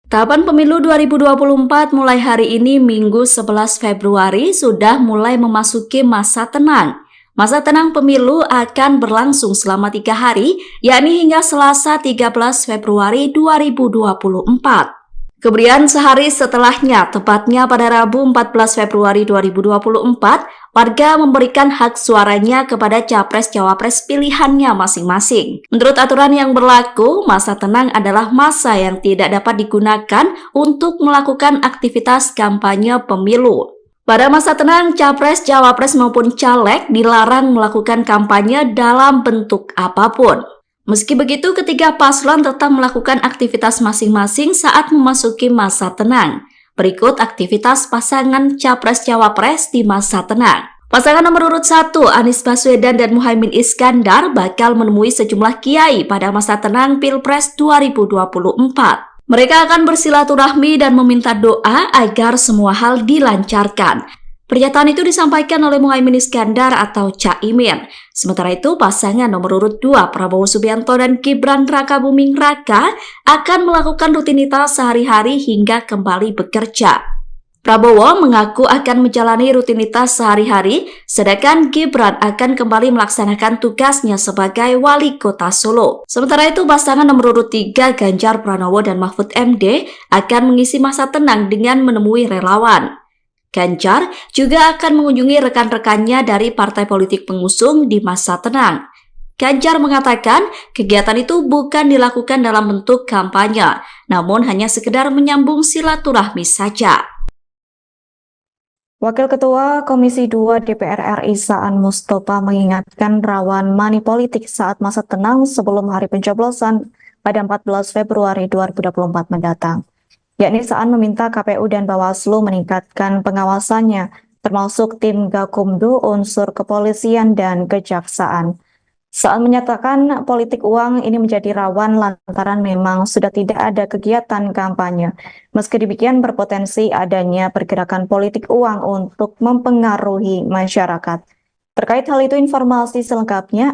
Tahapan pemilu 2024 mulai hari ini Minggu 11 Februari sudah mulai memasuki masa tenang. Masa tenang pemilu akan berlangsung selama 3 hari, yakni hingga Selasa 13 Februari 2024. Kemudian sehari setelahnya, tepatnya pada Rabu 14 Februari 2024, warga memberikan hak suaranya kepada capres-cawapres pilihannya masing-masing. Menurut aturan yang berlaku, masa tenang adalah masa yang tidak dapat digunakan untuk melakukan aktivitas kampanye pemilu. Pada masa tenang, capres, cawapres maupun caleg dilarang melakukan kampanye dalam bentuk apapun. Meski begitu, ketiga paslon tetap melakukan aktivitas masing-masing saat memasuki masa tenang. Berikut aktivitas pasangan capres-cawapres di masa tenang. Pasangan nomor urut 1, Anies Baswedan dan Muhaimin Iskandar bakal menemui sejumlah kiai pada masa tenang Pilpres 2024. Mereka akan bersilaturahmi dan meminta doa agar semua hal dilancarkan. Pernyataan itu disampaikan oleh Muhaimin Iskandar atau Caimin. Sementara itu, pasangan nomor urut 2 Prabowo Subianto dan Gibran Rakabuming Raka akan melakukan rutinitas sehari-hari hingga kembali bekerja. Prabowo mengaku akan menjalani rutinitas sehari-hari, sedangkan Gibran akan kembali melaksanakan tugasnya sebagai wali kota Solo. Sementara itu, pasangan nomor urut 3 Ganjar Pranowo dan Mahfud MD akan mengisi masa tenang dengan menemui relawan. Ganjar juga akan mengunjungi rekan-rekannya dari partai politik pengusung di masa tenang. Ganjar mengatakan kegiatan itu bukan dilakukan dalam bentuk kampanye, namun hanya sekedar menyambung silaturahmi saja. Wakil Ketua Komisi 2 DPR RI Saan Mustopha mengingatkan rawan money politik saat masa tenang sebelum hari pencoblosan pada 14 Februari 2024 mendatang. Yakni Saan meminta KPU dan Bawaslu meningkatkan pengawasannya, termasuk tim Gakumdu, unsur kepolisian, dan kejaksaan. Saan menyatakan politik uang ini menjadi rawan lantaran memang sudah tidak ada kegiatan kampanye. Meski demikian berpotensi adanya pergerakan politik uang untuk mempengaruhi masyarakat. Terkait hal itu, informasi selengkapnya